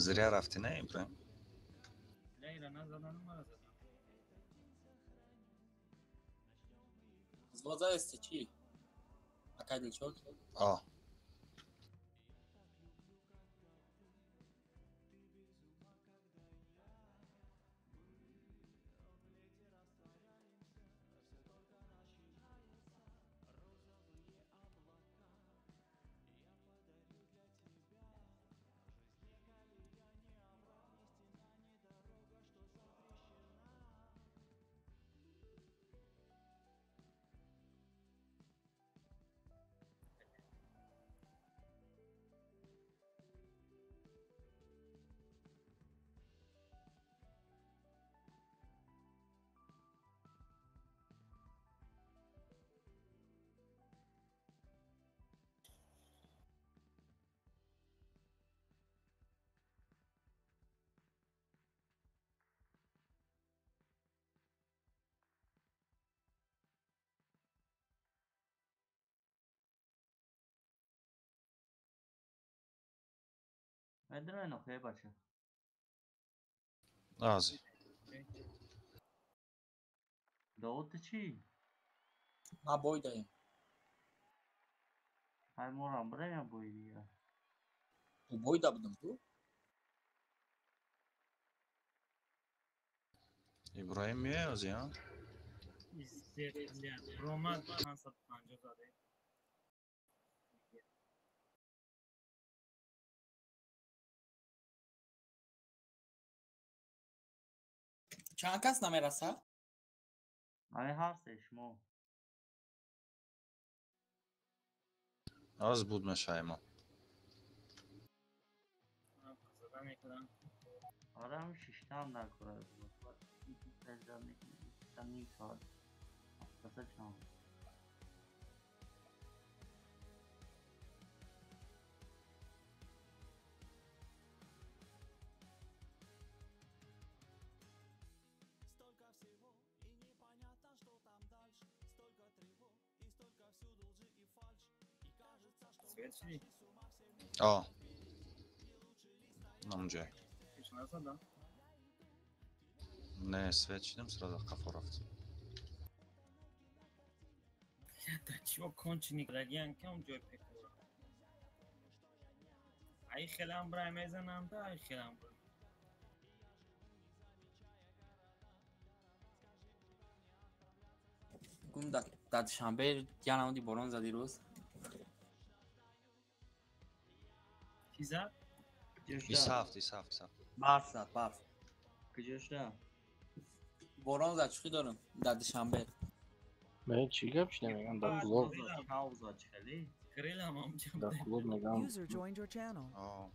зря رفتی نه ابراهیم. نه ایران زدن ما زدن. Zvoza este ci? Academy çok. آه Vedreme no chlebače. آزی Davut çi? Ma boydayım. Hay moran buraya buydu ya. Bu boyda buldum bu. ابراهیم میای ها؟ İstediler. Roma Hansa Panca zade. چند کس نمیرسه؟ Hani hastش mo. آز بود مشای ما. Zadam ekran. Adam şişten daha kolay bulur. İki tezden iki ilk saat. Hastası çam. Свет чили. آه نمونجای Hiç nasıl da? نه سویت شدیم سرادا قفا رفت. Da çivo konçini gradyan kam joy pekora. Ay خیلم برای میزنم da ay خیلم برای. گم در شنبه دیگه نمودی باران زدی روز. Fiza ایسافت ایسافت برف زد برف. Kıcırşla. باران زد چی دارم در شنبه. من چی گپش نمیگم در کلوب Havza çıkalı. Kırılam amcam. در کلوب میگم User joined your channel. آه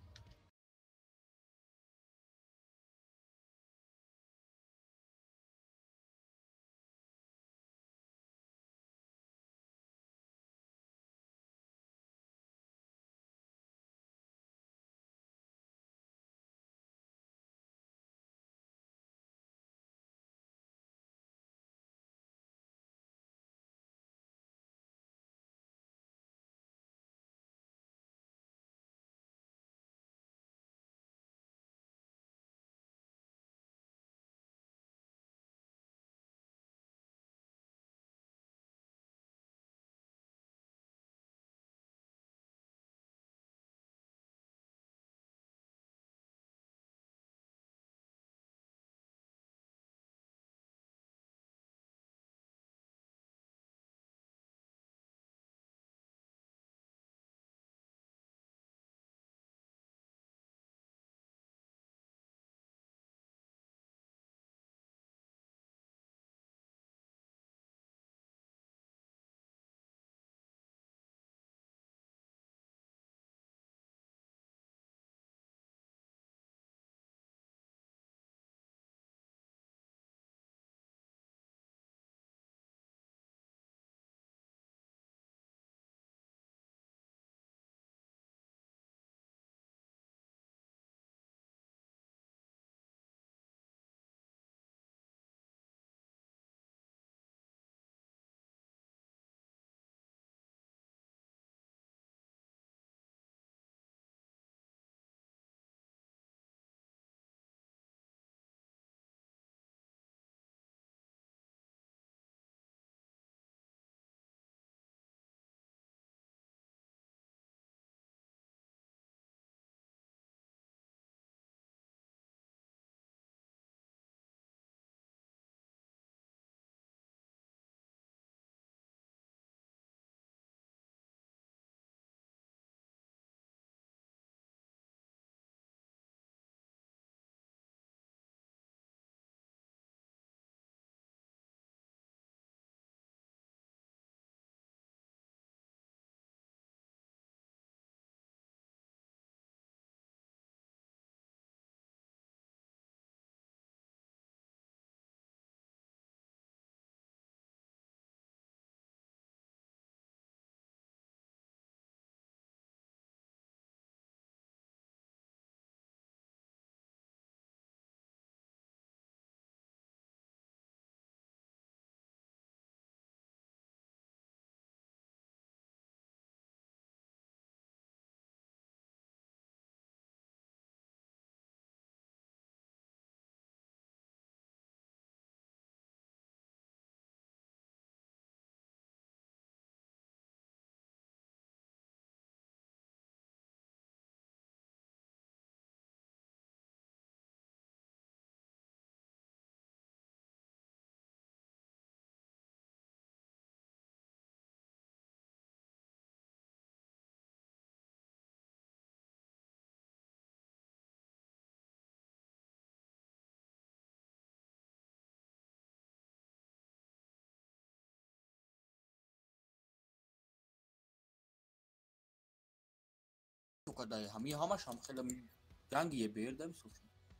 کدای همش هم خیلی جنگیه بیرده میسوچ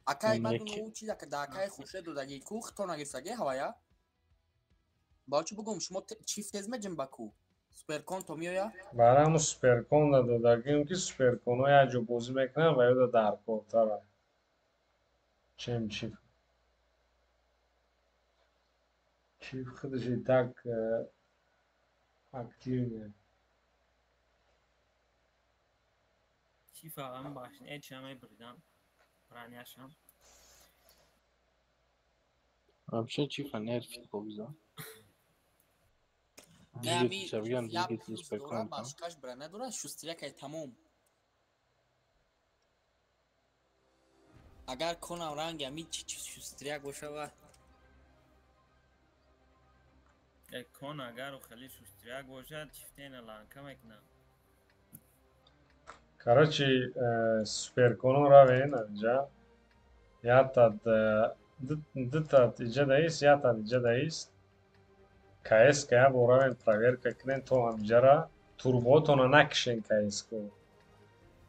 اکای من یکی. اون چیزا که داکای خوشه دو دگی کوخ تو نگیسگه هوایا باچو بگم شما چیفت از مجم باکو سپرکون تو میویا برام سوپرکون داده داریم که سوپرکون های عجب بازی میکنن و یا در کوتاه چیم چیف خودش так активнее. Çift ağamın başını et şamay birden. Prani yaşam. Вообще чифа нерфит богза. نه Видите, Савьян یا двигается плюс с دورا перком. باشکاش برنه دورا شستریه که تمام اگر کنم رنگ همی چی شستریه گوشه و Kon agar o khali şustriya goja çiftine lanka mekna. Короче, سوپرکونو راوین اینجا یا تاد دتاد اینجا دایست یا تاد اینجا دایست کایس که با راوین پراویر کنن تو همینجا را توربوتونا نکشن کایس کو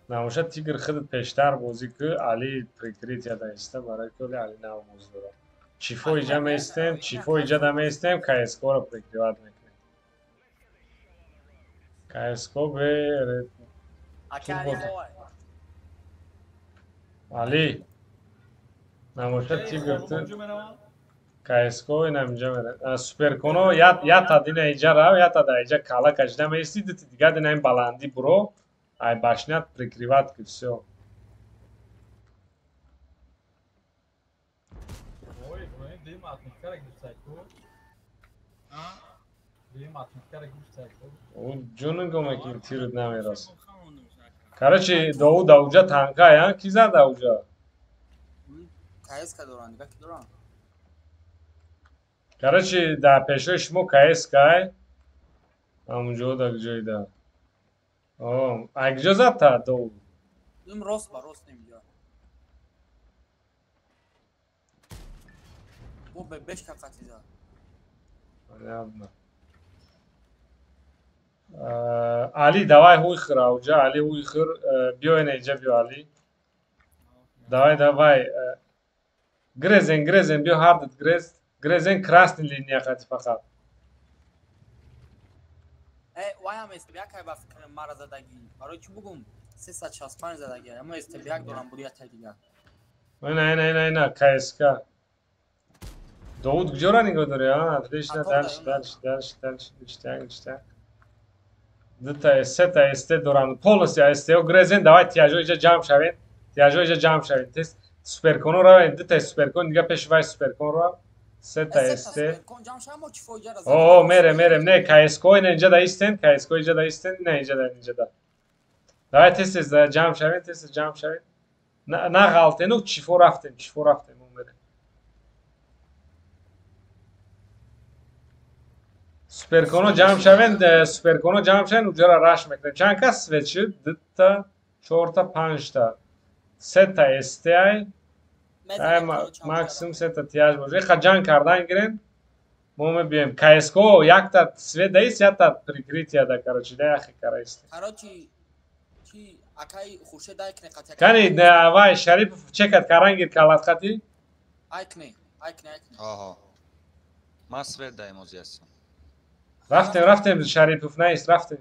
نموشه تیگر خودت پیشتر بازی که علی پریکریت یا دایسته برای کلی علی نو موز داره چیفو اینجا میستم چیفو اینجا دا میستم کایس کو را پریکریوات میکنه کایس کو به اکاری بوای علی نموشه چی گفته کایسکو این همینجا میره سوپرکونو یا تا دینه اینجا رو یا تا دا اینجا کالا کشیده میستی دیگه دینه این بلندی برو ای باشنیت پریکریوات که все اون جونن گمه که این تیرد نمیرسه Короче, Давуд аужа танка я, ки зад аужа? کایس که دوران دیگه که دوران Короче, да пешо шумо КСК амунҷо да ҷои да. О, агҷо зад та Давуд. دیم راست با راست نمیجا او به بش که قطعی زد Понятно. Али, давай уйхыр аужа, Али уйхыр, биёин инҷа биё Али. Давай. Грезен, биё ҳардат грезен красный линия хати фақат. وای هم استبیاک های با فکر مرا زدگی برای چی بگم 365 زدگی اما استبیاک دارم بوریت دیگه نه КСК. Давуд где раннего доря? Отлично, дальше. Дата эсте доран. Полностью эсте грезен. Давай тяжо иже джам шавин. Тест суперкону равен. Дата суперкон дига пешвай суперкон ра. Сета эсте. О, мерем. Не, КСК инҷа да истен. Не, инҷа да. Давай тест джам шавин. На галтену чифо рафтем. سوپرکونو جمع شوند اونجا را رش میکنه چند کس سویت شد؟ 2 تا 4 تا 5 تا 3 تا STI ماکسیموم 3 تا تیاج باشه خب جمع کردن گیرن ما میبینیم کایسکو یک تا سویت دایست یا تا پریکریت یاده کارچی ده اخی کارایست چی اکای خوشه دای کنه قطعه کنی وای شریف چکت کاران گیر کالات خطی؟ ایکنه آها ما سوید دایموزی هستم رفتیم شریفوف نیست رفتیم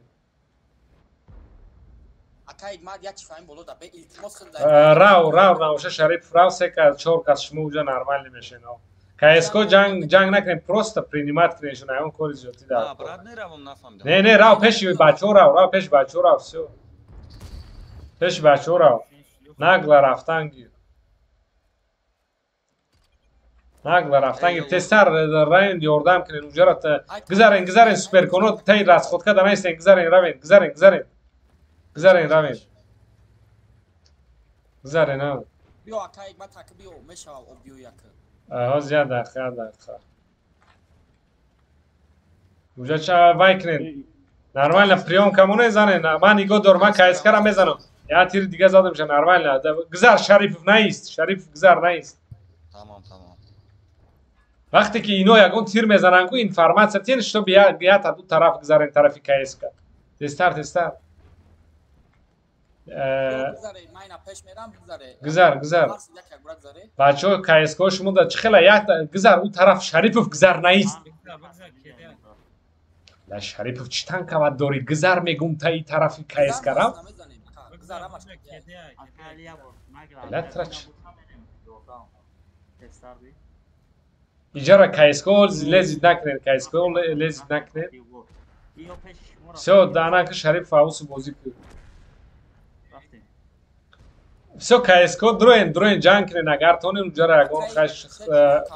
اکای ماد یا چی فهم بولو دا به التماس خود راو نوشه شریف راو سکه 4 کس شما اونجا نرمال نمیشه نو کایسکو جنگ نکنیم پروستا پرینیمات کنیشون ایون کوری زیادی دار براد نیروم نفهمیدم نه راو پیش بچه راو پیش بچه راو سو پیش بچه راو نگلا رفتن گیر تستر راین یاردم کنین اونجا را گذارین سوپرکونو تای راست خود کردن نیستین گذارین روین بیو اکای ما تک بیو میشه او بیو یک ها زیاده اونجا چه وای کنین نرمال پریون کمونه زنین من ایگو دور من کایسکا را میزنم یا تیر دیگه زدم میشه نرمال گذار شریف نیست تمام وقتی که اینو یکون تیر میزنن کو اینفورماسیون تینش تو بیا تا دو طرف گذارن طرفی کایسکا تستر بگذاره ماینا پیش میرم بگذاره گذار هر سیده که بگذاره بچه ها کایسکو شما دا چخلا یک گذار اون طرف شریفوف گذار نیست بگذار کده لا شریفوف چی تنکوت داری گذار میگم تا این طرف کایسکا را بگذار همش کده Antalya bu. Letraç. Testar bir. اینجا را کایسکو لزید نکنین کایسکو لزید نکنین İyi o peş. все دانا که شریف فاوس بازی کرد Rafting. все کایسکو دروین جنگ کنین اگر تونین اونجا را اگه خش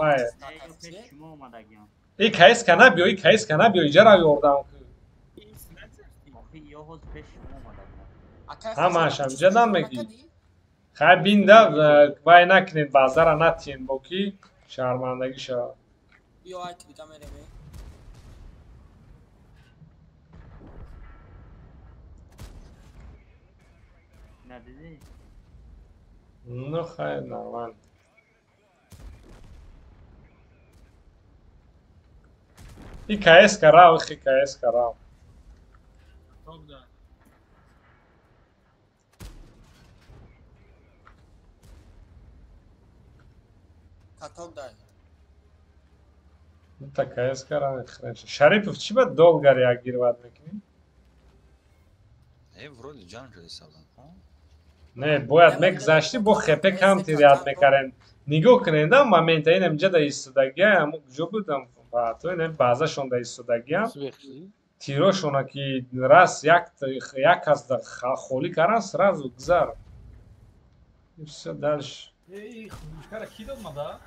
مای İyi o peş kim olmadı ya. این کایسکا نبیو این کایسکا نبیو اینجا را بیوردم Ohi iyi o peş kim olmadı ya. همش هم جدان میگی خیلی بینده وای نکنین بازار نتین با کی شرمندگی شا بیا آیت بیتا میریم Ne dedi? نه خیلی نرمند این کایسکا را اخی کایسکا را Çok da. کتاب دای تا کایسکا را خرنش شریفوف چی باید دولگر یک گیروت میکنی؟ ای вроде جان شده سلام نه باید میگذاشتی با خپه کم تیریت میکردن نگاه کنین در مومنت اینم جا دا ایستادگی همون کجا بودم با تو اینم بازشون دا ایستادگی هم تیروشون که راست یک از دا خولی کردن سرازو گذار все دالش ای خوشکار کی داد مادا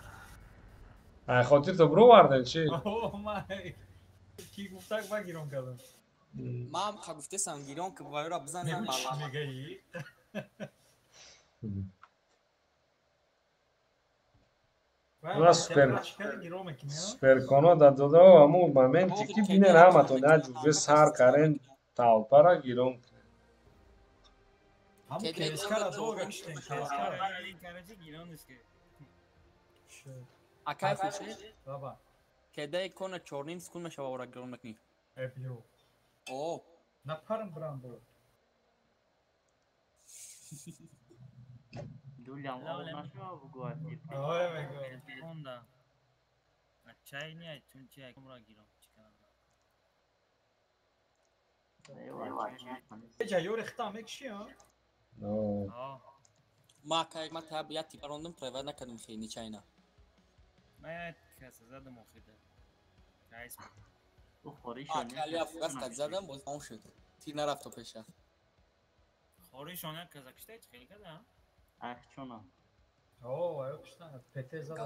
خاطر تو برو واردن چی؟ اوه مای کی گفتک با گیرم کردم ما هم گفته سنگیران که باید را بزنیم نمیشه میگه Ulan süper. گیرم میکنی سپرکانو دا دادا و همون مومنتی که بینن همه تو نه جوجه سر کردن تالپا را گیرم همون کیسکار دوگا کشتن کیسکار این کرده گیران است که اکای خوشه بابا که ده کنه چورنیم سکون میشه و را گرون مکنی اپیو اوه نپرم برام برو Dulyan olmaşma bu guati. آره میگم Onda. Çay niye? Tüm çay kumra girom çıkan. جا یور اختام اکشی ها Aa. ما که ما تاب یا تیپ راندم پرایوت نکردم خیلی چاینا Ne kasa zadım oxudu. Çay Bu xoriş کلی افغاز کد زدم باز اون شد تیر نرفت و پیشه Xoriş ona Kazakistan خیلی کده. Akçona. اوه ایو کشتن پته زده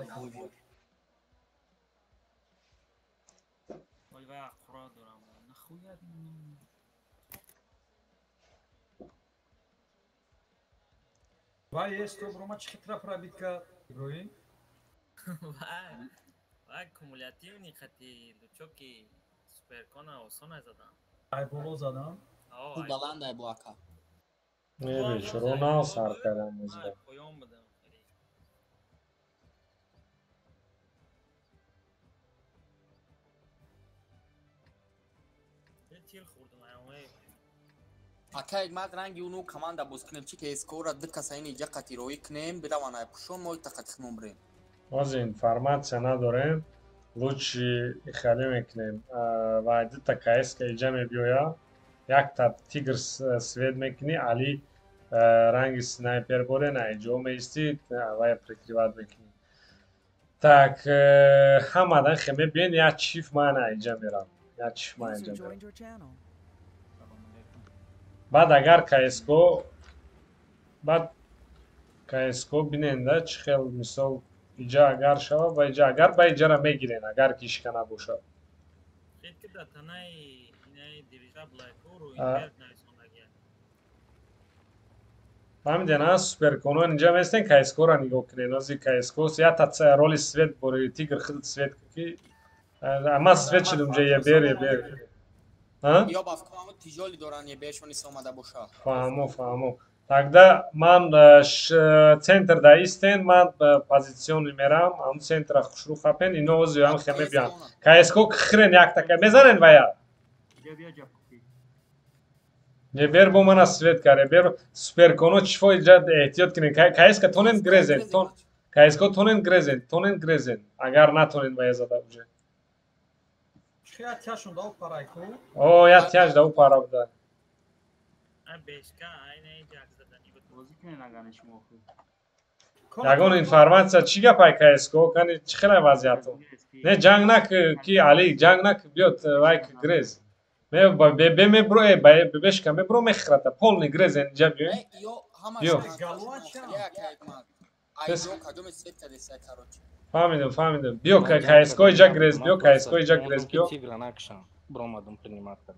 ولی وقت خورا دارم. نخوید. وای استو برو ما چی طرف را بیت کرد ابراهیم وای کمولاتیو نیختی لوچوکی سپرکانا آسان زدم. ای بولو زدم تو بلند ای بو اکا نه بیچاره نه سر کردن مزده پایان بدم خیلی. یه تیر خوردم ایومه. اکا یک ماد رنگی اونو کماندا بوز کنیم چی که اسکورا دکا ساینی جا قطیروی کنیم بروانای پشون موی تقت خنم بریم باز інформація نداریم лучше خیلی میکنیم و دو تا کایس که اینجا میبیویا یک تا تیگر سوید میکنی علی رنگ سنایپر بوده نه اینجا میستی و پرکریوات میکنی так همه خیمه بین یا چیف ما نه اینجا میرم یا چیف ما اینجا میرم بعد اگر کایسکو بیننده چه خیلی مثال اینجا اگر شود و اینجا اگر با اینجا را میگیرین اگر کیش کنه باشد خیلی که داتنای اینای دیریجا بلایکو رو این برد نایسون لگه. همین نه سپرکانو اینجا میستین کایسکو را نگاه کنین از کایسکو یا تا رولی سوید بوری تیگر خود سوید کی اما سوید شد اونجا یه بیر ها یا باف کنم تیجالی دوران یه بیشونی سومده باشه فهمو тогда من центр да истен man позициони мерам ам центра хушру хапен ино оз ям хеме биан кайско хрен як така мезанен вая Bia bia capı. یه بر با من اسویت کاره بر سوپر کنو چفو ایجاد احتیاط کنین کایس که تونن گرزن تون کایس که تونن گرزن اگر نتونن وای زده بوده چی اتیاشون داو پارایکو او یا تیاج دا او پارا بوده بشکا aynı جاگ زدنی بود. بازی کنین اگر شما خوب یگان اینفارماسیا چی گپای کایس کو کنی چی خیلی وضعیتو نه جنگ نک کی علی جنگ نک بیاد وای گرز به می برو به بشکا می برو مخرته پول نی گرز اینجا بیو Io hamma Io. Ai giocato mi sette di sei caroci. فهمیدم بیو کایس کو ایجا گرز بیو کایس کو ایجا گرز بیو Тигра накшан. Бромадым приниматель.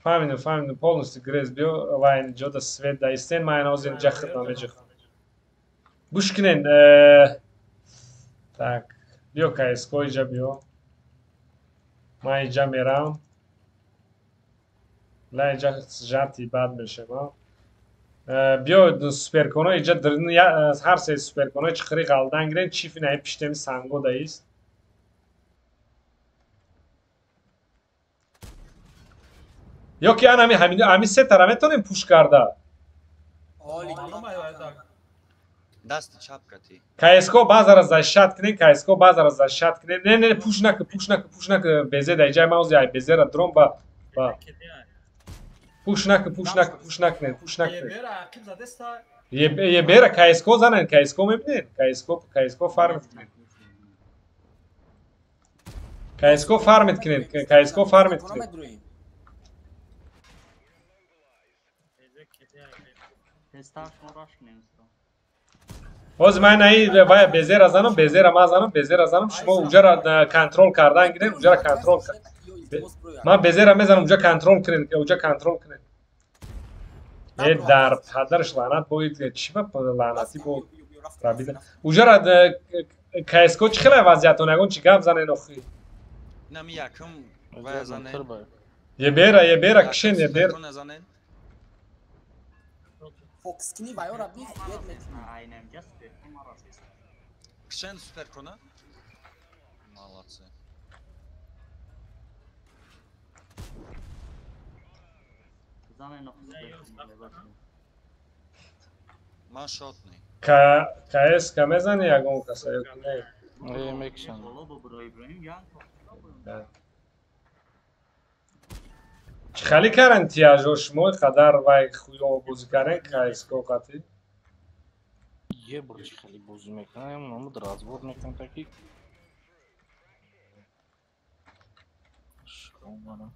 فهمیدم полностью گرز بیو وای اینجا دا سوید دا استین ماین اوز اینجا خدمه بجخ گوش کنین так بیو کایس کو ایجا بیو ما اینجا میرم لا اینجا جاتی بعد میشه ما بیو سوپر کنو اینجا درن هر سه سوپر کنو چخری قالدان گیرن چیفی نه پیشتمی سانگو دا است یا که آن همی سه طرفه تونیم پوش کرده Oli. دست چپ کتی کایسکو بازار از شات کنین کایسکو بازار از شات کنین نه پوش نک بزه دایجای ماوزی ای بزه را درون با پوش نک یه بر عقیب زده ستا یه بره کایسکو زنن کایسکو میبینین کایسکو فارمت کنین کایسکو فارمت کنین تستاش مراش کنین اوز من ای وای بزه را زنم بزه را زنم شما اونجا را کنترل کردن گیرین اونجا را کنترل کن من بزه را میزنم اونجا کنترل کنین یه در پدرش لعنت باید چی با لعنتی بود رابیده اونجا را کایسکو چی خیلی وضعیت نگون چی گپ زنه نخی نمی یکم وای زنه یه بیره کشین یه بیر Foxkini vai ora bi yedmet. aynen just maraş کشن سوپر کنه مالاتسی زمان من شات نی کایس کمیزنی یگون کسا نه مکشن خیلی کردن تیاجوش موی قدر وای خویا بوزی کردن کایسکو قطعی یه برش خیلی بازی میکنم اما در ازبار میکنم تاکی شما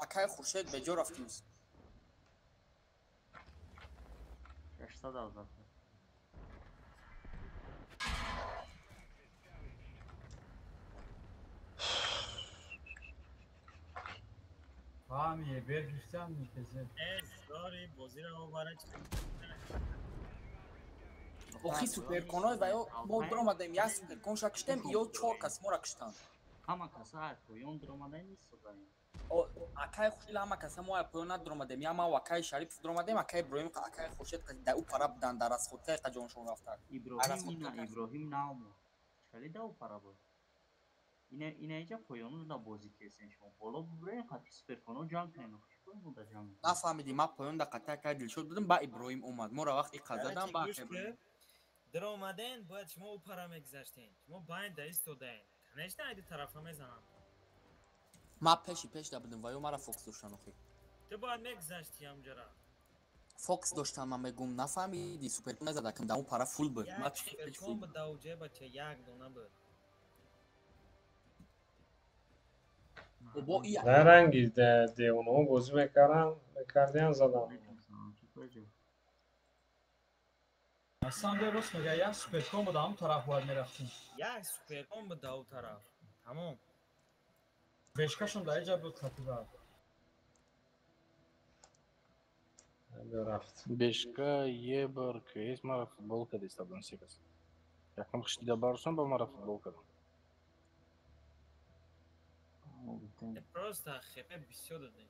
Akay Khurshid be jor aftiyuz. 80 da zaten. هم یه بر گفتم میپزه داری بازی رو مبارک Oxi super konoy va yo mod dromadem ya super kon shakshtem yo 4 kas mora kshtan. Ama kasa poyon dromadan نیست صدایی. O Akay Khurshid ama kasa mo poyona dromadem ya ma Akay Sharif dromadem Akay Ibrahim Akay Khurshid da u parab dan daras khote qajon shon raftar. İbrahim namu. Şöyle da o para bu. Yine iyice poyonu da bozuk kesin şu. Bolo buraya kaç süper konu can kaynağı. Bu da can. Nafahmidi ma poyon da qata ka dilshod budum ba Ibrahim omad mora vaqti qazadan ba در اومدن باید شما او پارا میگذاشتین شما باید دایست و داین کنشت ایدی طرفا میزنم ma pesh da budum va yo mara Fox doshtan oxi. تو باید میگذاشتی همجا را Fox doshtan ma megum nafahmidi super kona zada kan da un para full bud. Ma یک سپرکون به دوجه بچه یک دونه بود bo i نه رنگی دیونو بازی میکردن زدم اصلا درست میگه یک سوپر کن بود هم طرف باید میرفتیم یک سپرکون به دو طرف تمام بشکشون در اینجا بود خطی دار رفت بشکا یه بار کیس مرا فوتبال کردی استادان سیکس یکم خشتی دا بارسون با مرا فوتبال کردم просто خپه بسیار دادیم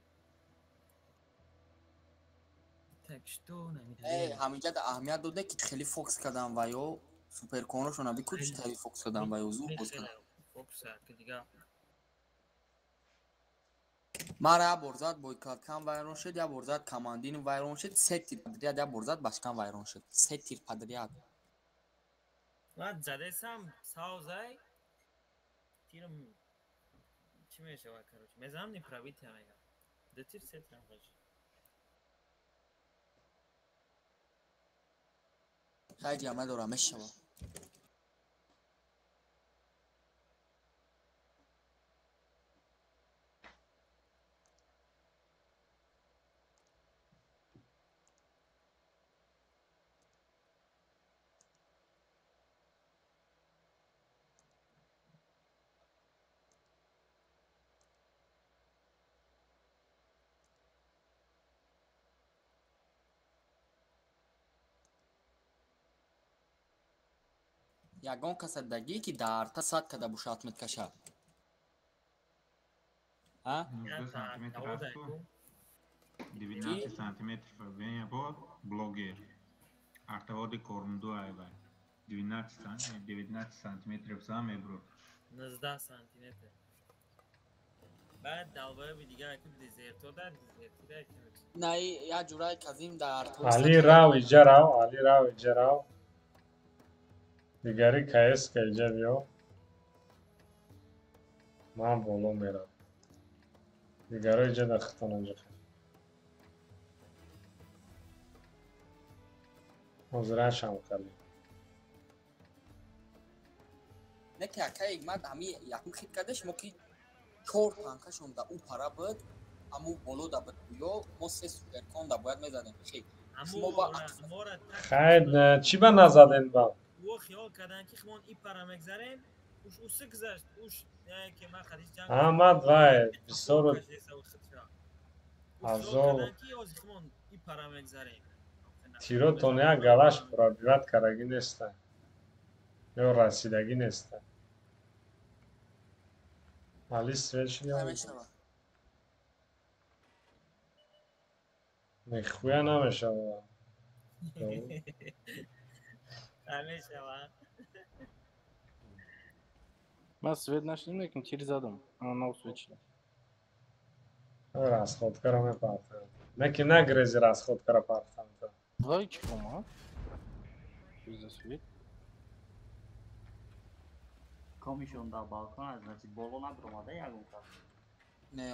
تکشتو نمیده همینجا da ahmiyat dode ki kheli Fox kadan va yo super kono shona bi kuch tari Fox kadan va yo zu boz kadan. فوکس که دیگه мара я бор зад бойкоткам вайрон шуд я бор зад командин вайрон шуд се тир падрияд я бор зад башкам вайрон шуд се тир падрияд من زدهسم ساوزای تیرم چی میشه کاروش میزنم نیپراوی تیمه دو تیر سه تیرم خوش خیلی جمعه دارم شما ягон касадагӣ ки дарта 100 када бушат меткашад а 92 сантиметр аст бо 19 сантиметр вен бо блогер артаводи корунду айбай 19 сантиметр сам мебро 19 сантиметр بعد دلوای دیگه اکو دیزرتور در دیزرتور не я ҷурай казим дарта али рав иҷа рав али рав иҷа рав дигари каеска иҷа биё ман боло мерам дигаро иҷа дахтон аҷа ҳозирашам кали не ки акай мад ами якум хит кадеш мо ки 4 танкашон да у пара буд аму боло да буд ё мо се суперкон да бояд мезадем хи хайд чӣ ба назаден ба او خیال کردن که خمون ای پرا مگذاریم اوش اوسه گذاشت اوش که من خریج جنگ аҳмад вай бисёр خیال азор کردن که از خمون ای پرا مگذاریم тиро тония галаш пробиват карагӣ неста ё расидагӣ неста али свечи намешава мехуя намешава همیشه و Mən sved našli nekim tiri zadım. Ama na usveçili. расходкара мепартам неки нагрези расходкара партамта 2-2 ama. Yüzde sved. Komisyonda balkon az значит bolona bromada ягон кас. не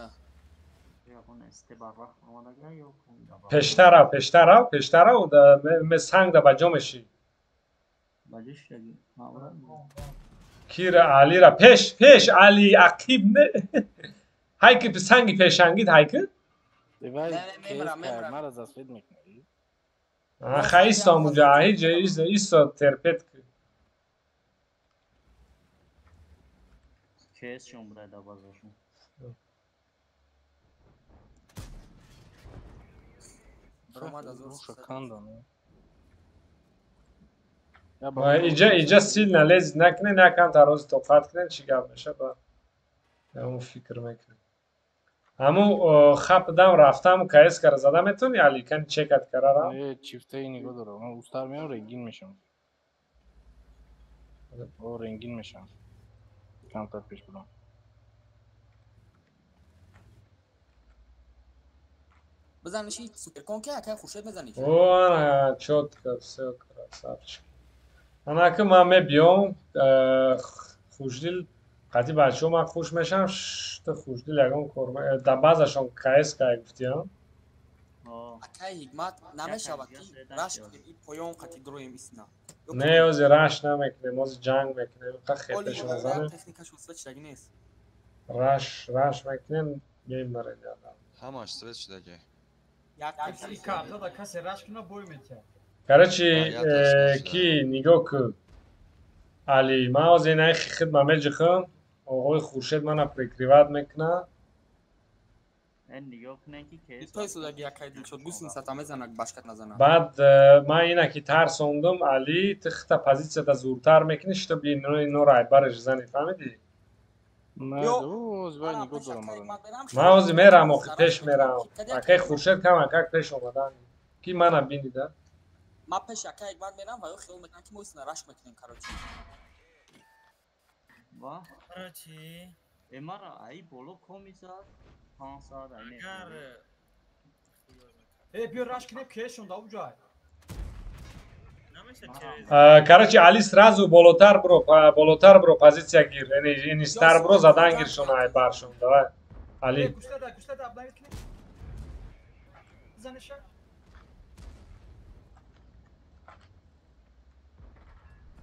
Ягон эсте барвах bromada га ё пештарав санг да ба ҷо мешӣ баҷиш яги мавра кира алира пеш али ақиб не ҳайки санги пешангид ҳайки Devay Ne, memra, memra. Mara za sved meknali. аха исто муҷаҳиҷа исто терпет kes şun buraya da bazışın. бромада зор Шаканда ne. иҷа силна лез накунен якам тарози тоқат кунен чӣ гап меша ба ҳамун фикр мекунем ҳаму хапдам рафтам каескара зада метавони али кани чекат карарам Çifte inigo doro. Ama ustarmıyorum rengin meşam. O rengin meşam. Kantar peş buram. бизаниши суперкон ки акай хуршед мезанӣ ана чётко всё красавчик анаки ман мебиём хушдил қати бачаҳо ман хуш мешавам шта хушдил ягон кор да баъзашон каеска гуфтиам акай ҳикмат намешавад ки рашк и поён қати дуроем исна не ози раш намекунем ози ҷанг мекунем қа хеташа мезанем техникашон свечдаги нест раш мекунем мемарем ҳамаш свет шудаги Ин карта да касе рашкина бой метиҳад. короче ки нигоҳ кун али ман ози инаи хидма меҷихам оғои хуршед мана прикриват мекуна En nigah kınan ki kes. той судаги акай дилшод гусин сата мезанак башкат назана баъд ман ина ки тарсондум али тихта позитсията зуртар мекунӣ чтоб иноро айбараш зани фаҳмидӣ Ne? O zvay inigo doro mara. ман ози мерам охи пеш мерам акай хуршед камакак пеш омадан ки мана бинида ма пеш акай ҳикмат мерам ва ё хиёл мекунам ки мо исна рашк мекунем карочи Va. Karachi Emara ay bolo komisar. 5 saat aynı. Agar بیا راش کنیم کشون دا اونجا نمیشه Ага. через Короче, Али сразу болотар бро, позиция гир. Инистар бро, задан гир шунай баршун. Давай. Али. گوشته دا ابلایی کنیم زنشه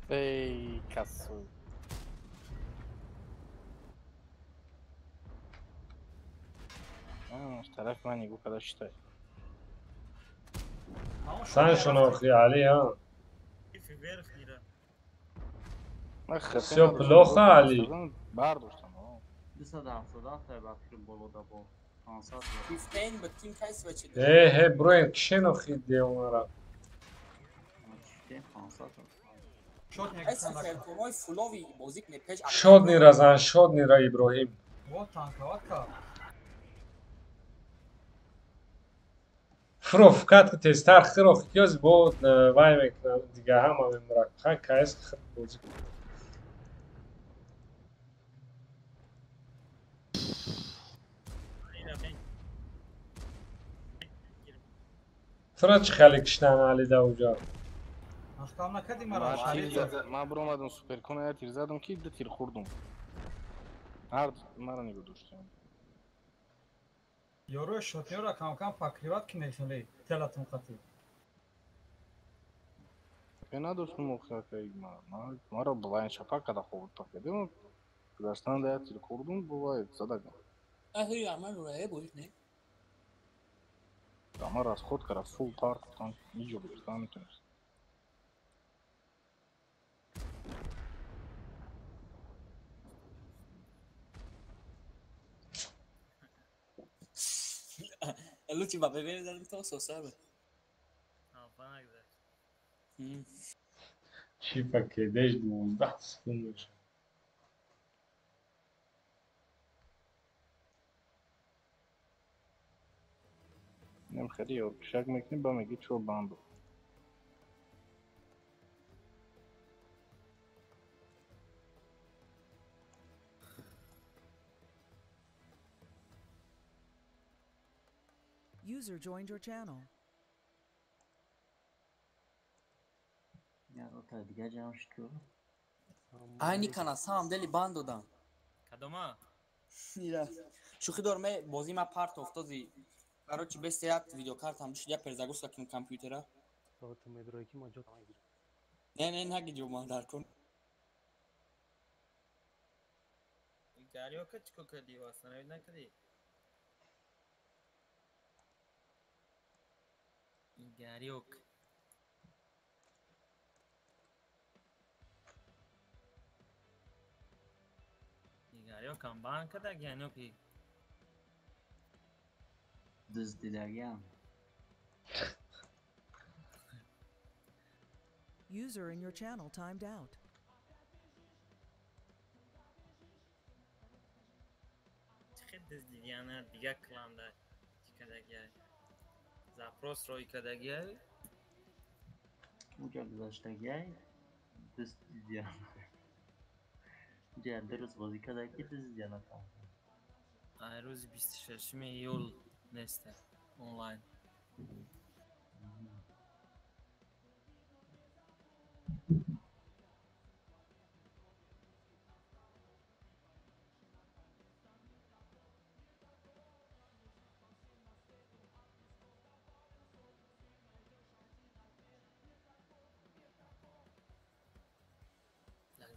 Ey касу. Taraf mani bu kadar işte. Sen шунохи, Али, а? вверх не да. Всё плохо, Али. Бардоштам. Disa da ta bakir boloda bo. 5 saat. Фифтейн ба тим кайс вачи Бро, ин кишенохи деонара. Çifte 5 saat. شد кайс نگستن ферконой фулови бозик непеш Шодни разан, шодни ра Иброҳим. вот танка ватка Фро, фикат ки тезтар хиро хикёз бо вай мекунам, дига ҳама мемурад. Ха кайс хит бозик. Тура чӣ хеле киштан Али да уҷа? اخکام نکردی مرا من برو اومدم سوپرکون یا تیر زدم که ده تیر خوردم. هر مرا نگو دوستم. یورو شوتیورا کم کم پاکریوات کی نشونی تلاتون قطی Я надо мухака мара блайн шапака да ховд такедем. Дастан да тир курдум бывает задага. аҳи амал рае боиш не Ама расход кара фул парк там ничего там не тянешь. лучи ба бебе дадим то сосаба Афанак да. Чӣ пакедеш 12 секунд меша. نمیخری یا شک میکنی با میگی چو باندو. User joined your channel. Ya o ta diga jamş tu. айни кана сам дели банд додам Кадома? ира шухи дор ме бози ма парт офтози короче бести як видеокартам душид я перезагрузка кунам компютера не нагиҷо мандар кун Гарёка чико кади васана накади? Гарёк. Гарёкам банкада ганёки. Düz dilergen. User in your channel timed out. Чиқад диздидиана дига кыланда чикадагия. Запрос рой кадагия. Uca güzaştagay. Düz dilergen. Uca dırız bozikadaki düz dilergen. Рӯзи 26 июл несте онлайн.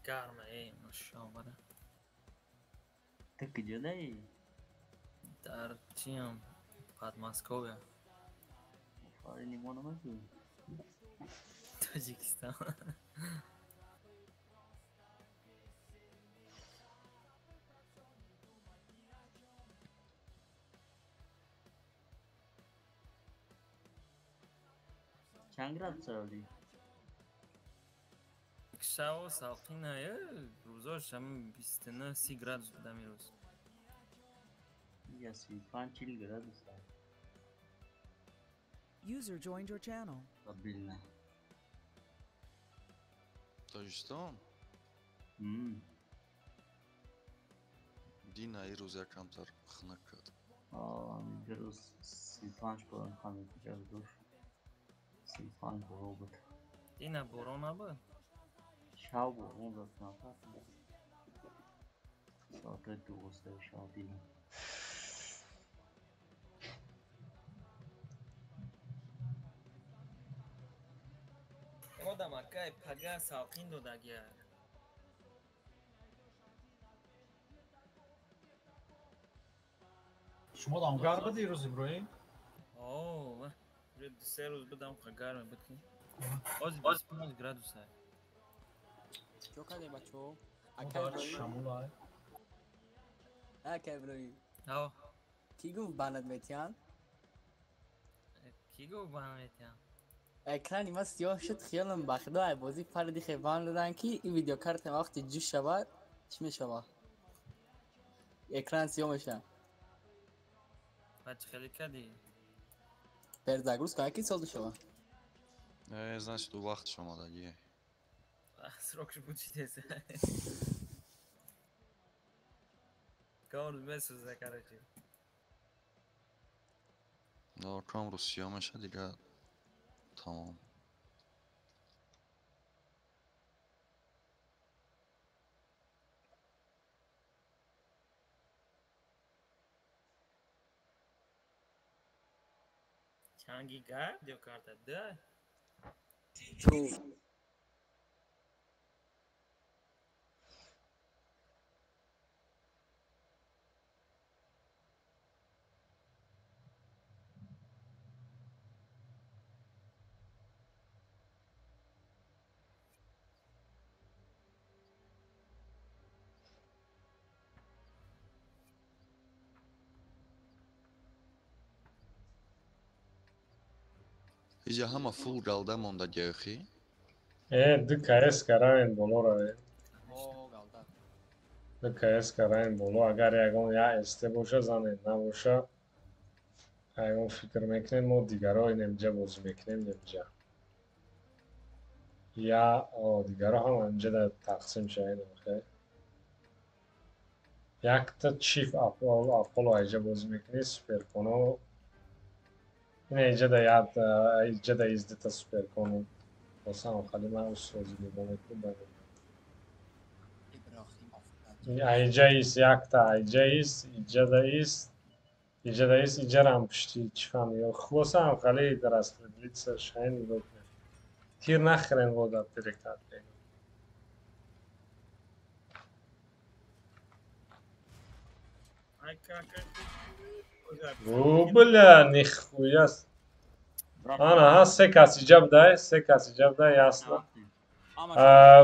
Гарма машомада. Ты где дай? Дар чиам Подмосковье, Fare limonu mu ki? Таҷикистон. Çang grad sarıldı? Шаво салқина рӯзош ҳам 29-30 градус буда мерӯз. Ya 35 gradus. User joined your channel. Stabilne. Тоҷикистон? Hmm. Дина ирӯз якамтар хунак кард. درست 35 پایان خانه کجاست دوش 35 برو بود اینه برو نبود شب برون داد نفر ساعت 12 شب دیدم خودم اکای پگه ساقین دو دگیه شما دامگر بدی روز ابراهیم اوه من 3 روز بدم خگرم بود که باز 5 گرادوس های چو کرده بچو؟ دارد شمول های اکا ابراهیم آه کی گفت بانت میتیان؟ کی گفت بانم ایتیم؟ اکرانی ما سیاه شد خیالم بخدا بازی پردی خیبان دادن که این ویدیو کارت وقتی جوش شود چی میشه اکران سیاه میشه بچه خیلی کدی پرزاگروس که کی سالده شود значит у вахт شما دگیه سروکش بود چی تیسه کامل میسوزه کرده کام روسیا میشه دیگه تمام چنگی گرد دیو کرده ده چو اینجا همه فول گلده مونده گیخی دو کایس کراین بولو را او گالده دو کایس کراین بولو اگر یکون یا استه باشه زنه نباشه یکون فکر میکنیم ما دیگرها این اینجا بازی میکنیم اینجا یا دیگرها هم اینجا در تقسیم شاید بخیر یک تا چیف اپولو اینجا بازی میکنی سپر کنو این اینجا در یاد اینجا در ازده تا سپر کنو واسه هم خیلی من سوزی میکنم ابراهیم اینجا ایست یک تا اینجا ایست اینجا در ایست اینجا در ایست اینجا را هم پشتی چی فهمی واسه هم خیلی در از فردلیت شاین میگو تیر نخرین بود در ترکتر بگم او بله نخوی است آنا ها سه کسی جب ده یاسنا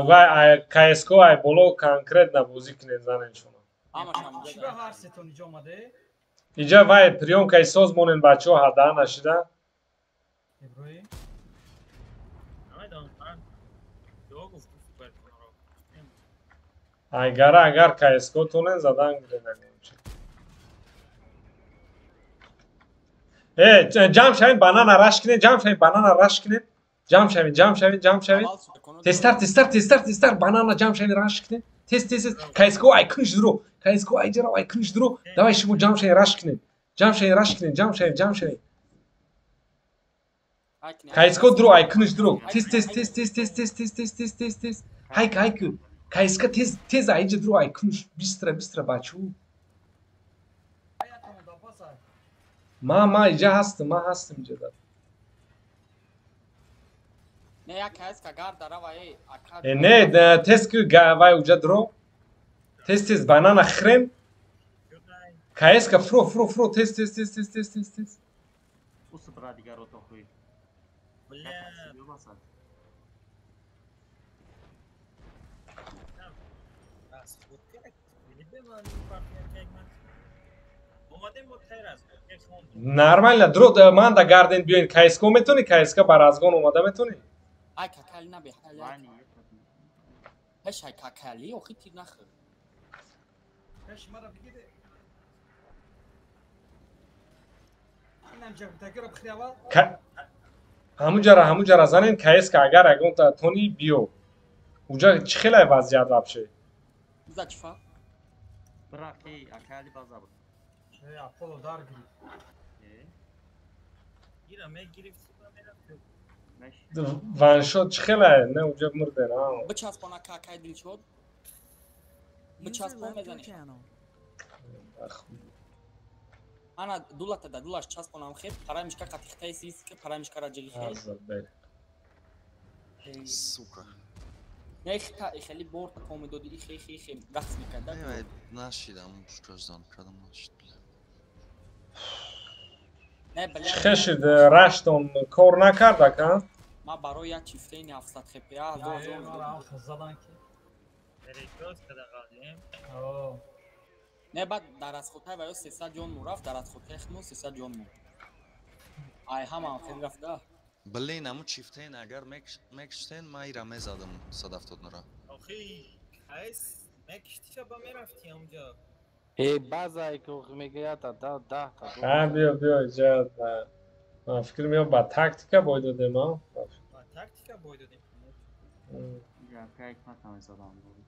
وای کایسکو ای بولو کانکرت نبوزی کنین زنین شما چی به هر ستون اینجا آمده اینجا وای پریون کای سوز مونین بچه ها هده نشده ابراهیم دو گفت سوپر کنو اگر کایسکو تونن زدن گرینن جمع شوین بانان رش کنین جمع شوین تستر بانان جمع شوین رش کنین تست کایسکو ای کنش درو давай شما جمع شوین رش کنین جمع شوین کایسکو درو ای کنش درو تست هایک کایسکا تز اینجا درو ای کنش بیستره بچو ما اینجا هستم اینجا دارم نه یک کس که گرد داره وای نه تست که وای اوجا درو تست بانانا خرم کایس که فرو تست او سپرا دیگر رو تو خوی نرمال درو من دا گاردن بیاین کایسکو میتونی کایسکا برازگون اومده میتونی ای کاکالی نبی هش ای کاکالی اوخی تیر نخور هش مرا بگیده اینم جب تاگر بخری اول همون جرا زنین کایسکا اگر اگون تا تونی بیو اونجا چه خیلی وضعیت وابشه بزا چفا برا ای اکالی بازا بود اپولو دار گرفت. گیرم گرفتی با میرفت. وان شد چه خیلی نه اونجا مرده نه. بچسبان کاکای دل شد. User بچسبان left your بزنی. channel. انا دولت دا دولش چسبانم خیلی پرای میشکا کاتیخته سیست که پرای میشکا راجعی خیلی. عزیز بله. Сука. نه خیلی برد کمیدودی خیلی رقص میکرد. Evet, نشیدم gözden kadın نشید. نه بله. چه شد رشتون کار نکرد که؟ ما برای یک چیفته این 700 خپی ما را آخ زدن که. بریکروز کده قادیم. نه بعد در از خودهای ویو 300 جون مو رفت در از خودهای خمو 300 جون مو. آی هم خیلی رفت ده. Блин, аму чифтен агар мекштен майра мезадам 170 нора. آخی کایس مکشتیشا با میرفتی اونجا. بازای که میگه یا تا 10 ها بیا اینجا من فکر میام با تاکتیکا باید دادیم ما. با تاکتیکا باید دادیم. یا که حکمت هم زدم بود.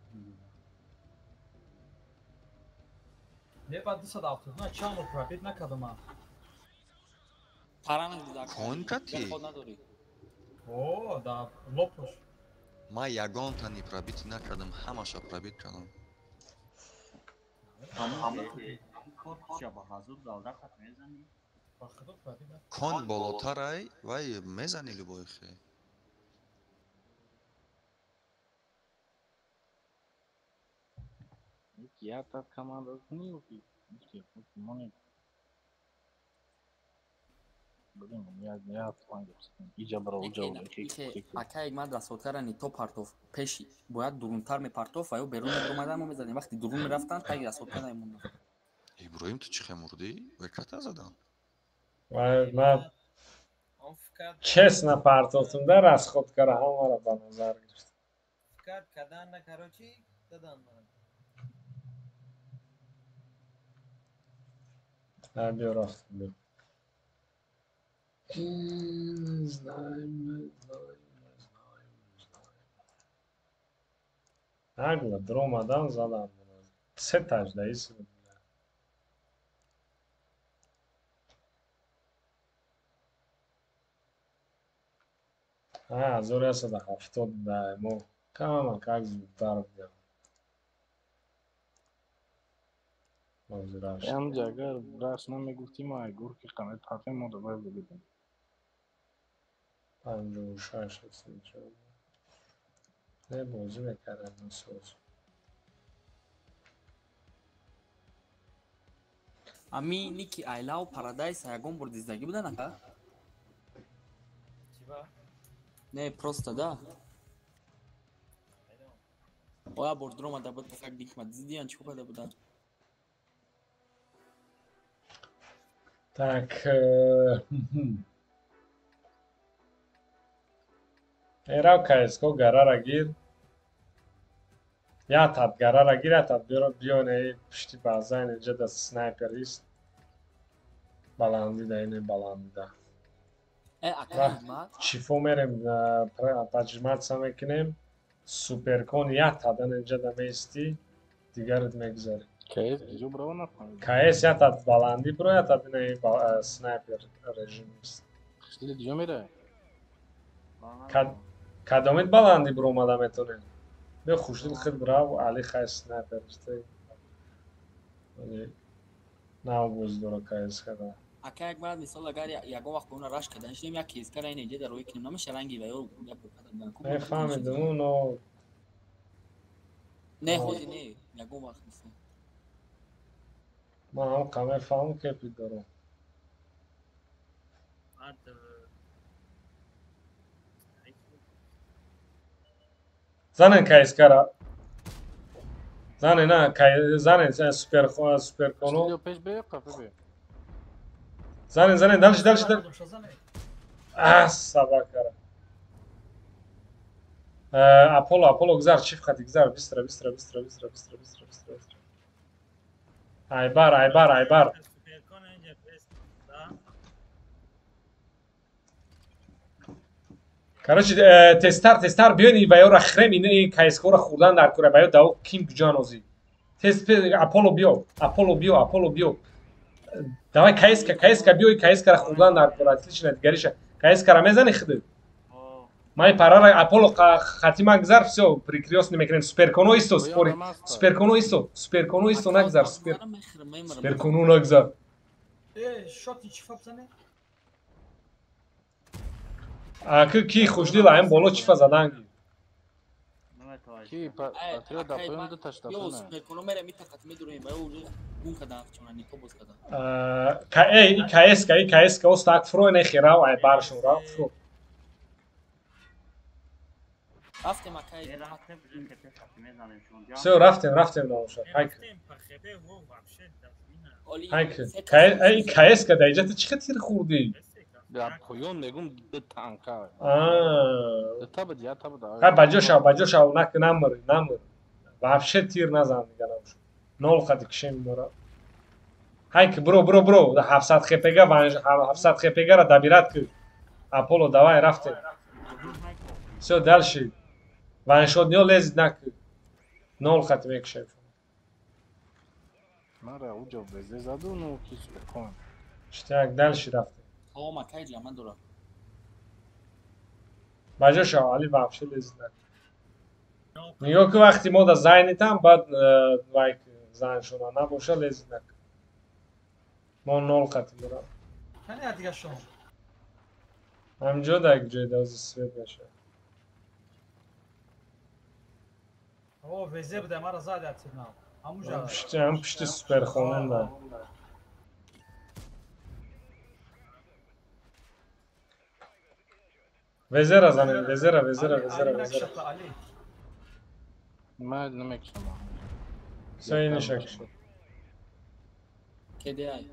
نه بعد 270 نه چند رو پرابیت نکردم من. پرانه دیدم. Coin کتی؟ خود نداری. اوه دا لپوش. ما یگان تانی پرابیت نکردم همشا پرابیت کردم. کار چه با حضور دالده خط میزنی؟ با خدا پرابیت نکردم. کن بالاترای وای میزنی لبای خیلی. یا تا کاماند نیو کی مونی بدون یا فانگ ایجا برو اونجا اکای ماد راسوترانی تو پارتوف پیشی باید درونتر می پارتوف و بیرون اومدن ما میزدیم وقتی درون میرفتن تا راسوتر نموند. ابراهیم تو چی خمردی؟ وکت زدن. من چسنا پرتوتون در از خود کاره همه را به نظر گرفت. فکر کردن نکراچی دادن من. بیا رفت بیا. نگله در اومدن زدن 3 تجدهی سید. از اون رسد 70 مو کاملا که زودتر بیا. هم جاگر راست نمیگفتی ما گور که قمت پرته ما دوباره بگیدیم 56 هستیم چون نه بازی میکردم نسوز امی نیکی ایلا و پارادایس یگون بردیزدگی بودن اکا؟ چی با؟ نه پروستا دا اوه برد رو مده بود فکر دیک مدزیدیان چی بوده بودن؟ tak era CSGO garara gir ya tat garara gir ya tat bione pişti bazen اینجا da sniper ist balandi da yine balandi da اکا çifo merim pajmat mekinim superkon ya tadan اینجا da mesti digaret megzer کیس جو برو نفهمید KS ya tat balandi bro ya tat ne sniper rejim ist خیلی دیگه میره کدامت balandi bro madametone به خوشدل خیلی براو علی خیلی سنایپر استه ولی ناوگوز دورا KS کده اکا یک بعد مثال اگر یگون وقت اون راش کردن شدیم یک کیس کار این اینجا در روی کنیم نمیشه رنگی و یا نفهمیدم اونو نه خودی نه یگون وقت مثال ما هم کامل فهم که پید دارم زنن KS کرا زنن نه زنن سوپر کنو پیش به قفه به زنن دلش سبا کرا اپولو گذار چیف خدی گذار بستره aybar Короче, тестар بیان این ویو را خرم این کایسکو را خوردن در کوره ویو داو کیم جانوزی تست اپولو بیو Давай КСК биёй, КСК хурдан дар кор, отлично, дигариша. КСК мезани хиды. Май парара Аполло хати магзар, всё, перекрёстный мекрем. Суперконо исто, спори. Суперконо исто нагзар, суперконо нагзар. شاتی چی فبزنه؟ Ки хушдил аям боло чифа задан. Ки патриот да поён да ташта Yo, фона. Supercono mere mitakat midurem, bayo gun kada chona niko boz kada. КСК остак фро не хирав ай баршон рав фро. Raftem akay. رفتم بجای خطه خطی میزنیم شما Всё, рафтем наоша. Хайк. пахебе во вообще давина. Oli. Хайк. КСК да иҷата чӣ хатир хурдӣ? Да поён мегум да танка. Да таба я таба да. Хай баҷошав, намыр. Вообще тир назан диганам шо. 0 хати кишем мора. Хайк, бро. 700 хпг 700 хпг ра дабират ки. Аполло давай рафтем. Всё, дальше. Ваншотниё лезет нак. 0 хати мекишем. Мара уҷо безе заду, ну ки суперкон. Штяк, дальше рафтем. Hava makay jama dora. баҷошав, али вообще лезет нак. Нигоҳ ки вақти мо да зайнитам, баъд лайк заншона набоша лезет нак. Мо 0 хати мора. کنه دیگه شما ҳамҷо да як ҷои дози свет меша. او وزه بده مرا زاد اتنام همونجا ҳам пишти суперхонан да. везера занем, везера. نقشت علی Ма намекишам. Всё, ини шакш. Kede ay.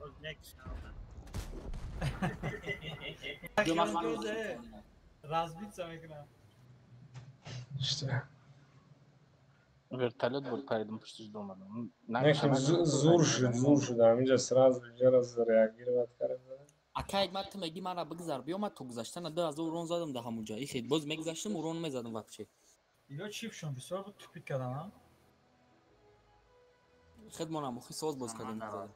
Oz next. Yo mas man. رازبیت میکنم Штя. Вертолет буд паридам пуштиш домадам. Неким зур шуд, ҳаминҷа сразу ҷарас реагировать кардам. Akay mat megi mara bigzar biyo mat to guzashtan 2000 ron zadam da hamunja. Ixed boz megzashtim ron mezadam вообще. اینا چیپ شون بسیار بود توپیک کردن ها خدمانم خو ساز باز کردم.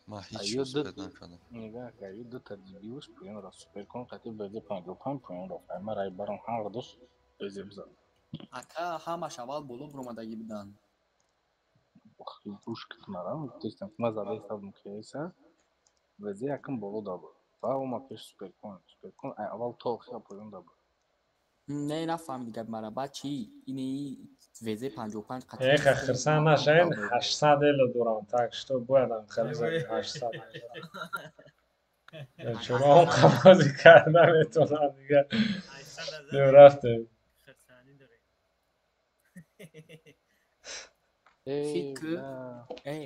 من هیچ ایو چیز دو- پیدا نکردم. Нигоҳ кар, ю ду таҷрибиёш поён ра суперкон қатӣ безе 55 поён рафт. Ай мара ай барам ҳар дош безе бизад. Aka hamash avval bolo buromadagi bidan. Вақти буш китмарам, тестам ма зада истадам кеса. Безе якин боло да буд. Ва ома пеш суперкон. Суперкон ай аввал то охира поён да буд. Ne nafahmid gap mara ba chi ini veze 55 qat. Еха хирсан нашаин 800 эло дорам, так что боядам харизад 800. Чура он қабози карда метонам дига. Бем рафтем. Xirtsani dore. Fikr. Ey,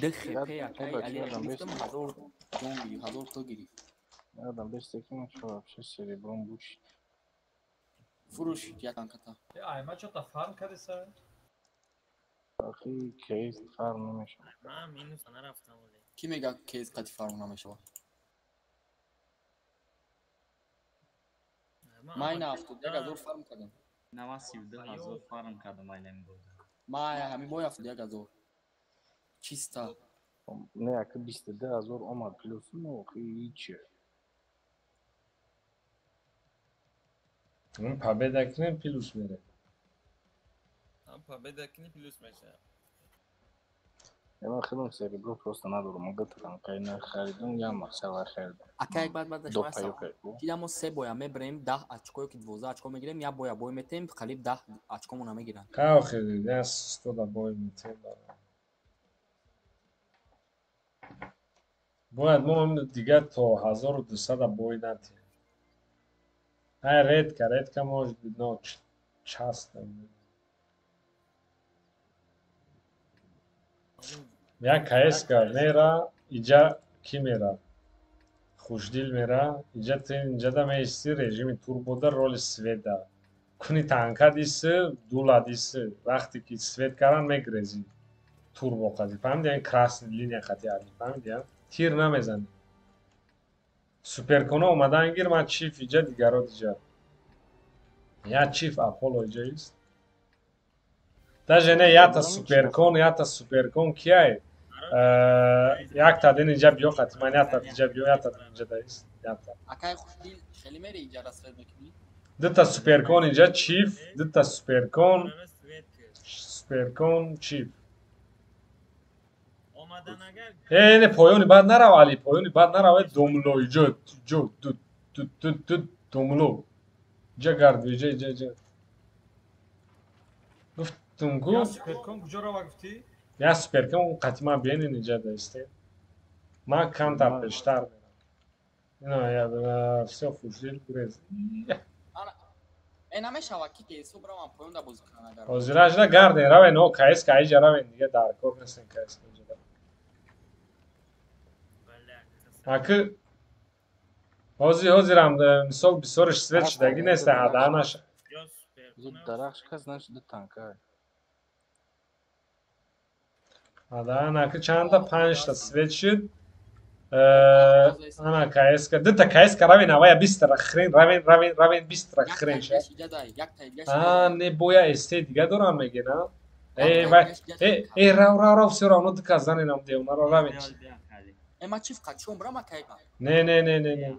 de khp Я akay бачи ali адам беш. giftim 1000 ron giri 1000 to giri. Адам беш секин шо вообще серебром буш. Furush yakan kata. айма чота фарм کرده سر Ахи кейс фарм намешам. Man minus naraftam ole. Ki mega case qati farm nameshwa. Mayna afto daga zor farm kadam. 92000 фарм кардам айлами боза. Maya hami boy afto daga zor. Чисто. Не, ако 22000 омад плюс, ну ахи ичи. Ин победакинен плюс мере. Tam победакини плюс меша. Я хилом серебро просто надорум. Магдатарам кайна харидам, я масала харидам. Akay bad bad До dashma sa. паюкай. Tidamo 3 boya mebrem 10 очко ki 12 очко megirem ya boya boy metem qalib 10 очко mona megiran. Қав хели, дас 100 да бой метем бара. Бояд мо дига то 1200 да бой натем. Ай редка может быть ночь. Часто. Я КСК мера, иҷа ки мера? Хушдил мера, иҷа тин инҷа да меисти режими турбода роли света. Куни танка диси, дула диси. Вақте ки свет кардан мегрези. Турбо қади. Фаҳмиди? Ин красни линия қади ади. Фаҳмиди? Тир намезани. Суперконо омадан гир, ман чиф иҷа дигаро диҷа. Я чиф Аполло иҷа ист. Даже не ята суперкон кияй. Як тадин инҷа биё хатман ята инҷа биё ята инҷа даист ята. акай хушдил хеле мери иҷара сфед мекунӣ? Дута суперкон инҷа чиф, дута суперкон чиф. омадан агар Не поёни баъд нарав Али, поёни баъд нарав домло иҷо домло. Иҷа гарду иҷа. Гуфтум ку Я суперкон куҷоро ва гуфтӣ? я суперкон қатима бенин иҷа даистед. Ман камтар пештар мерам. Ино я всё хушдил гурез. намешавад ки кесо бравам поёнда бозӣ кунам агар Ҳозирашда гарден равен о каиска иҷа равен дига дар кор нестен каиска иҷа. Аки ҳозирам мисол бисёриш свет шидагӣ нест адаанаш. дарахшка значит ду танка. Адаан аки чанда 5 та свет шид. Ана каиска дута каиска равен авая бистра хрен равен бистра хрен ша. Не боя эсте дига дорам мегена. Рав всё равно дука заненам деунаро равен. ема чиф қачом брама кайга Не.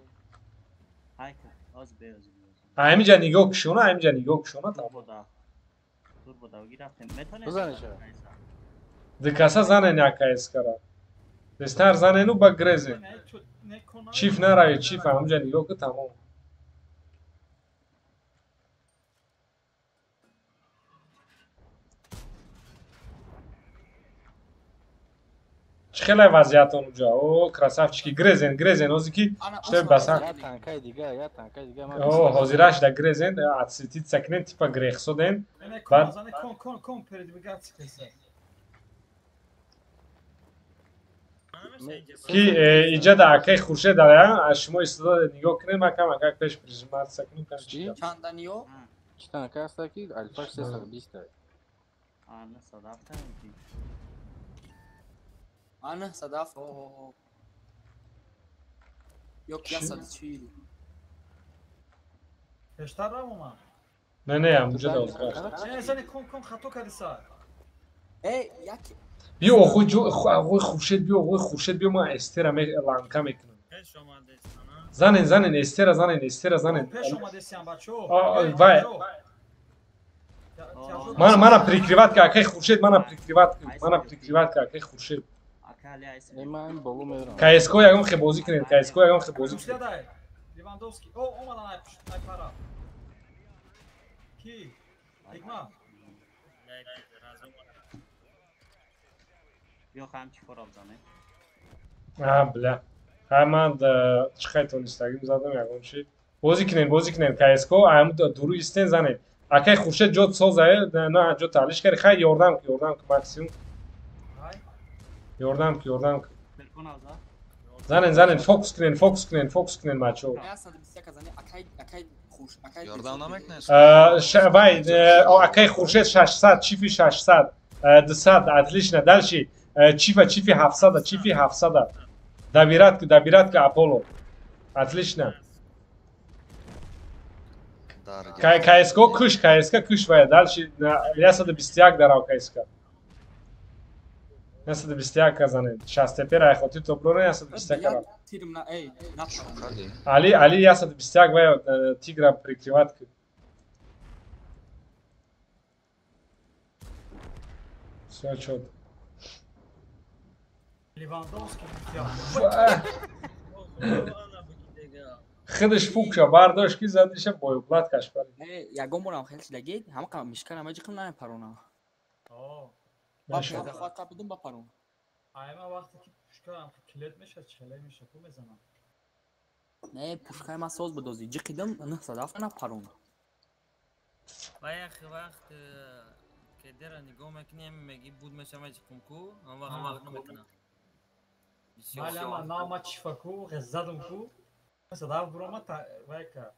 Hayka, az beyaz. Ҳаминҷа нигоҳ кушона, ҳаминҷа нигоҳ кушона тамом. Turbo giraftım. Metone. Buzanışa. Дикаса занен як каискара. Бестар занену ба грезен. Чиф нарави, чиф ҳаминҷа нигоҳ ку тамом. Чӣ хеле вазъият онуҷа? О, красавчики, грезен, ҳозир ки штои басар. Я танкай дига Ҳозираш да грезен, атситит сакнен, типа грехсоден. Баъд Кон передвигаться кеса. ки иҷа да акай хуршед ая, аз шумо истодод нигоҳ кунем, акам акак пеш прижимат сакнем кам чӣ. чанданиё чӣ танка аста ки альфаш 320 Anı sadafta mı? ана садаф ёк я садчил Пештар равма. Не, ҳамҷа да озгаш. Зани кон хато кардиса. як Биё оғои хуршед, биё ман эстера ланка мекунам. пеш омадестана Занен, эстера занен. Пеш омадесиам бачо. Вай. Мана прикриват ка акай хуршед, мана прикриват ка акай хуршед. Akali ayısı. ема ин боло мерам КСК ягон хе бозӣ кунед, КСК ягон хе бозӣ кунед. Дай. Левандовский. Омадан ай пара. Ки? Игма. Yok hem çifor alacağım. Бля. Ман чихай тонистагим задам ягон чи. Бозӣ кунед КСК, ам дуру истен занед. Акай хуршед ҷо созае, на ҷо талиш кари, хай ёрдам ки максимум. Ёрдам ки. Telefon alacağım. Занен, фокус кунед мачо. Ёрдам намекунед? Вай, акай хуршед 600, чифи 600, 200, отлично. Дальше чифи 700. Добиратка Аполло. Отлично. КСК куш вай. Дальше я 121 дарав КСК. Я 121 занед. 6 тепер ай хотир топлоне я 121 дарав. Али я 121 вай тигра прикриват. Всё чёт. Левандовский. Хидиш фукша бардошт ки задиша боюблат кашбар. ягон борам хел шидагид ҳама мишкара маҷиқим на парона Маша. хата бидум ба парона Айма вақте ки пушкарам килет мешад челе меша ку мезанам. не пушкаи ма соз бидози ҷиқидам 900 на парона вақт که داره نگاه میکنیم میگی بود میشه ماجیکم کو اون وقت نمیتونم Mali ama nama çifaku, gezzadum ku. Mesela daha burama ta vayka.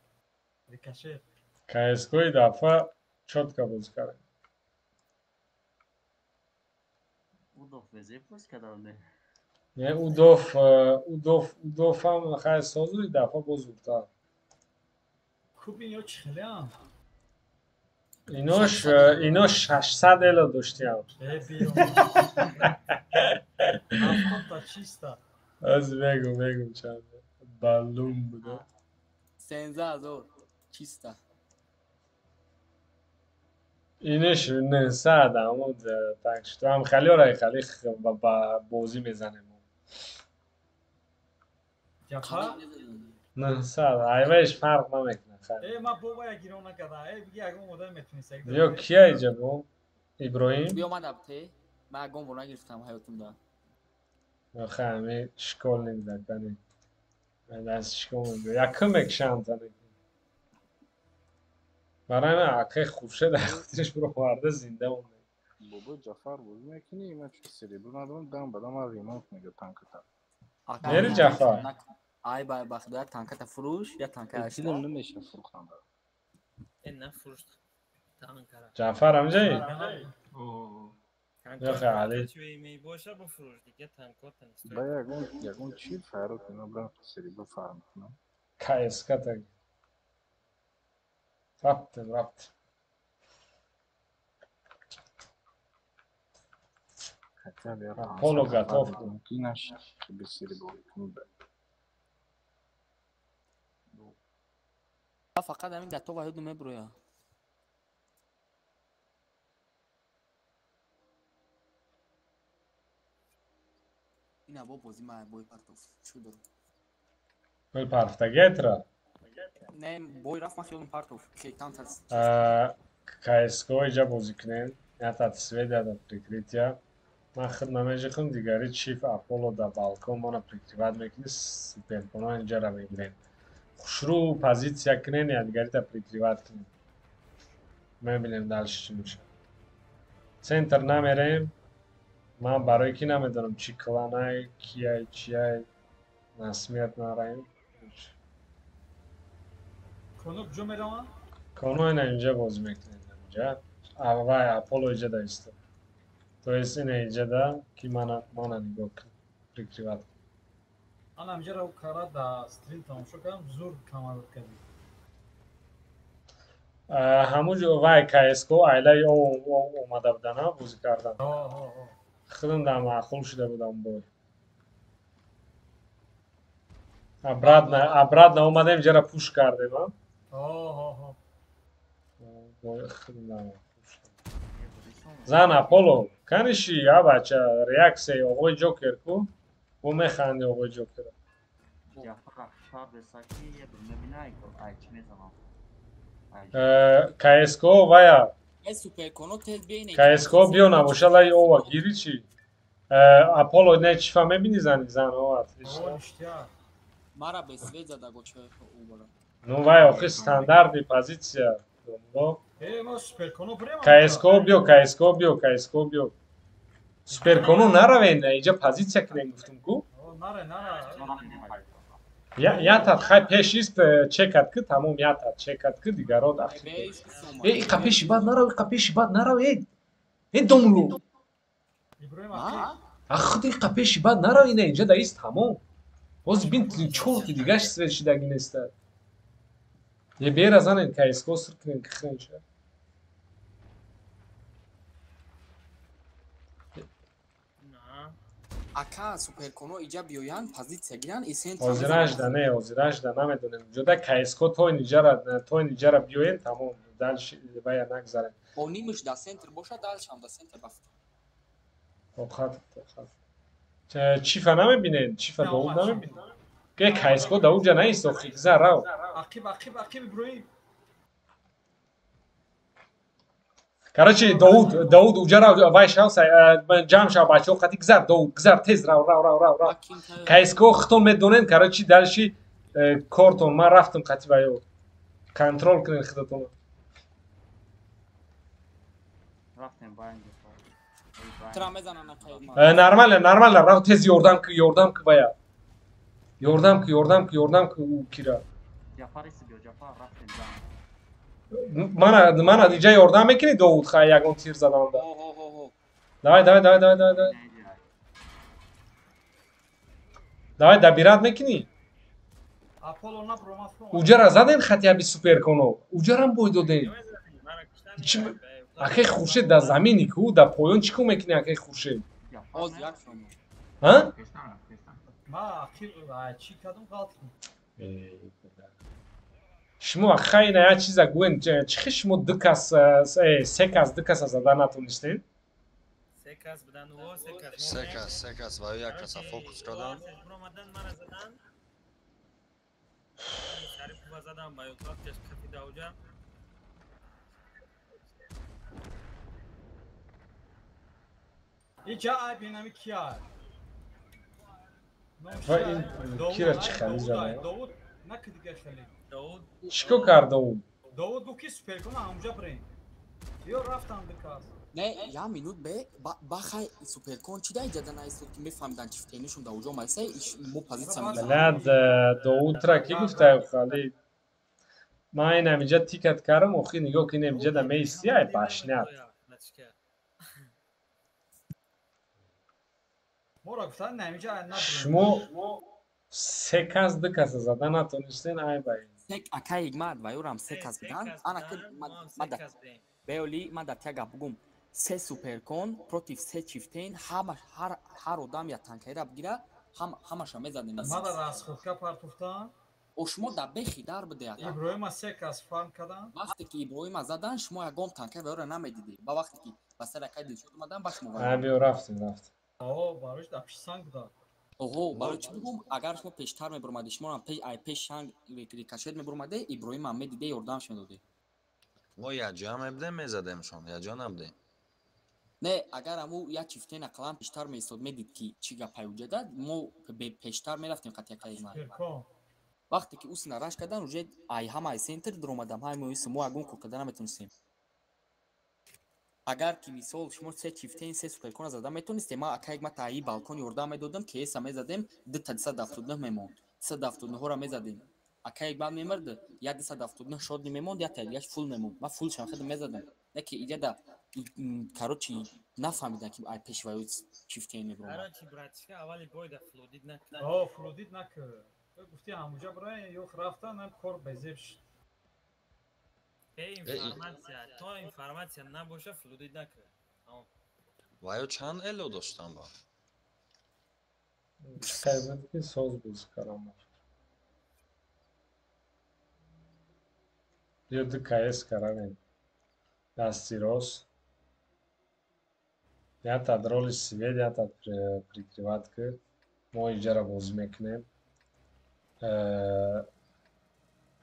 Rikaşet. КСК дафа чётко бозӣ кард. Udov veze plus kadar ne? Не удов ҳам хай созу дафа боз зудтар. Kubin yo çileam. اینا 600 الا داشتیم. بیرون. هفتم تا چیستا. از بگو چند بالون بوده. 13000 چیستا. اینش 900 اما تاکش تو هم خیلی آره خیلی با بازی میزنه. جفا 900 ایوهش فرق نمیکنه خیلی. ما بابا گیرون نکرده بگی اگه مدام میتونی سگ یا کیا اینجا بو؟ ابراهیم؟ بیا من دبته من گم رو نگرفتم حیاتون دا خیلی شکل نمیده کنی من از شکل نمیده یکم اکشن تنه برای من عقه خوشه در خودش برو وارده زنده مونده بابا جعفر بازی میکنی من چه سریبو ندارم دارم بدم من ریموت میگه تانکتا نری جعفر ای بای بخدار تانکتا فروش یا تانکتا اکیدم نمیشه فروختم دارم این نفروشت تانکرا جعفر همجایی؟ تانکرا خیلی چوی می باشه بفروش دیگه تانکات نیست با یگون چی فرق کنم برم سریبو فارم کنم کایسکا تاگی رفت پولو گاتوف ممکنش که به سریبو کنم فقط همین گاتو واحد میبرویا اینا با بازی ما بوی پارتوف شو دارم بوی پارتاگیترا نه بوی رفت ما خیلی پارتوف شیطان ترس کایسکو اینجا بازی کنین یا تا سویدیا دا پریکریتیا من خود نمیجخم دیگری چیف اپولو دا بالکون مانا پریکریوات میکنی سپرکونو اینجا را میگیرین شروع پازیتیا کنین یا دیگری تا پریکریوات کنین میبینیم دلش چی میشه سنتر نمیریم من برای کی نمیدونم چی کلانای کیای چیای نسمیت ناراییم کنو کجا میرم؟ کنو اینجا باز میکنیم اینجا وای اپولو اینجا دایسته تو اینجا دا کی مانا نگاه کن پریکریوات انا اینجا رو کارا دا استریم تماشا کردم زور کامل کردم همونجا وای کایسکو ایلای اومده بودن ها بازی کردن خودم در معقول شده بودم بای ابراد اومده اینجا را پوش کردیم ها بای خودم در معقول شده زن اپولو کنشی یا بچه ریاکسی آقای جوکر کو او میخنده آقای جوکر جعفر افشار بساکی یه دونه بینایی که آیچ میزنم کایسکو وایا سوپرکونو تل بینه کایسکو بیو نباشه لای اوه گیری چی اپولو نه چی فهمه بینی زن اوه مرا به سوید زده گوچه او برا نو وای آخی ستاندردی پازیسیا کایسکو بیو سوپرکونو نروین اینجا پازیسیا کنیم گفتم کو یا تا خیلی پیشیست چکت که تمام یا تا چکت که دیگر رو داخل ای قپیشی بعد نرو این دوملو خودی قپیشی بعد نرو اینه اینجا دایست تمام باز بین چورت دیگرش سوید شدگی نیسته یه بیر از آن کایسکو سر کنین که خیلی شد اکا سوپرکونو اینجا بیویان پازیتسیا گیرن ایسنت اوزیرش ده نمیدونم جدا کایسکو تو اینجا را بیوین تمام دلش باید نگذارم با نیمش دا سنتر باشه دلش هم دا سنتر بفت خب چیفا نمیبینین چیفا داود نمیبینین که کایسکو داود جا نیست و خیزه رو عقیب ابراهیم کراچی داود اونجا را وای شاو جمع شاو بچه خطی گذر داود گذر تیز رو کایسکو ختم میدونین کراچی دلشی کارتون من رفتم خطی بایو کنترول کنین خودتون رفتم با اینجا ترا میزنن اکا نرمال رو تیز یوردم که باید یوردم که او کیرا جعفر ایسی بیو جعفر رفتم جان من دیجا یوردم میکنی داود خواهی یکون تیر زدم давай دبیرات میکنی اوجا را زدین خطی همی سوپر کنو اوجا را هم بوی دادین Ахе Хуршед дар замини ку дар поён чӣ кор мекунӣ Ахе Хуршед? Оз як шумо. Ҳа? ма чӣ кардам ғалат кардам. Шумо ахайна як чиза гӯен чихи шумо се кас ду каса зада натонистед? Се кас будан во Се кас ва як каса фокус кардан. Бромадан мара задан. Шарипова задам ба ётат каш кафи давҷа. Иҷа айбинами кия. ва ин кира чӣ халӣ зада? Довуд наки дига халӣ. Довуд Чӣ кор кард Довуд? Довуд гуфт ки суперкона ҳамҷа бирем. Ё рафтам дикас. Не, я минут бахай суперкон чида иҷада наистод ки мефаҳмидан чифтенишон да уҷо майсай мо позиция Балад Довудра ки гуфтаю хали ман ин ҳамиҷа тикат кардам охир нигоҳ кӣ намиҷа да меисти ай башнят. Мора гуфтан намиҷа надирем. Шумо се кас ду каса зада натонистен ай бай. сек акай игмад ва ёрам се кас будан ана ки мада беоли мада тяга бугум се суперкон против се чифтен ҳар одам я танкаира бигира ҳамаша мезадем мада расходка партуфтан о шумо да бехи дар буде Иброҳима се кас фарм кардан вақте ки Иброҳима задан шумо ягон танкай ва ёра намедидӣ ба вақте ки ба сар акай дилшод омадан ба шумо ай биё рафтем барош да пиш санг буда оҳо барои чӣ бугум агар шумо пештар мебурмадӣ шумоам пеш санг рикошет мебурмаде Иброҳимам медиде ёрдамш медодӣ мо яҷа мебдем мезадемшон яҷа набдем не агар аму як чифтен ақаллан пештар меистод медид ки чӣ гапай уҷада мо пештар мерафтем қатъякайма вақте ки усина раш кардан уже ай ҳамаи сентр дуромадам ҳай моиси мо ягон кор карда наметонистем агар ки мисол шумо се чифтен се суперкона зада метонистем ман акайк ма таи балкон ёрдам медодам ки эса мезадем 279 мемонд 279-ро мезадем акайк баъд мемард 279 шодни мемонд як тайгаш фул мемонд ма фул шахад мезадам не ки иҷада короче нафаҳмидан ки ай пешваи чифтен мебурам короче братишка аввали бойда флудид накард флудид накард гуфти ҳамуҷа бирай ё рафтан ам кор безебш то информация набоша флудид накард ва ё чанд эло доштан ба қайбатки соз боз карам ё ду кс каравем дасти рост ятад роли свед ятад прикриватка мо иҷара бозӣ мекунем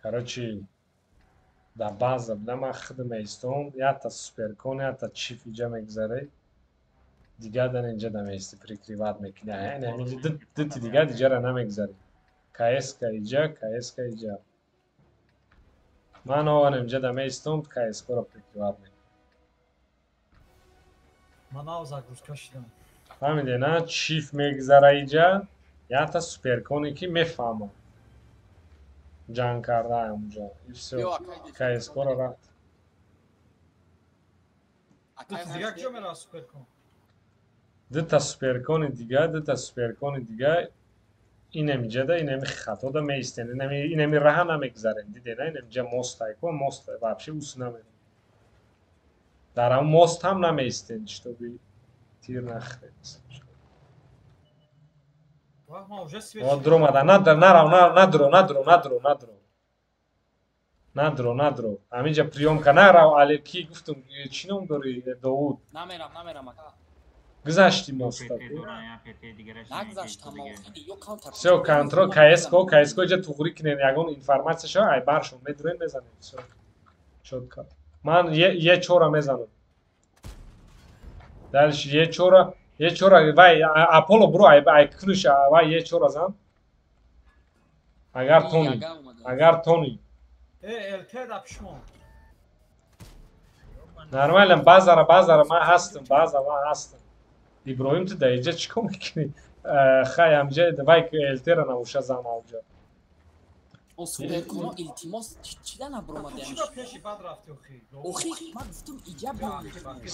короче да база будам ман худ меистом ята суперкон ята чиф иҷа мегзаре дига дан инҷа да меисти прикриват мекуни дути дига иҷара намегзари кска иҷа ман ован инҷа да меистом кскоро прикриват мекунам манав загрузка шидам фаҳмиде на чиф мегзара иҷа ята суперконе ки мефаҳмам ҷанг карда онҷа и всё кскоро рафт дига куҷо мерава суперкон дута суперкони дига инем иҷада инеми хатода меистен инеми раҳа намегзарем дидена инем иҷа мостайко мост вообще ус намерем дар ам мост ҳам намеистен чтобы тир нахӯред дромада надро ҳаминҷа приёмка нарав алеки гуфтум чӣ ном дори Довуд намерам ака гузашти моста нагзаштам всё контрол кско иҷа туғрӣ кунем ягон информация шо ай баршон медурем мезанем всё чотка ман е4 мезанам дальше е4 вай аполло буро ай кунуша вай е4 зан агар тони нормально базара ман ҳастам Иброҳим ту да иҷа чӣ кор мекунӣ хай ҳамҷа вай элтера навуша зан авҷа суперконо илтимос чида набуромадем охи ман гуфтум иҷа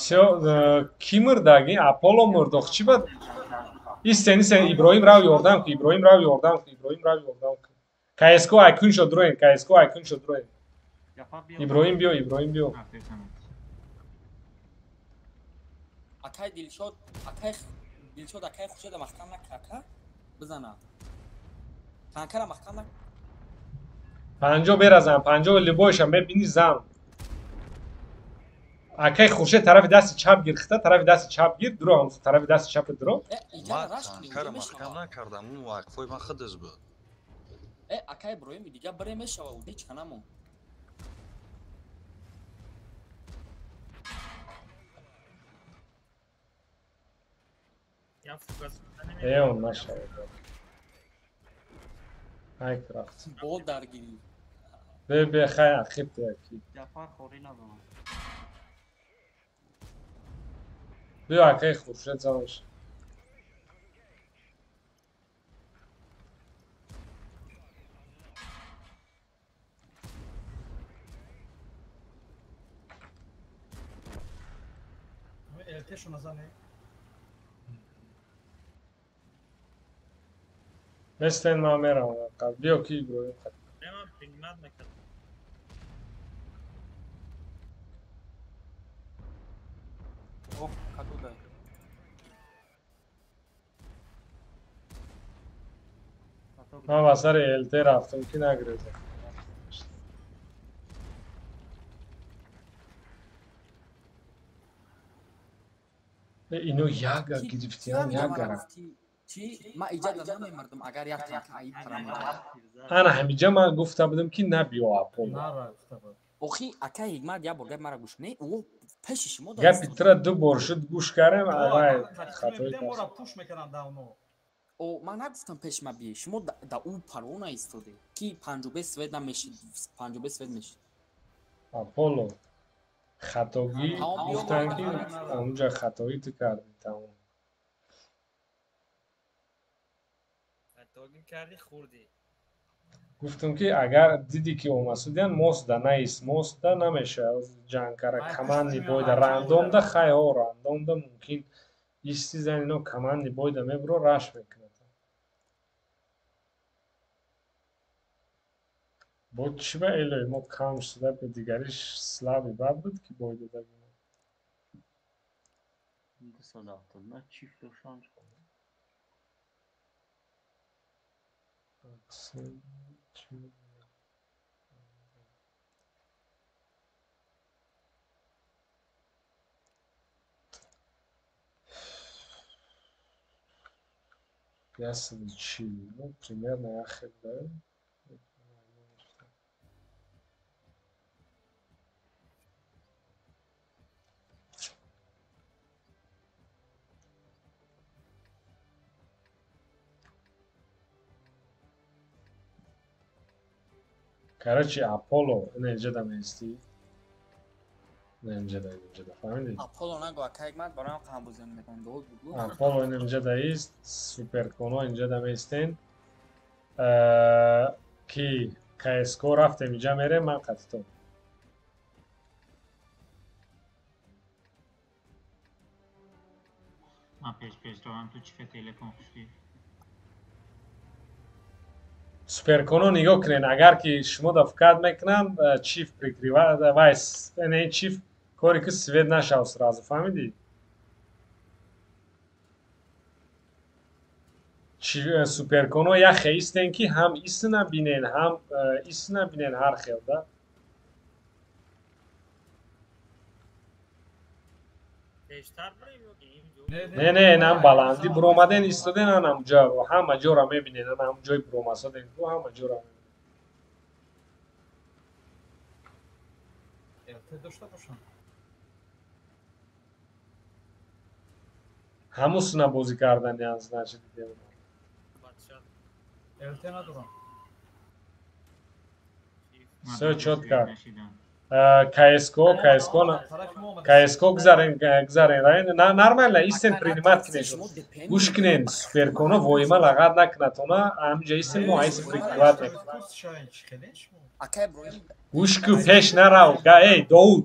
всё ки мурдаги аполло мурдох чӣ бад истен Иброҳим рав ёрдам ки кско айкун шод рӯен Иброҳим биё акай Дилшод акай Хуршеда маҳкам накака бизана танкара маҳкам нак 50 беразан 50 либойша мебини зам акай Хуршед тарафи дасти чап гирхта тарафи дасти чап гир дуро ҳамсу тарафи дасти чапи дуро ма танкара маҳкам накардам у вақфои ма худаш буд акай Иброҳими дига бире мешава у ҳеҷ канамо Я фокус он нашавад ай крафт бол даргирӣ бе хай ахиб яки Ҷафар хорӣ надонам. биё акай Хуршед замаш LT-шо назане. Местен ма мерам қад биё ки Иброҳим хат Нема пингмат мекард. О, кадуда. ман ба сари LT рафтам ки нагирезам ино яга гирифтиам ягара Чи ма иҷада намемардам агар як танка аиб парам ана ҳамиҷа ман гуфта будам ки набиё Аполло охи акай Ҳикмат як бор гап мара гӯш не ӯ пеши шумо гапи тура ду бор шуд гӯш кардам авай хатои Мора пуш мекардам давно. о ман нагуфтам пеш ма бие шумо да ӯ парона истоде ки 50 свет намешид 50 свет мешид Аполло хатогӣ гуфтан ки онҷа хатоӣ ту кардӣ тамом Хатогӣ кардӣ хурдӣ. гуфтам ки агар дидӣ ки омасудиян мосда наист мосда намеша ҷангкара каманди бойда рандомда хайҳо рандомда мумкин истизан ино каманди бойда мебро раш мекунад бо чӣ ба элои мо кам шуда ба дигариш слаби бад буд ки бой додагӣ 270 чифт рошан шуд. Ясно, чи, ну, примерно я хз, да? Короче, Аполло, инҷа да мести. Инҷа да, фаҳмидӣ? Аполло наго акайгмат бароям қамбузем метон дод буду. Аполло инҷа да ист, суперконо инҷа да местен. Ки КСК рафтем инҷа мерем, ман қатитом. Ман пеш равам, ту чӣ телеком хушӣ? Суперконо нигоҳ кунед, агар ки шумо да фикр мекунам чиф прикривад вайс не чиф кори ки свет нашав сразу фаҳмидӣ суперконо яхе истен ки ҳам исна бинен ҳам исна бинен ҳар хел да Пештар бурем ё ки не нам баланди буромаден истоден ҳамаҷо ҳама ҷора мебинен ҳамаҷои буромасоден ҳама ҷора ҳамусуна бозӣ кардани значит LT надорам. всё чётко КСК гузарен нормально истен принимат кинеш гӯш кинен суперконо воима лагат накунатона ҳамҷа истен мо айси прикриват Акай Иброҳим гӯш ку пеш нарав эй Доуд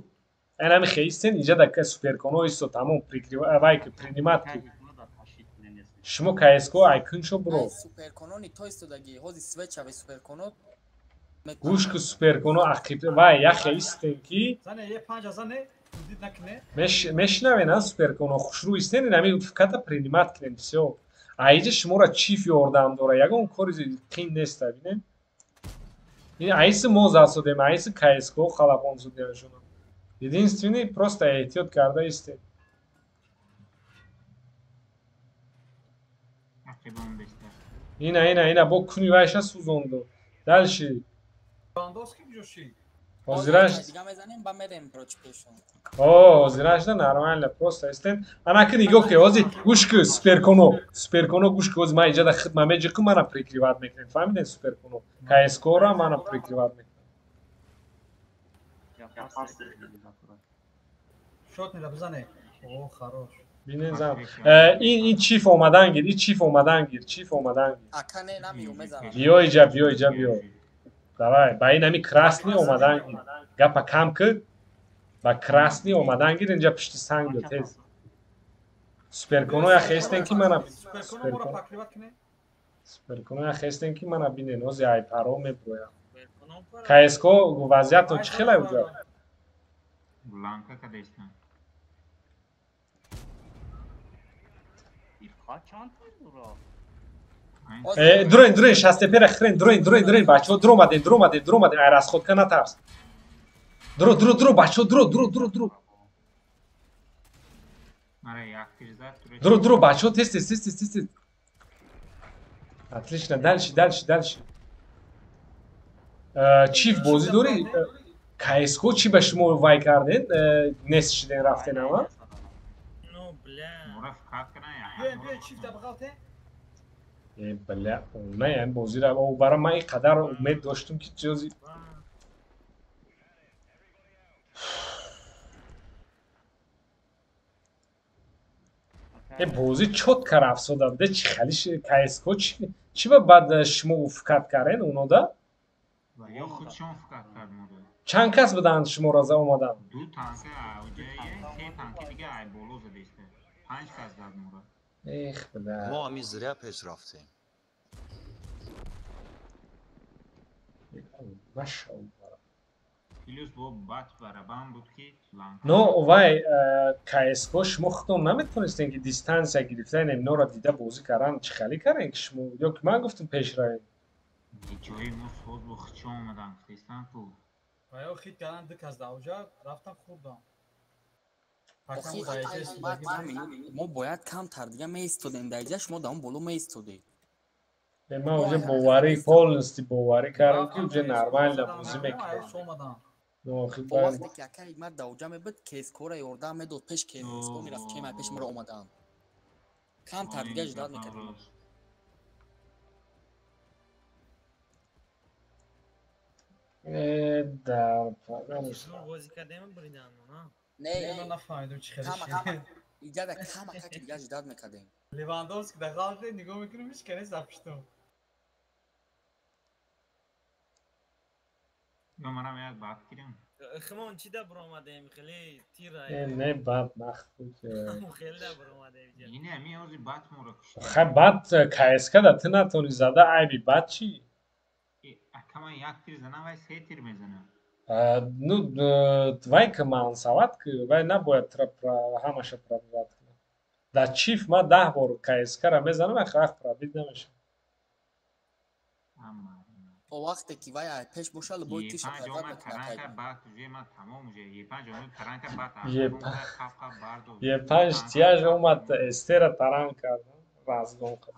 энами хеистен инҷа да суперконо исто тамом прикриват вай ки принимат ки шумо КСК айкуншо бро суперконони то истодаги ҳози свечави суперконо гӯш ку суперконо ақиб вай яхе истен ки Зане, 5 зане. دید نکنه مشنوین ها سوپرکونو خوشرو ایستین نمی فقط پرینیمات کنین بسیار ایجا شما را چیف یاردم داره یگان کاری قین نیست ببینین این айс мо засудем айс кско халапон судем шумо единственный просто эhtiyot карда истед ина бо куни вайша сузонду дальше Lewandowski جوشی озираш دیگه میزنیم با میریم پروچ پیشون о озираш да нормально просто истен ана ки нигоҳ ки ҳозир гӯш ки суперконо гӯш ки ҳозир ман инҷа да хидма меҷиқи мана прикриват мекунем фаҳмидем суперконо кскора мана прикриват мекунем شوت میده بزنه اوه خروش бинен зам ин чиф омадан гир ин чиф омадан гир чиф омадан гир اکنه نمیو میزنم биё иҷа биё давай ба ин ҳами красни омадан гир гапа кам кӣ ба красни омадан гир инҷа пишти санг ду тез суперконо я хестен ки мана سوپرکونو مورا پاکلیوات کنه суперконо я хестен ки мана бинен ҳози ай паро меброя Суперконом пара. кско вазъиятон чӣ хела уҷа Blanka къада истан? Kaçan dura? дурен шастепера хирен дурен бачаҳо дуромадем ай расходка натарс дуро бачаҳо дуро Mara як тир зад, дуро бачаҳо тез отлично дальше чиф бозӣ дорӣ кско чӣ ба шумо вай карден нест шиден рафтен ама Ну, бля. мора фиқат кана я. بیا چیف طبقاته бля не ин бозира бара ман ин қадар умед доштум ки ҷози бозӣ чотка рафсода буда чӣ халиш кско чӣ ба баъд шумо фикат карден унода Ва ё худшон фиқат кард мода. чанд кас буданд шуморо омадан Ду танка ауҷае, се танки дига ай боло зада иста. 5 кас дад мора. эх бля ما همی зря пеш рафтем. машалла Плюс бо бат барабан буд ки Бlanka. но вай кско шумо худтон наметонистен ки дистансия гирифтани инора дида бозӣ кардан чӣ хали карден ки шумо ё ки ман гуфтам пешравед Ҷои мо соз бо хичон омадан хистан пул. و یا خیلی کردن دو کس دوجا رفتم خوردم آخی ما باید کمتر دیگه میستودیم در اینجا شما در اون боло میستودیم ман уҷа боварӣ полностью боварӣ кардам ки уҷа нормально бозӣ мекунам با وقتی که اکا یک مرد دوجا میبود کسکو را یورده میدود پیش کسکو میرفت که من پیش مرا اومدم کمتر دیگه جداد میکردیم زور بازی کردیم بریدن ها. نه نفهمیدم چی خیلی کم اینجا در کم اکا که دیگه جداد میکردیم لیواندوفسکی دقیقه نگاه میکنیم هیچ کنه زفشتم ё марам як бат гирем. خمون چی دا بر اومدیم خیلی تیر не бад махфуз خیلی دا бар اومدیم Ина ами ҳозир бат мора кушта. ха бад кска да ту натони зада айби бад чӣ Ака ман як тир занам вай се тир мезанам. ну вай ка мансават ки вай набояд ҳамаша пробиват кунад дар чиф ман 10 бор кскара мезанам ах пробит намешавад Ама то вақте ки вай пеш боша лубои тиша Ye5 пайват omad karan мекунад kard bad uje man tamom uje Ye5 omad karan kard bad qaf bardo Ye5 тияж омад эстера таран кард разгон кард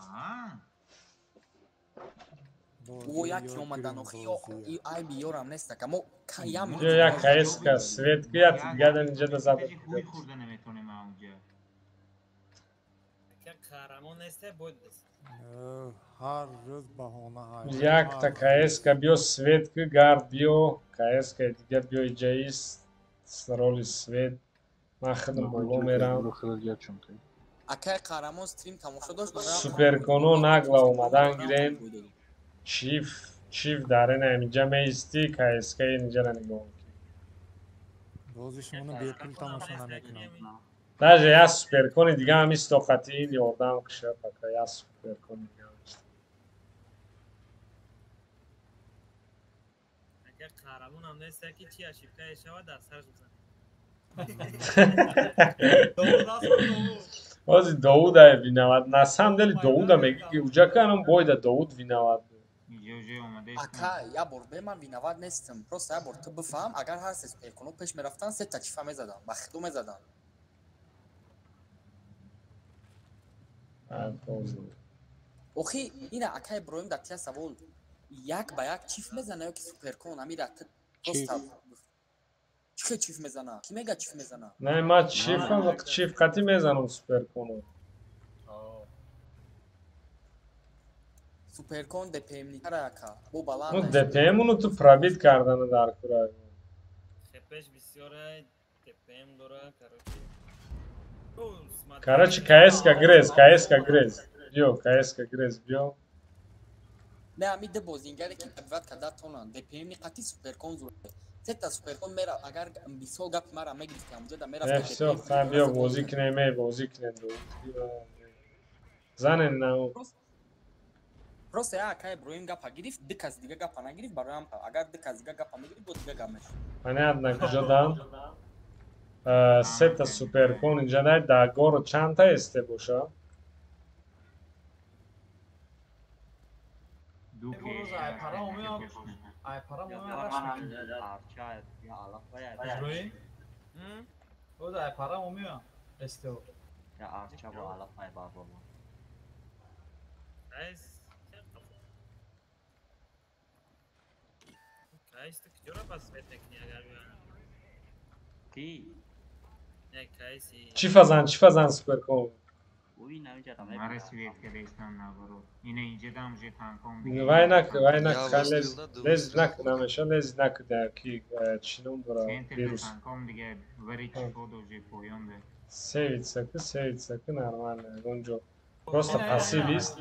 او یکی اومدن و ای ای بیارم نیست که ما کیم ё як кска светки як дигадан инҷа да зада хуй хурда наметонем ман уҷа. که قهرمان نیسته بود دست هر روز بهانه як та кска биё светки гард биё кска дига биё иҷаис роли свет ман худам боло мерам акай қаҳрамон стрим тамошо дошт суперконо нагла омадан гирен чиф дарен ҳаминҷа меисти кска инҷара нигоҳ بازیشونو بیپول تماشا نمیکنم даже я суперкони дига ҳам истоқати ин ёрдам киша пока я суперкони дига اگر قهرمان هم نیسته که چی اشیبکه شود در سرش بزنیم Бази Доуда е виноват. На самом деле Доуда меги уҷаканам бойда Доуд виноват. Ака я бор бе ман виноват нестам. Просто я бор ту бифаҳам, агар ҳаст суперконо пеш мерафтан се та чифа мезадам, ба хиту мезадам. Охи ина ака Иброҳим дар тия савол як ба як чиф мезана ё ки суперкон амира просто чӣ чиф мезана? Ки мега чиф мезана? Не, ма чиф қати мезанам суперконо. Суперкон ДПМ-никара ака. Бо баланд. Ну ДПМ-уну ту пробит кардана дар кураг. Хепеш бисёре ДПМ дора, Короче, КСК Грез. Биё, КСК Грез, биё. Не, ами де бозингаре ки табиват када тонан. ДПМ-ни қати суперкон зурад. Сета суперкон мера, агар бисол гап мара мегирифти ҳамҷа да мера. Не, всё, там биё бозӣ кинем, бозӣ кинем. Занен нао. Просто я ака Иброҳим гапа гирифт, ди кас дига гапа нагирифт, бароям агар ди кас дига гапа мегирифт, бо дига гап мешуд. Понятно, куҷодан? Сета суперкон инҷа дай дагоро чандта эсте боша? Чӣ фазан суперкон? Мара светка дестам наоборот. Ина инҷадам уже танком. Вай нак, лез нак намеша, лез нак да ки чином дора вирус. Танком дига вари чиходо уже поён да. Севицаки нормально, гонҷо. Просто пассивист.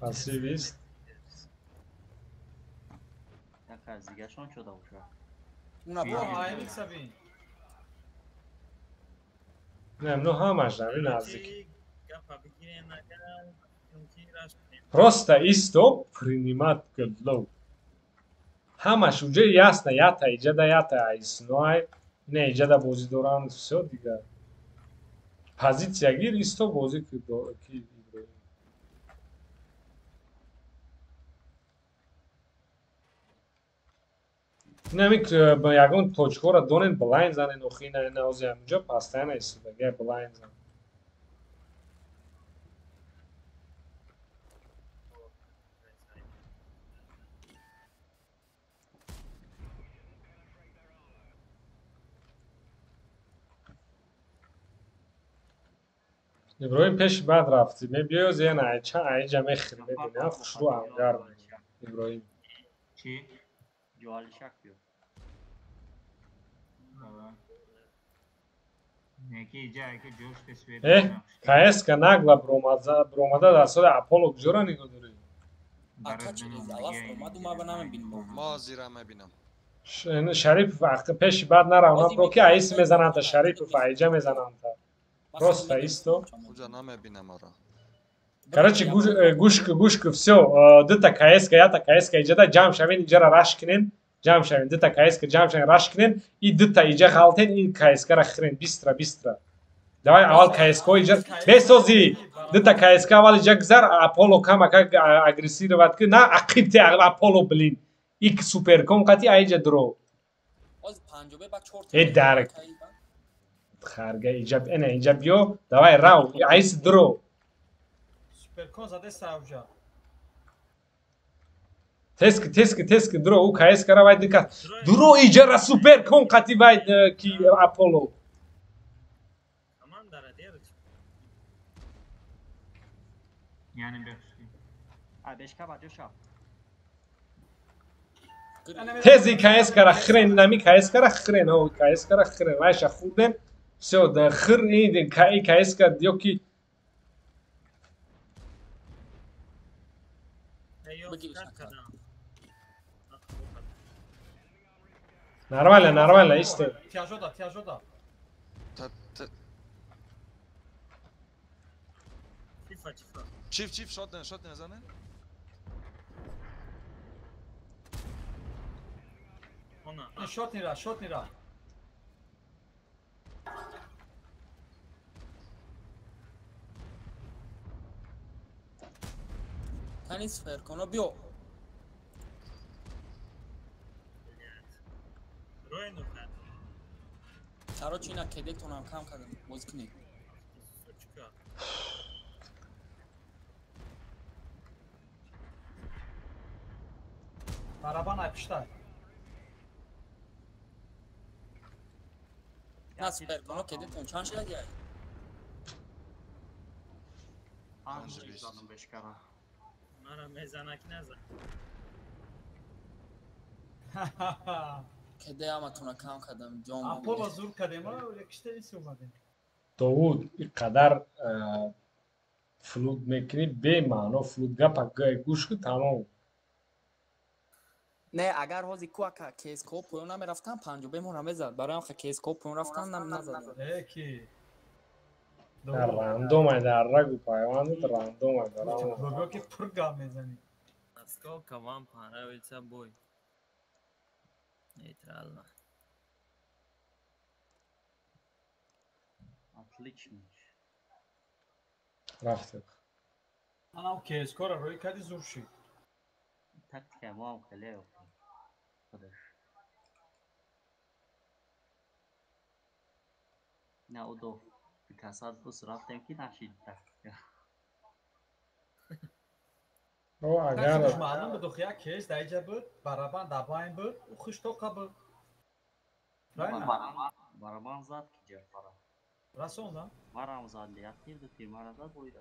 Пассивист. Яказ дигашон шуда уша. Уна бо айник сабин. Не, ну ҳамаш нави наздик. Просто исто принимат гӯдлов. Ҳамаш уҷа ясна, ята иҷада ята айсной. Не иҷада бозӣ доранд, всё дига. Позиция гир исто бозӣ ки Иброҳим. Намик ягон точкора донен блайнд занен охина наози ҳамҷо постоянно истодаги блайнд зан. Иброҳим пеши баъд рафтӣ. Мебиё зен айҷа мехӯрӣ мебинӣ. Хушрӯ амгар Иброҳим. Чӣ? Ҷуалишак биё. КСК нагла бромада дар соли Аполло куҷора нигоҳ дорӣ? Ака чи алаф омаду ма ба намебинам. мо зира мебинам. Шарипов пеши баъд наравна про ки айс мезананта Шарипов айҷа мезананта. Просто исто. Куҷа намебинам ора. Короче, гӯш ку всё. Дута КСК, ята КСК иҷада ҷамъ шавен, иҷара раш кинен. Ҷамъ шавен, дута КСК ҷамъ шавен, раш кинен. И дута иҷа халтен, ин КСК-ра хирен. Бистра. Давай аввал КСК иҷа бесозӣ. Дута КСК аввал иҷа гузар, Аполло камака агрессироват ки на ақибти Аполло билин. Ик суперкон қати айҷа дуро. Дарк. Харга иҷа ена иҷа биё. Давай рав, айс дуро. Суперкон заде савҷа. Тески дуро у КСК-ра вай дика. Дуро иҷара суперкон қати вай ки Аполло. Yani bexşi. Beşka bacoşa. Tezi КСК-ра хирен, нами КСК-ра хирен, КСК-ра хирен. Вайша хурдем. Всё, да хир ин КСК диё ки Нормально, исто. Тяжода. Чиф, шот незанен. Шот нира. Hani Superkono bio. روی نوکر چرا چینا کدتونم کم کردم بازی کنی. سوچکا Baraban aypışlar. نه Superkono کدتون چند شده دیگه. Anjali zadım 5 kara. مرا میزنک نزن کده هم اتونه کم کردم جام. Apollo zor kademe yakıştı ise olmadı. Davud اینقدر فلوت میکنی به معنا فلوتگاه پگاه گوش که تمام. نه اگر هازی کوکا کیس کوپ پوینا می رفتم پنجو بمونم بزد برای هم کیس کوپ پوینا رفتم نزدم. Peki. در راندوم ای در رگو پایوانده در راندوم ای در Logo ki pırga mezani. اسکو کوام پانه ویلسا بوی نیترال نه Отлично. رفته. Anam ki skora roy kadi zor şey. Taktika mu am khale yok. Arkadaş. Ne o da bir tesadüf raftem ki naşid taktika. او Eğer اگر malum bu dokya kes dayıca bu baraban dabayın bu uxuşto kabı. Правильно? Baraban zat ki cefara. Rason da. Varam zat liyaktir de firmara zat boyda.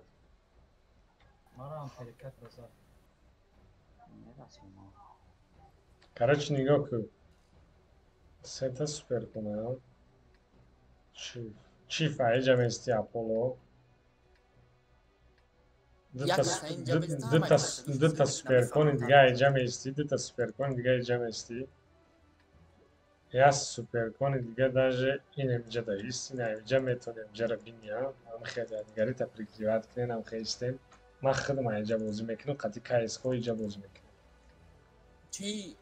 Maram harakat rasa. Ne rasyon ma? Короче, нигок сета супер کنه چی فایجا میستی اپولو دتا سوپر کنی دیگه ایجا میستی دتا سوپر کنی دیگه ایجا میستی یا سوپر کنی دیگه داجه این امجا دایست این امجا میتون امجا را بینیم هم خیلی دیگری تبریکلیوات کنین هم خیستیم من خودم ایجا بازی میکنم قطعی که ایسکو ایجا بازی میکنم چی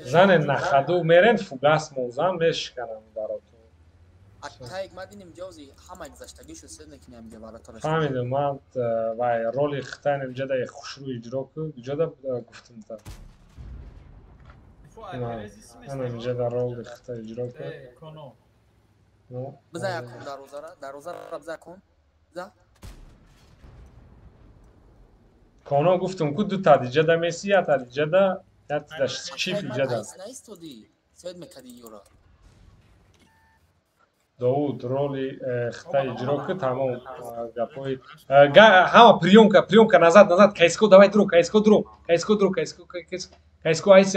زن نخدو میرن فوگاس موزم بشکنم براتون اکایگ مدینیم جوزی همه گذشتگیشو سر نکنیم دیگه براتون فهمیدم من وای رولی ختن امجا دا خوش رو اجرا که اجرا دا گفتم تا من امجا دا رولی ختن اجرا که بزا یکون در روزه را بزا کن بزا کانو گفتم که دو تا دیجا دا میسی یا تا دیجا دا یا تا دا چیف ایجا دا نایستودی سوید میکدی یورا داود رولی ختن اجرا که تمام گپوی همه پریونکا назад кайско давай друг кайско айс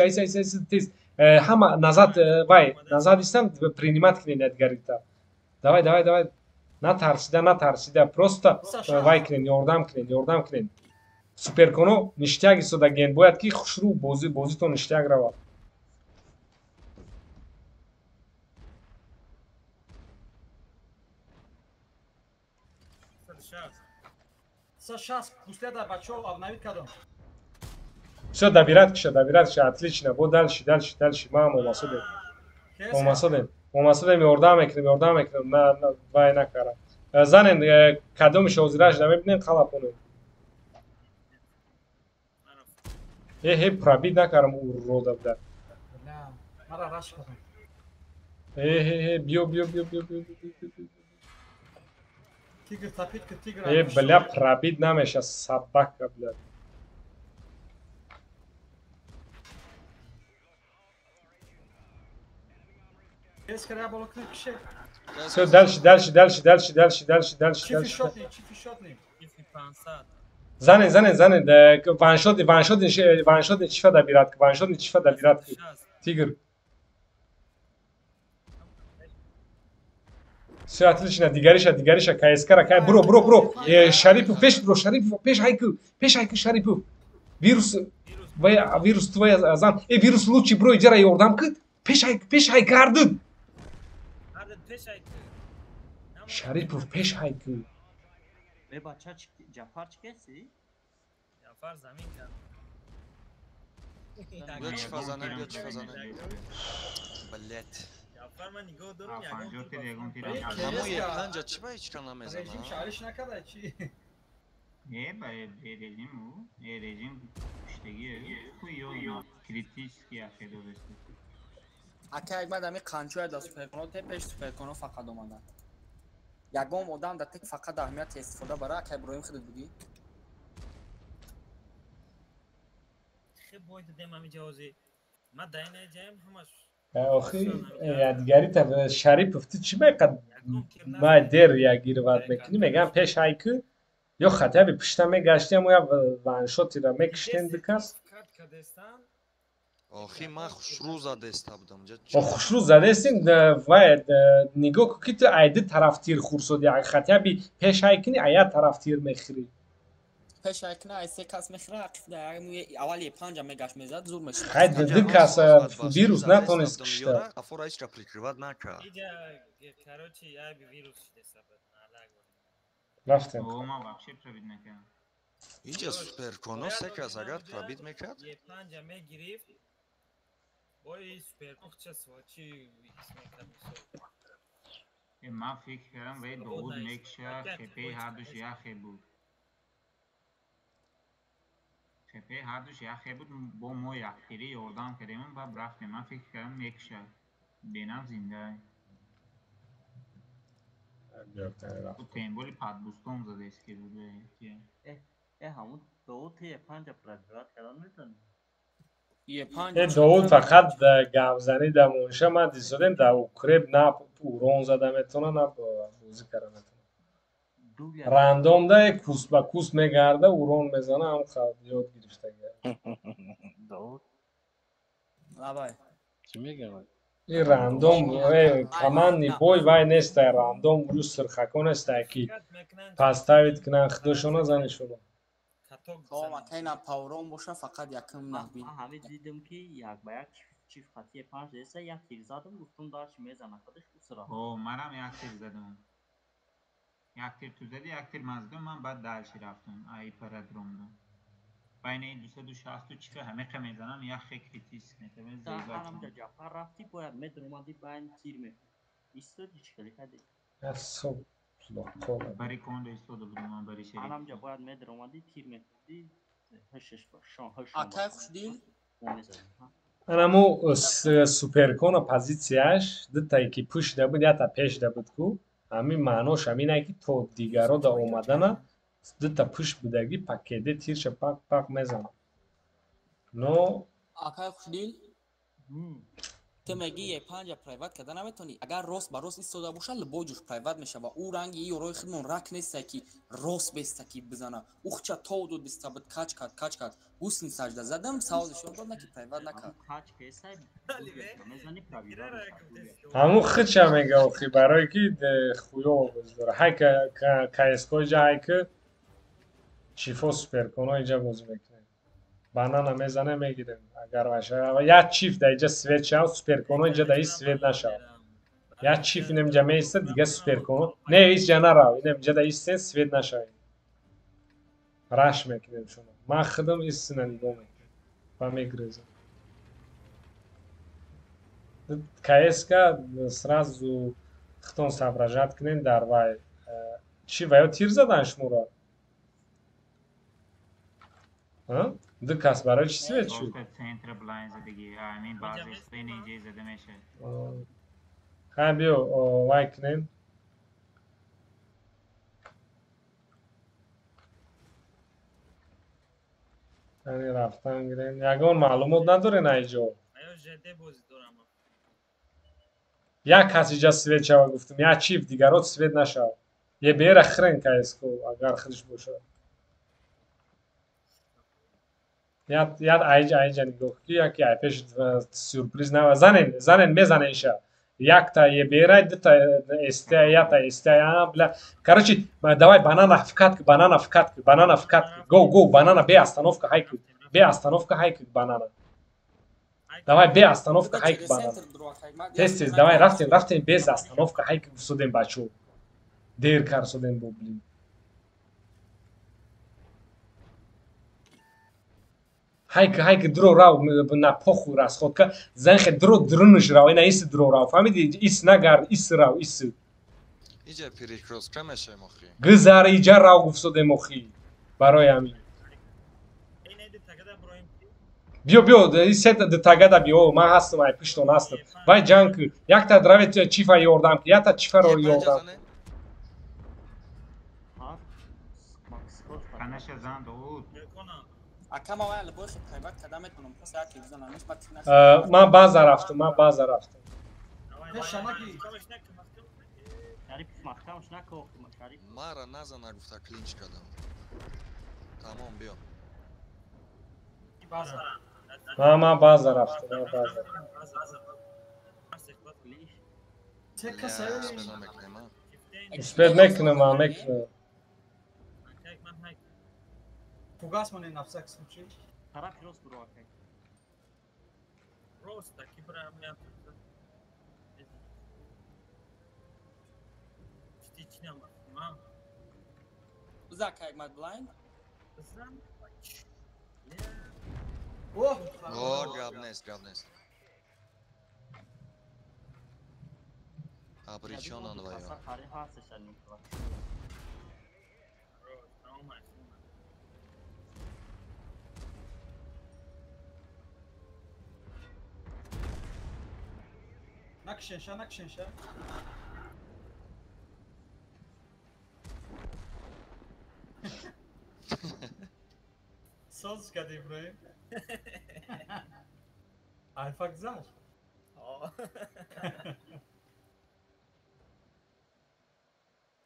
тез همه назад вай назад истан принимать кинен эдгарита давай натарсида просто вай кинен ёрдам кинен суперконо ништяги сода ген бояд ки хушрӯ бозитон ништяг равад Сейчас пустя да бачо обновить кадом. Все, добирать киша, отлично. Вот дальше, мама, Омасудем, ёрдам мекунем, вай накара. Занен, кадомиш озираш да мебинем, хала кунем. Пробит накарам урода бда. Не, мара раш кадом. Био. Тигр тапит ки тигр. Бля, пробит намеша, собака, бля. Kes kere baloklu bir şey. Все, дальше. Çifi shotni. Çifi pansat. Занен. Ваншот чифа добират. Тигр. Все отлично, дигариша, кайскара, бро. Шарипов, пеш хайку, Шарипов. Вирус твой азан. Вирус лучший, бро, иди ёрдам кыт. Пеш хайку ардын. Шарипов, пеш хайку. Ve bacha Jafar çıkesi. Jafar zamin kan. Göç fazana. Блять. Jafar man nigo durum ya. Fanjoti regon tira. Namı yeklanca çıba hiç kanamez Rejim ama. şariş ne kadar çi. Rejim o. Rejim kuştagi xuyo kritiski yaxshi do'st. aka aytmadi ми qancha da superkon tepesh superkon faqat omadan yagom odam da tek faqat ahamiyat istifoda bara aka ibrohim khudud budi خب باید دیم همی جوازی ما داینه جایم همش آخی یادگاری تا شریف افتی چی میقد ما در یاگیر واد میکنی میگم پیش هایکو یا خطا به پشت میگشتیم و یا وانشوتی را میکشتیم دکاس آخی ما خوشرو زده استابدم و خوشرو زده استیم و نگاه که تو ایده طرفتیر خورسودی اگه خطا به پیش هایکنی ایا طرفتیر میخری پیش هایکنی ای سه کس میخره عقیف در اولی 5 مگاش میزد زور میشه خیلی دکاس ویروس نتونست کشته افورا هیچ را پریکریواد نکرد короче я به ویروس شده سبب رفتیم ما вообще пробить نکردم اینجا سوپرکونو سه کس اگر پرابید میکرد یه 5 گرفت وای سوپرکون چه سوچی ویکس میکرد من فکر کردم ولی داود میکشه خپی هر دوش یخی بود خپی هر دوش یخی بود با ما یخیری یاردم کردیم و رفتیم من فکر کردم میکشه بینم زنده تو تیمبولی پدبوستم زده اسکی بوده همون داود یه 5 پرگرات کردن میتونی داود فقط گمزنی در مونشه من دیسودیم در اوکریب نه اورون زده میتونه نه بوزی کرده میتونه راندوم ده کوس با کوس میگرده اورون میزنه هم خواهد یاد گرفته گرد داود آبای چی میگه این راندوم کمانی بوی وای نیست راندوم رو سرخکون است که پستاوید کنن خدوشونه زنشونه تو مکینا پاورون باشه فقط یکم نبین همه دیدم که یک با یک چیف خطی 5 دیسه یک تیر زدم گفتم داشت میزنه خودش بسرا منم یک تیر زدم یک تیر تو زدی یک تیر مزدم من بعد دلشی رفتم ای پرگرام دم بین این 260 چیفه همه که میزنم یک کریتیس میتونم زیبا کنم جعفر رفتی باید مدر اومدی بین تیر میکنی ایستادی چیکاری کردی اصلا بری کنده ایستاده بودم من بری شریف منم جا باید مدر اومدی تیر میکنی هشش شان اکای خوش دیل анаму суперкона позитсияш дитае ки пушида буд ята пешда буд ку ҳамин маънош ҳаминае ки то дигаро да омадана дита пуш будагӣ пакеде тирша пак пак мезана но акай хушдил تو میگی یه 5 پرایوت کردن نمیتونی اگر راست با راست ایستاده باشه لباجش پرایوت میشه و او رنگ یه روی خودمون رک نیست که راست بیسته کی بزنه او چه تو دو دستابت کاچ کرد حسن سجده زدم سازش داد نه که پرایوت نکرد کاچ کیسه میزنی پرایوت ҳамун хича мега охи барое ки хуё боздора ҳай кско иҷа ҳай ки чифо суперконо иҷа бозӣ мекунем банана мезанем мегирем агар ваша як чиф да иҷа свет шав суперконо иҷа да и свет нашав як чиф инем иҷа меиста дига суперконо не иҷа нарав инем иҷа да истен свет нашав раш мекунем шумо ман худам истина нигоҳ мекунем ва мегирезам кска сразу хитон соображат кунем дар вай чӣ ваё тир задан шуморо ду кас барои чӣ свет шуд хай биё вай кунем ани рафтан гирем ягон маълумот надорен айҷо як кас иҷа свет шава гуфтам як чиф дигарот свет нашав е бера хирен кско агар худш бошад яд айҷа нигоҳ ки яки айпеш сюрприз нава занен мезанен иша якта е бера дута эста ята эста бля короче давай банана вкат го банана бе остановка хайк банана давай бе остановка хайк банана тез давай рафтем без остановка хайк судем бачо дер кар судем бубли хайк дро рав на поху расходка занхе дро друнуш рав ина ис дро рав фамиди ис нагар ис рав ис иҷа перекрос крамешем охи гизар иҷа рав гуфсодем охи барои ҳамин. این ایده تگه برایم چی؟ биё сет дитагада биё ман ҳастам ай пиштон ҳастам вай ҷанг кӣ якта драве чифа ёрдам ки якта чифаро ёрдам Kanasha zan Davud. میکنم акама вай албой хи пайват када метонам пас як бизанам миш бат ман баъза рафтам شنکی شریف محکمش نکن شریف мара назана гуфта клинч кардам. Тамом биё. بازه ман баъза рафтам چه Бля, کسی спеда мекунем, а? успед мекунам мекунам فوگاس من این نفسه کسیم چی؟ طرف راست برو آکه روز تکی برایم یا چی چی نمیم ما بزا کایگ مد بلایند بزن اوه О, гавнес. Обречён вдвоём. Харі هستش در نیکلا روز تمام هست نکشنشه ساز کردی ابراهیم الفاک زر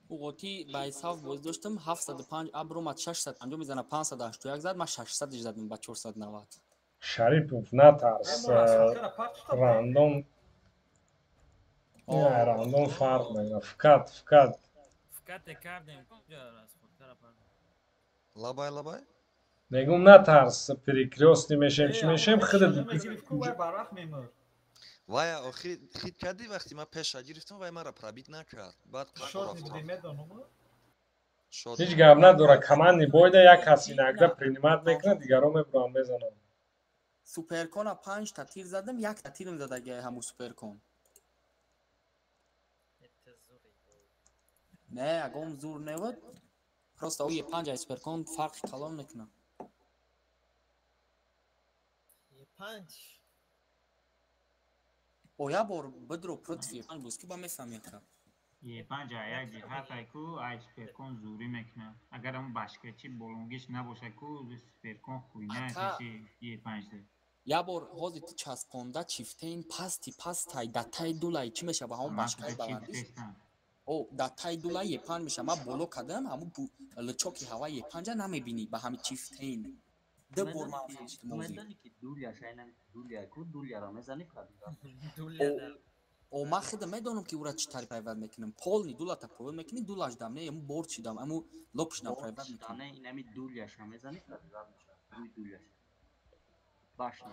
اوقاتی با حساب باز داشتم 705 ابرو مت 650 میزنه 581 زد من 600 زدم با 490 шарипов натарс рандом рандом фарқ мекунад фикат فکت کردیم کجا از خود طرف Лабай. мегум натарс перекрёстни мешем чӣ мешем худо барах мемор Вай охир хит карди вақти ман пеша гирифтам вай мара пробит накард. Баъд шот небудем медонам шот. ҳеҷ гап надорад команди бойда як каси инагда принимат мекунад дигаро мебурам мезанам суперкона 5 та тир задам як та тирм задаги ҳаму суперкон не агом зур невод просто ои 5 суперкон фарқи калон мекунад پنج о я бор бидро против пан буз ки ба мефаҳмем ка Ye panja як ҷиҳат ай ку ай суперкон зурӣ мекунад. Агар ҳамн башкачи болонгиш набоша ку суперкон хуйна чиши ye панҷда. я бор ҳозир ту часпонда чифтаин пастай датаи дулай чӣ меша ба ҳамон башкаи баландиш о датаи дулай е панҷ меша ман боло кардам ҳаму личоки ҳава е панҷа намебинӣ ба ҳами чифтаин ду бор ман фиштам медони ки дуляш айнами дуля ку дуляро мезани кадира о ман хеда медонам ки ура чӣ тари пайванд мекунам полни дулата пайванд мекунӣ дулаш дам не ему борч дам аму лопшнам пайванд мекунам не инами дуляша мезани кадира дуй дуляш башна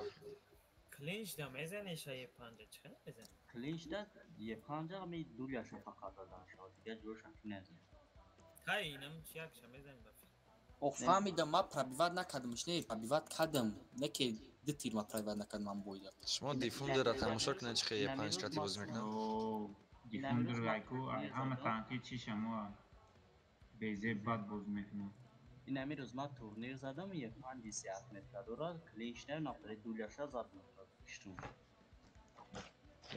клинч да мезаниш ай панҷа чӣ мезани клинч да е панҷа ми дуляша фақат дадан шод дигар ҷоша ки незани тай инам чиякша мезани ба о фаҳмидам ман пробиват накардамш не пробиват кардам не ки ду тир ман пробиват накардам ман бойда шумо дифундера тамошо кунед чӣ хеле 5 кати бозӣ мекунад Дифундер ай ку ҳама танки чи шамо безе бад бозӣ мекунад. инами рӯз ман турнир задам е панҷи сият метадора клинчнер нафари дуляша зад метад иштум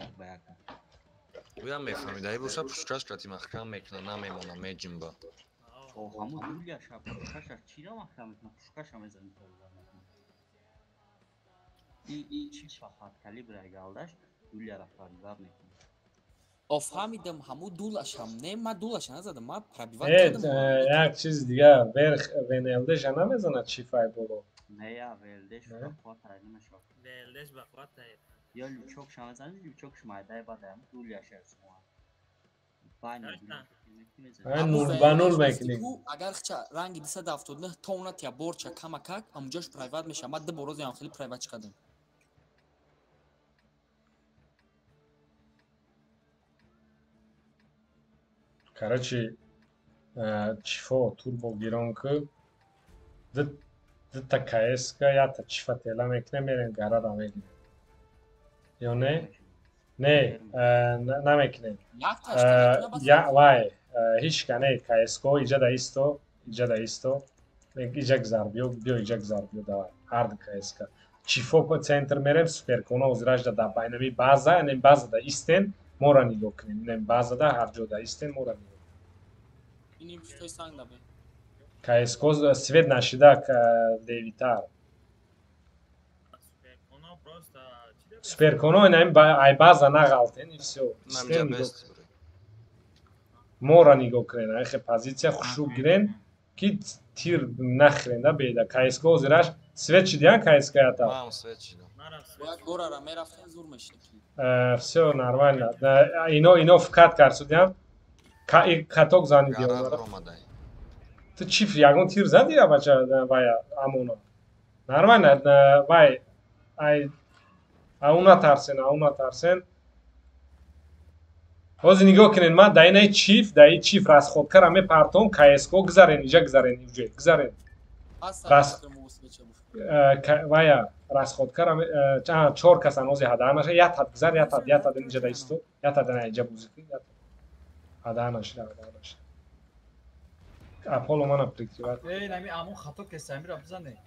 як ба як гӯям мефаҳмид ай боша пушкаш кати маҳкам мекунад намемона меҷимба ҳамун дуляша пушкаша чира маҳкам мекунад пушкаша мезани и чи фақат калибраи галдаш дуляра пробиват мекунад о фаҳмидам ҳаму дулашам не ман дулаша назадам ман пробиват як чиз дигар верх венелдеша намезанад чифай боло не я велдеш бақватай намешод велдеш бақватай ё лючокша мезани лючокш майдай бадаям дуляша сума байна ба нул мекунем агар хча ранги 279 тонат я борча камакак амуҷош приват меша ман ду бороз ям хеле приват кардам короче чифо турбо гиронку дута кска ята чифа тела мекунем мерем гарара мегирем ё не намекунем вай ҳичка не кско иҷада исто Иджак Зарбио, био Иджак Зарбио, давай. Хард КСК. Чифо по центр мерем, суперкона озражда да байнами база, нем база да истен, мора нигоҳ кунем. Нем база да ҳар ҷо да истен, мора нигоҳ. Иним читой санг да бе. КСК свет нашида левитар. Суперконо просто Суперкона нем ай база нағалтен и всё. Нам Истен ҷа нигоҳ. бест бури. Мора нигоҳ кунен, айхе позиция хушук гирен, ки тир нахирен да беда. КСК озираш свет шидиян КСК ята. Маам свет шидам. Бояд горара мерафтем зур мешакли. Всё нормально. Ино фикат карсудиам. Каток занидиам. Гарав ромадай. Ты чиф ягон тир зади я бача вая амуна. Нормально. Вай ай ауна тарсен. Ҳозир нигоҳ кунед, ман дар инаи чиф расходкара мепартом, КСК гузарен, иҷа гузарен, иҷа гузарен. Вая расходкара чор каса нози ҳаданаша, ятад гузар, ятад инҷа да исто, ятад ана иҷа бузикӣ, ятад. Ҳаданаша. Аполо мана прикриват. нами амон хато кесамира бизане.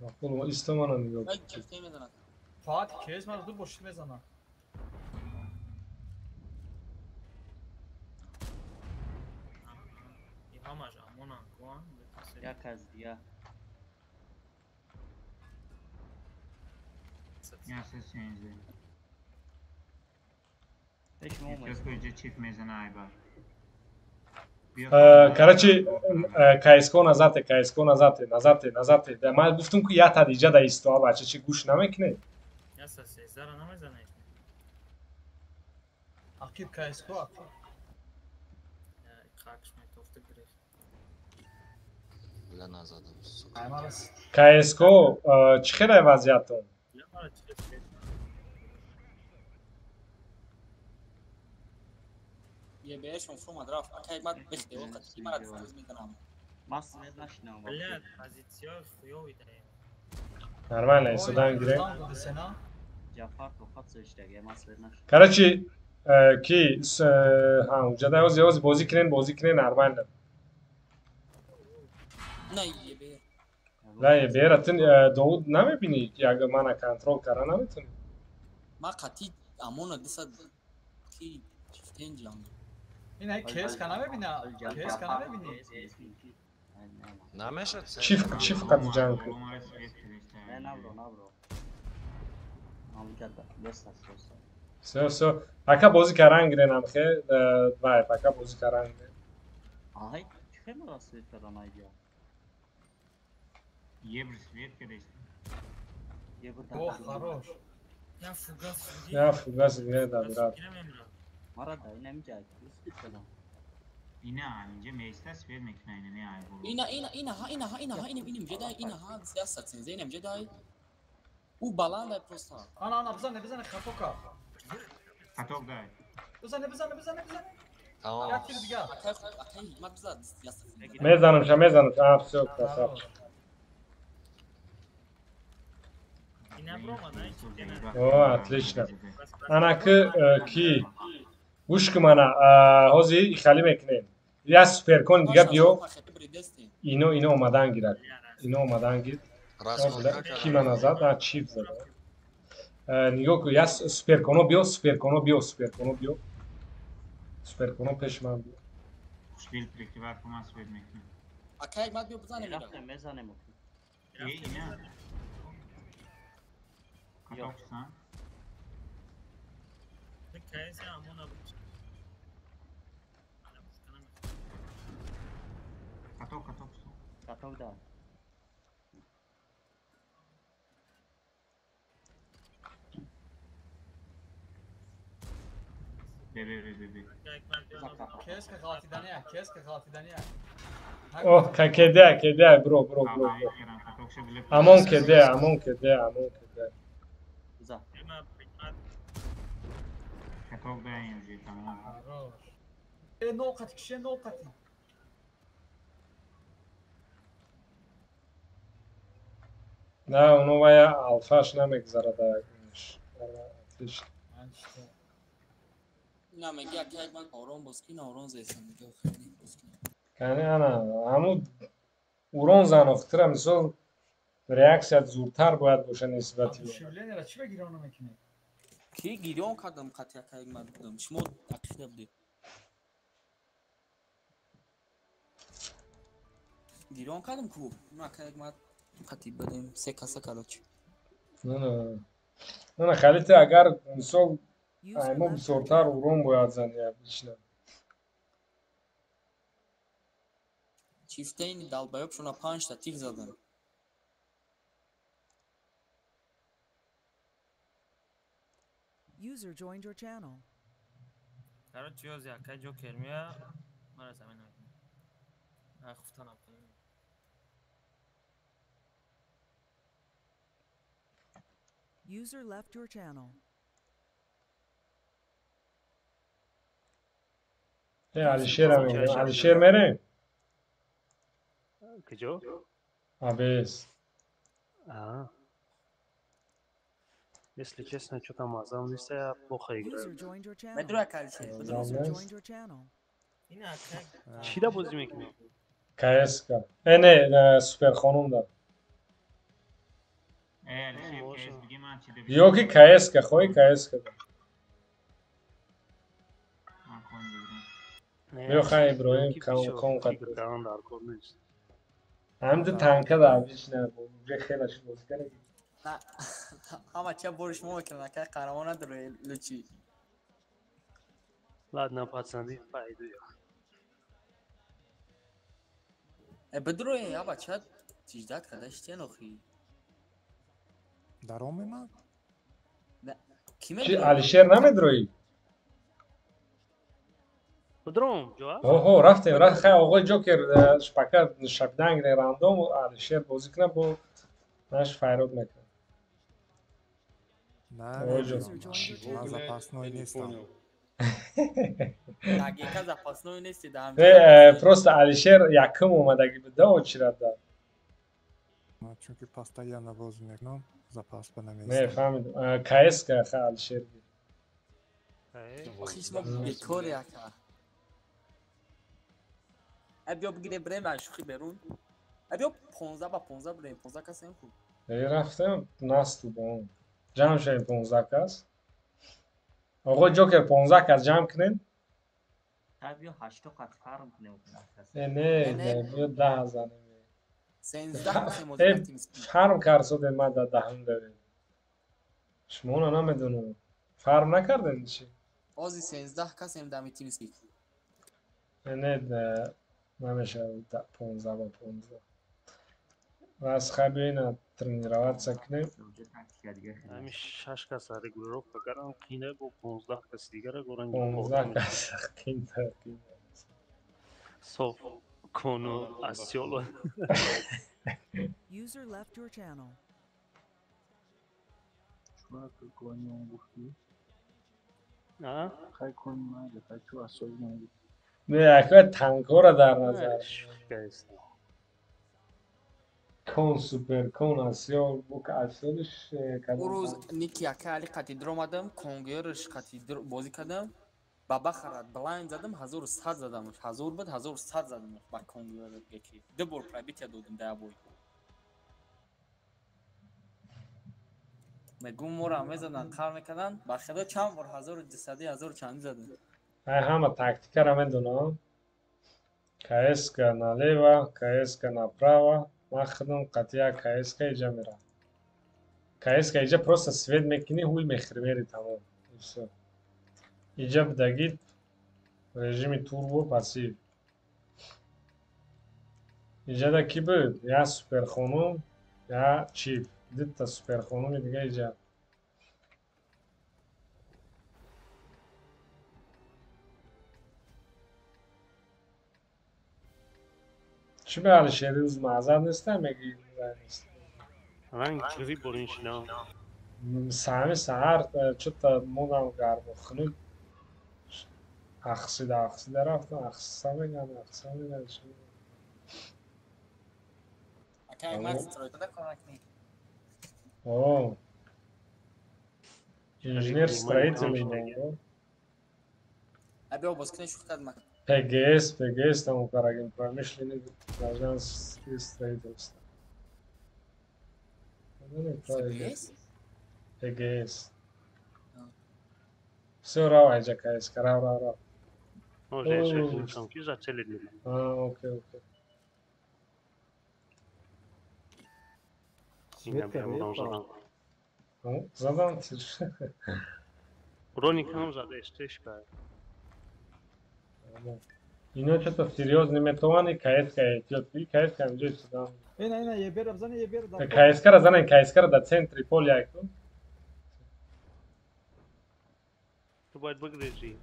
Аполо исто мана нигоҳ. Бай чифтей мезанад. Фақат кес ман ду бошид мезана. Ҳамаш амона кон. Як аз дия. Яса сензе. Пеш мо Сейчас иҷа чиф мезана айба. Короче, КСК назад. Ман гуфтум ки ятад иҷа да исто, бача чи гӯш намекунед? Яса сезара намезанед. Акир КСК акир. Хакш метофта грифт. Ля назадам. Аймарас. КСК чӣ хелай вазъиятон? Ye beşon from adraf. Akay mad bexte waqt kimara tfuz medanam. Ман свет нашинам. Блядь, позиция хуёвый дае. Нормально, судан гире. Ҷафар тоқат зоштага, ман свет нашинам. Короче, ки уҷада ҳози бозӣ кунен нормально. На ye be. لا бера тин Довуд намебинӣ ки агар мана контрол кара наметунӣ? Ma qati amona disad ki chiften jam. Ин ай кес канаме бина. Кес канаме бини. Намешад. Чӣ фақат ҷанг кунӣ? Не, набро. Амҷада, беста соса. Всё. Ака бозӣ кардан гирен амхе. Вай, ака бозӣ кардан гирен. Ай, чӣ мара свет кардан айҷа? Евр свет кадешти. Евр О, хорош. Я фугас гирен да бирад. Мара да инамҷа свет кардан. Ина инҷа места свет мекуна ина не ай боло. Ина inim jedi ina ha siyasat sen zeynep jedi. U balanda просто. Ana bizane khatoka. Хаток дай. Bizane. Tamam. Yakir diga. Akay hikmat bizad siyasat. Мезанам. Всё, красавчик. О, отлично. Анаки ки гӯш ки мана ҳозир ихалӣ мекунем. Я суперкон дига биё. Ино омадан гирад. Ки мана зад? Чиф зад. Нигоҳ кун, я суперконо биё. Суперконо пеш ман биё. Швил прикриват ко ман свет мекунам. Akay hikmat biyo bizane mira. Мезанем. Ина. Хатоксан. Кайся амона буч. Хатоксан. Хаток да. Бе. Kes ka g'altidaniya. О, кеде, бро. Амон кеде. За. Хаток дай инҷа тамом. Хорош. Ноқати кише ноқати. На, оно вая алфаш намегзарад. Отлично. Na megi akay hikmat oron boskina oron zeysan. یعنی انا همون اورون زناختره مثال реакцият зуртар бояд боша нисбати ба Шевленера чӣ ба гирона мекунед? Ки гирён кардам қатъякаи ман будам. Шумо актив набудед. گیران کردم کو نکرد ما خطیب بدیم سه کاسه کلاچ نه خالیت اگر مثال ایما بزرگتر اورون باید زنی بیشتر چیفتین دالبایوب شونا 5 تا تیغ زدم User joined your channel. Короче, чиёз якай ҷокер мия, мара самин намекунам. Хуфтанам кунам. User left your channel. علیشیر میره کجا؟ آبیس Если честно, что-то мазал не я плохо играю. User joined your channel. بدرو کالچه User joined your channel. این акай. چی دا بازی میکنی؟ کایسکا نه سوپر خانوم دا یوکی کایسکا خوی کایسکا دا بیو خواهی ابراهیم کام قد هم ده تنکه دا بیش نه بوجه خیلی شد بازی کرد نه اما چه برش مو میکنه که قهرمان نداره لوچی Ладно, пацаны, пойду я. بدرو یا بچه تیجداد کدش تین اخی درام من؟ نه چی علیشیر نمیدروی؟ بدروم جواب؟ اوه رفتیم رفت خیلی آقای جوکر شپکر شبدنگ راندوم و علیشیر بازی کنه با نش فیرود میکنه نه من запасной نیستم دقیقا запасной نیستی دارم просто علیشیر یکم اومدگی بده و چی رد داد چون که постоянно بازی میکنم запас به نه نمیستم فهمیدم کایس که خیلی علیشیر بید آخیش ما بیکار یکا ابیا بگیره بریم برشوخی برون ابیا 15 با 15 بریم 15 کسی هم خوب رفتم نست تو با اون جمع شدیم 15 کس آقا جوکر 15 کس جمع کنین بیا 8 قط فرم کنیم نه بیا 10 زنیم 13 کسی موزیکتی فرم کرد سوده ما در دهم دویم شما اونا نمیدونم فرم نکردین چی؟ آزی 13 کسی هم دمی تیم اسپیک نه نمیشه 15 با 15 و از خوابی اینا ترنیروات سکنیم همین 6 کس رگولروف بکرم قینه با 15 کس دیگر رو گرن 15 کس قینه صف کنو اسیالو User left your channel. شما کنی اون گفتی؟ نه؟ خیلی کنی مگه خیلی چو اصایی نگی نه اکوه تنکو را در نظر کون سوپر کون اسیال بوک اسیالش او روز نیکی اکه علی قطیدر اومدم کنگیرش قطیدر بازی کردم بابا خرد بلایند زدم 1100 زدمش 1000 بود 1100 زدمش با کنگیر یکی دو بار پرایوت دادم ده بوی میگم مورا میزدن کار میکردن با خدا چند بار 1200 1000 چند زدن همه تاکتیک را میدونم کایسکا نالیوا کایسکا направо مخدم قطعا کایسکا ایجا میرم کایسکا ایجا просто свет میکنی هول میخری تمام ایجا بدگید رژیم توربو پاسیو ایجا دا کی بود؟ یا سوپر خانوم یا چیپ دید تا سوپر خانوم دیگه ایجا چی به علی شهری روز معذر نیستم میگی من چیزی برینش نه سهمی سهر چطور مونم گرم و خنود اخسیده رفتم اخسیده میگن چی اکه من استرایت ده کنک نی اوه انجینیر سترایت میگن ابیا باز کنه شوخ کرد من PGS там у Карагин промышленный гражданский строительство. CPS? PGS. Все рав айжа КСК, рав. Може jeszcze członki zaczęli. Окей. Светка, Задам ти. Роникам zadește și ca. Иначе то серьезный метовани КСК Етиопии, КСК амҷои Судан. Ина ебер абзани ебер. КСК ра занен, КСК ра да центри поля айку. Tu baid băgdeji.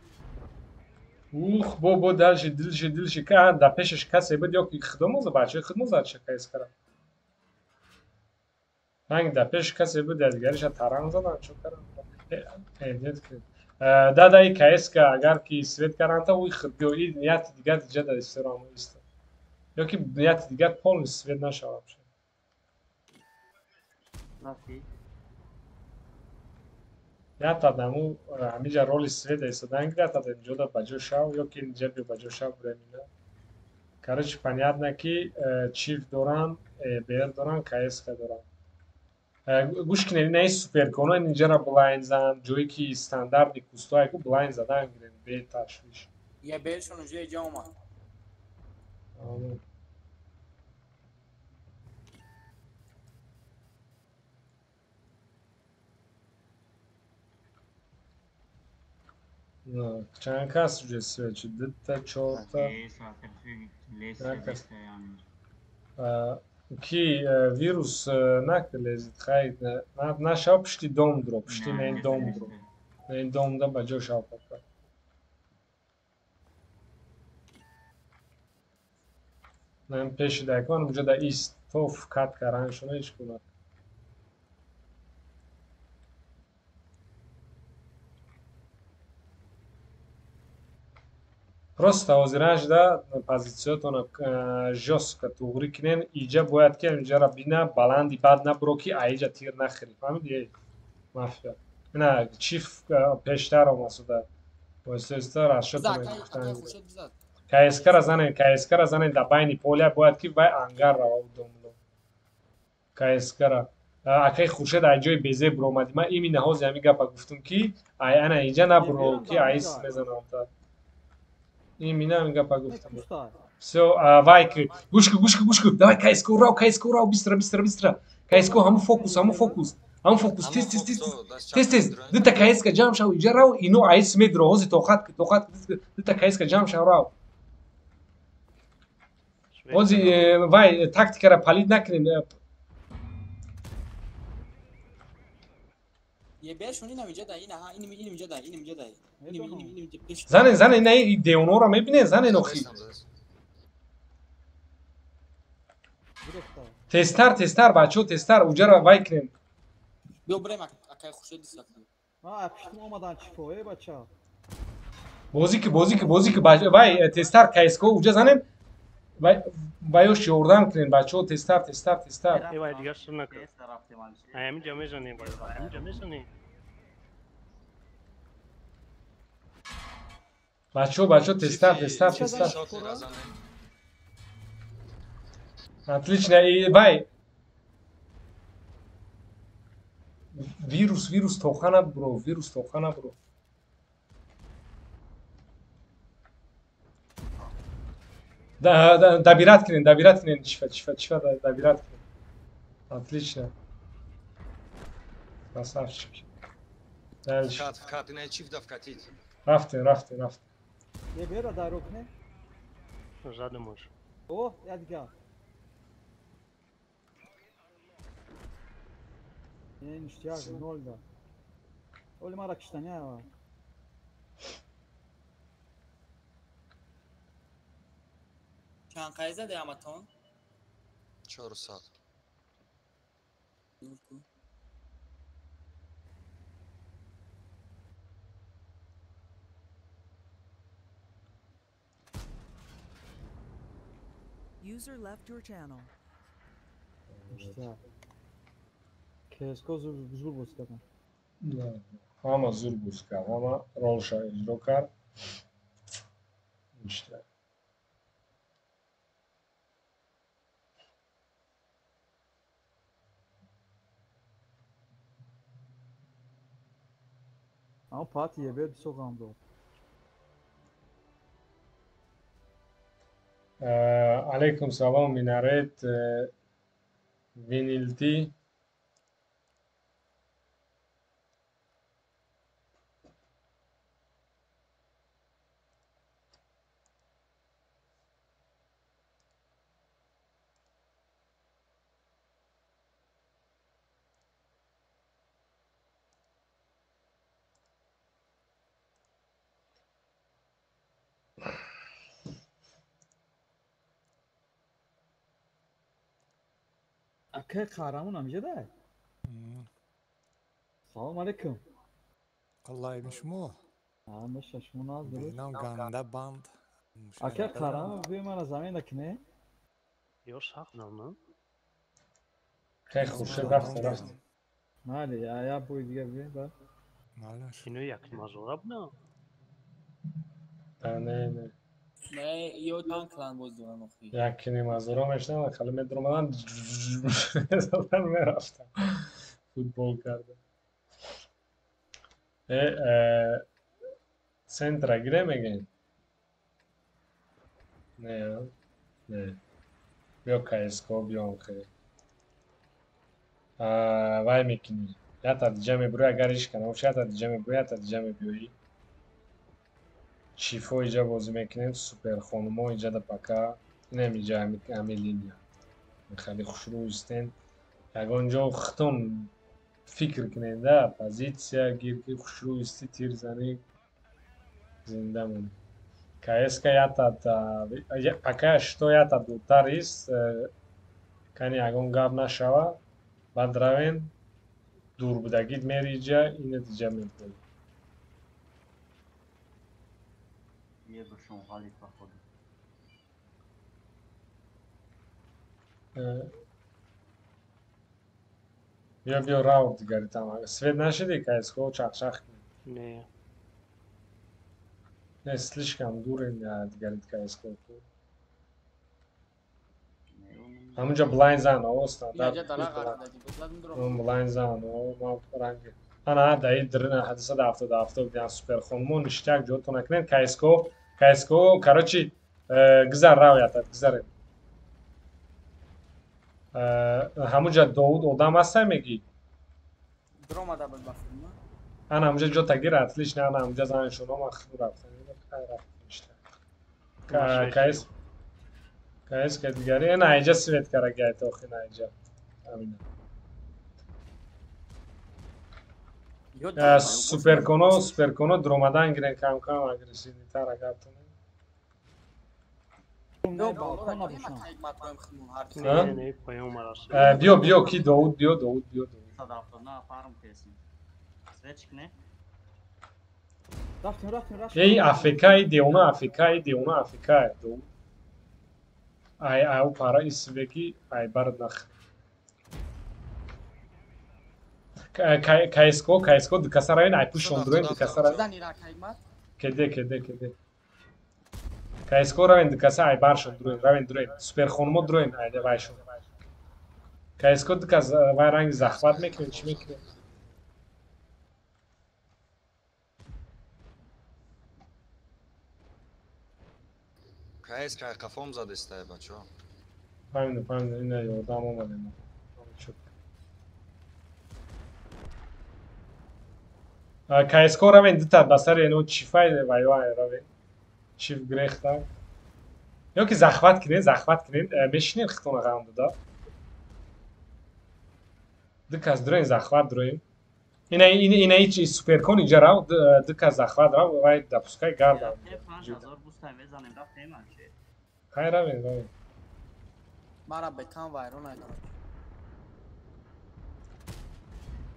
бо дилши ка да пешаш касе буд ёки хидмоз бача хидмоз ач КСК ра. Hangi da peş kase bu delgariş taran zadan çok karan. Evet. Da i KSK agar ki svet karanta u khidgoyi niyat digat jada istiram ist. Yoki niyat digat pol svet nashava. Nasıl? Ya tadamu amija roli svet istodan gida tadem joda bajo shav yoki jebi bajo shav bremina. Короче, понятно ki çift doran, ber doran, KSK doran. گوش کنید نه سوپر کنه اینجا را بلاین زن جایی که استانداردی کوستای کو بلاین زدن گیرن به تشویش یه بیلشون اونجای جا اومد چند کس روی سویچی دتا چورتا ki virus naklezit khayt na shab pishti dom dro pishti men dom dro men dom da bajo shab pakka men pesh da kon mujhe da ist tof kat karan shuna ish kuna просто озираш да позициятона жёстко туғри кинен иҷа бояд ки инҷара бина баланди бад набуро ки аиҷа тир нахӯри фаҳмидӣ мафия ина чиф пештар омасуда боисиста расшотона гуфтан кскра занен да байни полия бояд ки вай ангар рава удомно кскра акай хуршед аҷои безеб буромади ман имина ҳози ҳами гапа гуфтум ки ай ана иҷа набуро ки аис мезанамта این مینا میگه پا گفتم все вайк гушку давай кайско рау бистро кайско ҳаму фокус тез дита кайска ҷамъ шав иҷа рав ино айс медро ҳози тоқат дита кайска ҷамъ шав рав ҳози вай тактикара палид накунед زنه نه دیونو را میبینه زنه نخی تستر بچه تستر اوجا را وای کنیم بیو بریم اکای خوشه دیسا کنیم پشتم آمدن چیپوه بچه بازی که وای تستر کایسکو اوجا زنیم وایو شوردن کنیم بچه تستر وای دیگر شو نکن همین جمعه زنیم Бачо, тестар. Отлично. И вай. Вирус тохана бро. Добирать кинен. Чифа, добирать кинен. Отлично. Красавчик. Дальше. Вкат, иначе чиф да вкатить. Рафтин. یه بیره در رکنه زده موش اوه یادگاه این اشتیاق نول ده اولی ما را کشتنی ها چند قای زده همتون 400 User left your channel. کسکو زور بوز کردن Ama zor buskam ama rolşa icro kar. İşte. Ama Fatih به sokağım doğru. Aleyküm selam minaret vinildi. Akı kahraman amca da. Salam aleyküm. Kollaymış mu? Ha meşe şunu az durur. Binam ganda band. Akı kahraman buyum زمین دکنه. Your sahnamı. خیلی خوب شد رفت رفت. Mali ya bu دیگه ببین بر. اینو یک مزارب نه. نه نه. نه یو تانکلان باز دونم اخی. یکی مزارمش نه خالی مدرمدن زدن میرفتم فوتبال کردم. Sentra giremegen. Ne ya? Ne? Yok CSGO بیام خیلی. Vay mekini. Ya ta diyeceğim buraya gariş kanal. Ya ta diyeceğim buraya ta diyeceğim بیایی. چیفو اینجا بازی میکنیم سوپر خانوما اینجا ده پکا نمیجا همه لینیا خیلی خوش رو استن یگانجا ختم فکر کنین ده پازیتسیا گیر که خوش رو استی تیر زنی زنده مونه که اسکا یا تا پکا اشتو یا تا دوتر ایست کنی یگان گاب نشوه بعد روین دور بودگید میری اینجا اینه دیجا میکنی یه برشون حالی با خودم بیا راو دیگری تمام سوید نشدی که اسکو چخ نه نسلش کم دور این دیگری که اسکو همونجا بلاین زن او استاندارد بلاین زن او ما رنگ انا دایی درن حدثه دافته دیدن سوپر خونمون اشتیاق جوتو نکنین کایسکو کاروچی گذر راو یاتد گذرین همونجا داود odam هسته میگی درام آده بود بخورم انا همونجا جو تگیر اتلیش نه انا همونجا زنشون هم اخیر رفتن کایس که دیگری نه اینجا سویت کرده گیت آخی نه اینجا همینه سوپر کنو درومدن گیرن کم کم اگرسیونی تر اگر تونه نه پایان مراسم بیا کی داود بیا صدافتنا فارم کسی سویچ کنه رفتیم ای افکای دیونا داود او para isvegi ay barnakh CSGO dikasarayn ay push ondroin dikasara kede CSGO raven dikasa ay barsh ondroin raven droin super khonmo droin ay de vaysho CSGO dikas vay rang zakhvat mekne chi mekne کایس که قفام زد استای بچه ها فهمیدم اینه یادم اومده ما CSGO raven ditad basar eno chifay vayvay raven chif grechta yoki zakhvat kirin meshinin xitona g'amda da dikas droin zakhvat droin ina ichi super kon ija rav dikas zakhvat rav vay dapuskay garda خیر روین مرا بکن وایرون اینا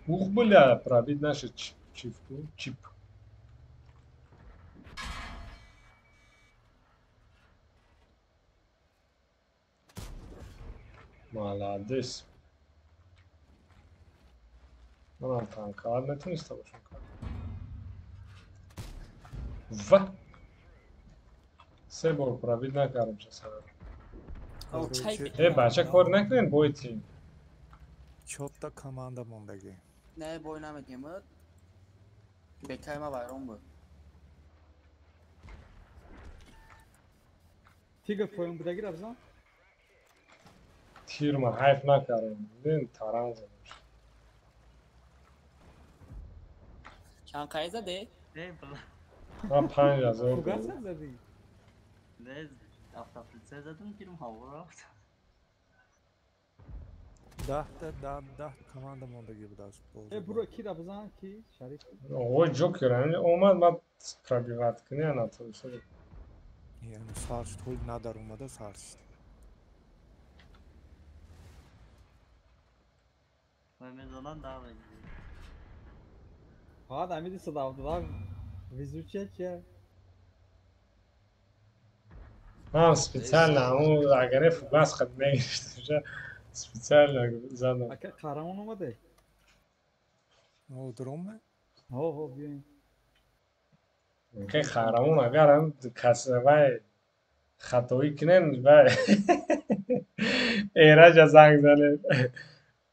ух бля пробить наши чип молодец من танка نتونسته باشم و سه بار پراوید نکردم چه سر او چای بچه کار نکنین بای تیم 4 تا komanda موندگی. نه بای نمیگیم بکای ما bayram bu. Tiger koyun budagi Ramzan. تیر ما حیف نکردم ببین تاران زدم چند قای زده؟ نه بلا من 5000 Fugat zadi. نه افتاد زدم تیرم هوا رفت 10 تا komanda موندگی بود از بازی. Bro ki Ramzan ki Şarif. اوه جوکر یعنی اومد من پرابیوت کنی یا نتونی شده یعنی سارش توی ندار اومده سارش. و میزنن دعوی Faqat Amidi sınavdılar. Vizuçek ya. من специально همون اگر فوگاس خد نگرفته بشه специально زدم Aka kahraman olmadı. O durum mu? Ho بیاین. که خرمون اگر هم کسی وای خطایی کنن وای ایرج زنگ زنه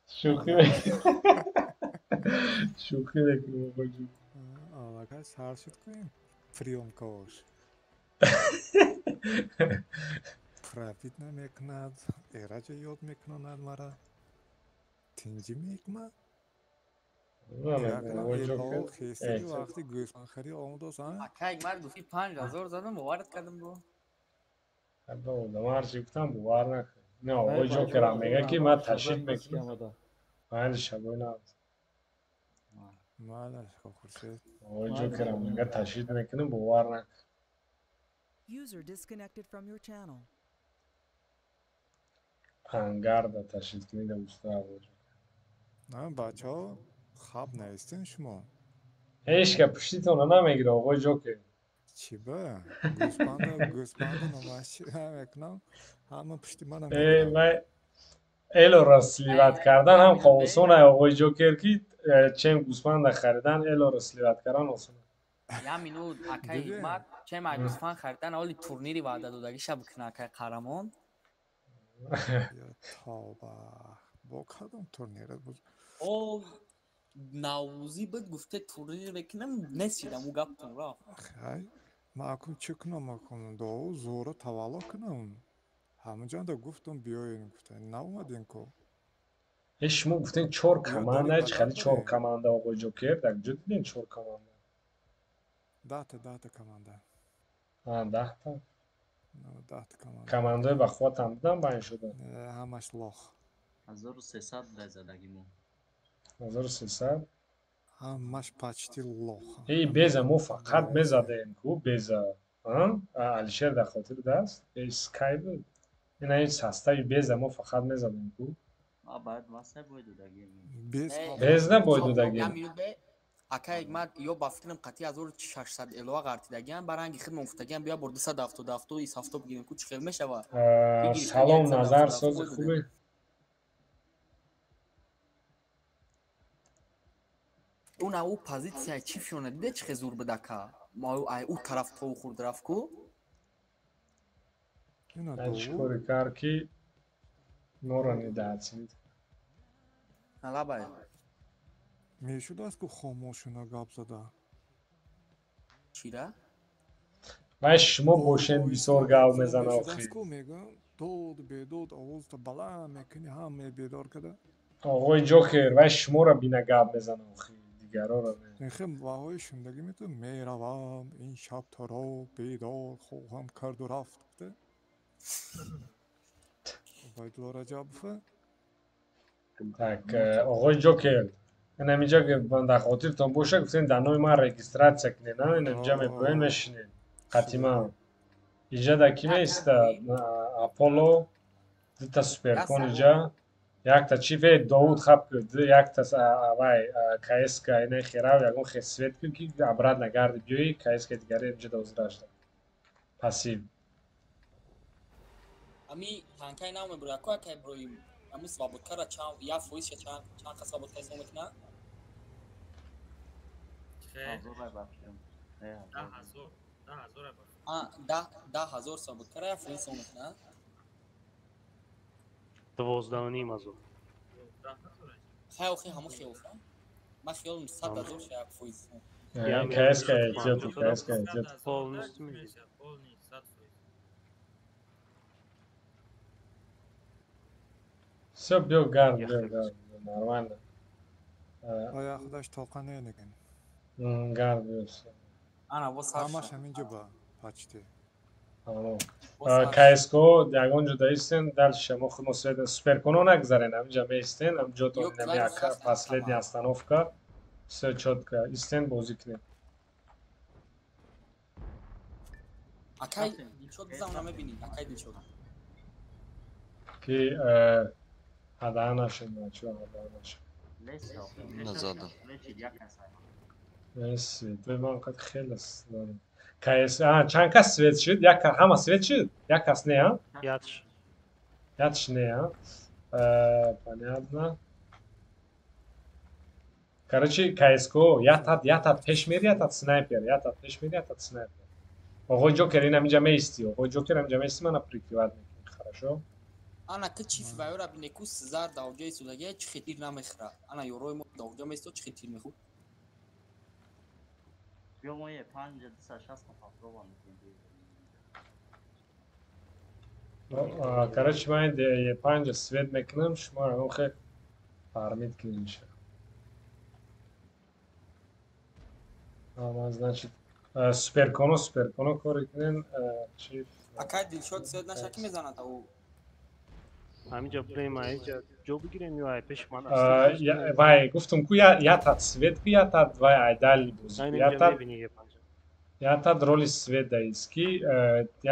شوخی شوخی بکنیم باشیم Ağabey sarışıt koyayım. Priyomkoş. Profit نمیکند. ایرج یاد میکنند مرا. تنجی میکند. خیلی وقتی گوشمان خری آموده سان. اکای مرد گفتی 5000 زدم مبارک کردم برو. دم هرچی گفتم باور نکن نه آقای جوکر هم میگه که من تشریف میکنم من شبای نه مالش خورشید آقای جوکر هم میگه تشریف میکنم باور نکن User disconnected from your channel. انگرد تشریف کنید دوستا آقای نه بچه ها خواب نیستین شما هیچ که پشتیتون نمیگیره آقای جوکر چی با؟ گوسپند نمایشی میکنم همه پشتی منم من ایلو را سلیوت کردن هم خواسونه آقای جوکر کی چیم گوسپند خریدن ایلو را سلیوت کردن آسونه یا مینو اکای مرد چیم گوسپند خریدن اولی تورنیری وعده دادگی شب کنه اکای قهرمان یا تابه با کدام تورنیر بود او ناوزی بود گفته تورنیر بکنم نسیدم او گفتم را خیلی ماکم چکنم دو زورا توالا کنم همه جان دا گفتم بیاین گفتن ناومدین کو شما گفتین 4 کمانده چه خیلی 4 کمانده آقای جوکر در کجا دیدین 4 کمانده 10 تا کمانده 10 تا 10 تا کمانده کمانده با خودم بودم باین شده همش لاخ 1300 زدگی مون 1300 همش پچتی لاخ ای بیزه مو فقط میزدیم کو بیزه علیشیر در خاطر دست ای سکای بود این هیچ هستایی بیزه مو فقط میزدیم کو باید واسه بایدو دگی بیز نبایدو دگی اکای مد یا بافتنم قطعی 1600 الوا قرتیدگیان برانگی خدمت افتادگیان بیا برد 277 ایس هفته بگیریم کو چه خیلی میشه سلام نظر ساز خوبه اون او پوزیسیون چیفشونه دیده چه زور بده که ما او طرف تو خورد رفت کو چیکاری کار کی نورانی دادید حالا بای میشود از کو خاموشونه گپ زده چی را و شما باشین بیسار گاو میزنه آخی دود بیدود آواز تا بلا میکنی همه بیدار کده آقای جوکر و شما را بینه گاو میزنه آخی دیگرها را این خیلی واقعی شندگی میتون میروم این شب تا را بیدار خواهم کرد و رفت بده باید لارا جابفه tak آقای جوکر این همینجا که در خاطرتان باشه گفتین در نوع من رگیسترات کنین این اینجا میپوین میشینین قطیما اینجا در کی میسته اپولو دو تا سوپرکون اینجا یک تا چیف داود خب کرد یک تا وای کایس که اینه خیره و یکون خسویت کن که عبرت نگرد بیوی کایس که دیگری اینجا دوزداشت پسیو امی تانکای نام برای کوه که برویم امی سوابط کرده چند یا فویش چند خسابط کسی میکنه هزار رای بخشم 10,000 10,000 ثابت کرده فوری سومت نه 12.5 азо. خیلی همه خیلی من خیال 100,000 شاید فوری سوم KSK ehtiyatı, KSK ehtiyatı. Полностью мили. Все, бил гард, нормально. Ayakdaş toka ne negen? Гард бился. Ana bu Amaş همینجا با почти. Tamam. CSGO ягон ҷуда истен дал шумо худ мусоид суперконо нагзарен ҳаминҷа меистен ҳамҷо то намяка последняя остановка все чётко истен бозӣ кунед акай дилшод бизам мебинид акай дилшод ки ҳадаҳа нашед чӯ ҳадаҳа нашед Назадам. Месси той ман қад хеле дорем КС чанд кас свет шуд як ҳама свет шуд як кас не а ятш не а понятно короче CSGO ятад пеш мери ятад снайпер ятад пеш мери ятад снайпер оғои ҷокер ин ҳаминҷа меисти оғои ҷокер ҳаминҷа меисти мана прикриват мекунӣ хорошо ана ки чиф вайора бинеку сизар давҷои судагия чи хитир намехра ана ёрои мо давҷа место чи хитир мехуд Yomoye 5-6 попробуем. Короче, ман панҷа свет мекунам, шумо охе фармид кунед. Значит, суперконо кори кунен. Акай дилшод свет наша ки мезанад ав? ҳаминҷа брем аиҷа ҷо бигирем ё ай пеш ман вай гуфтум ку ятад свет ку ятад вай айдали бозӣ ятад роли свет даист ки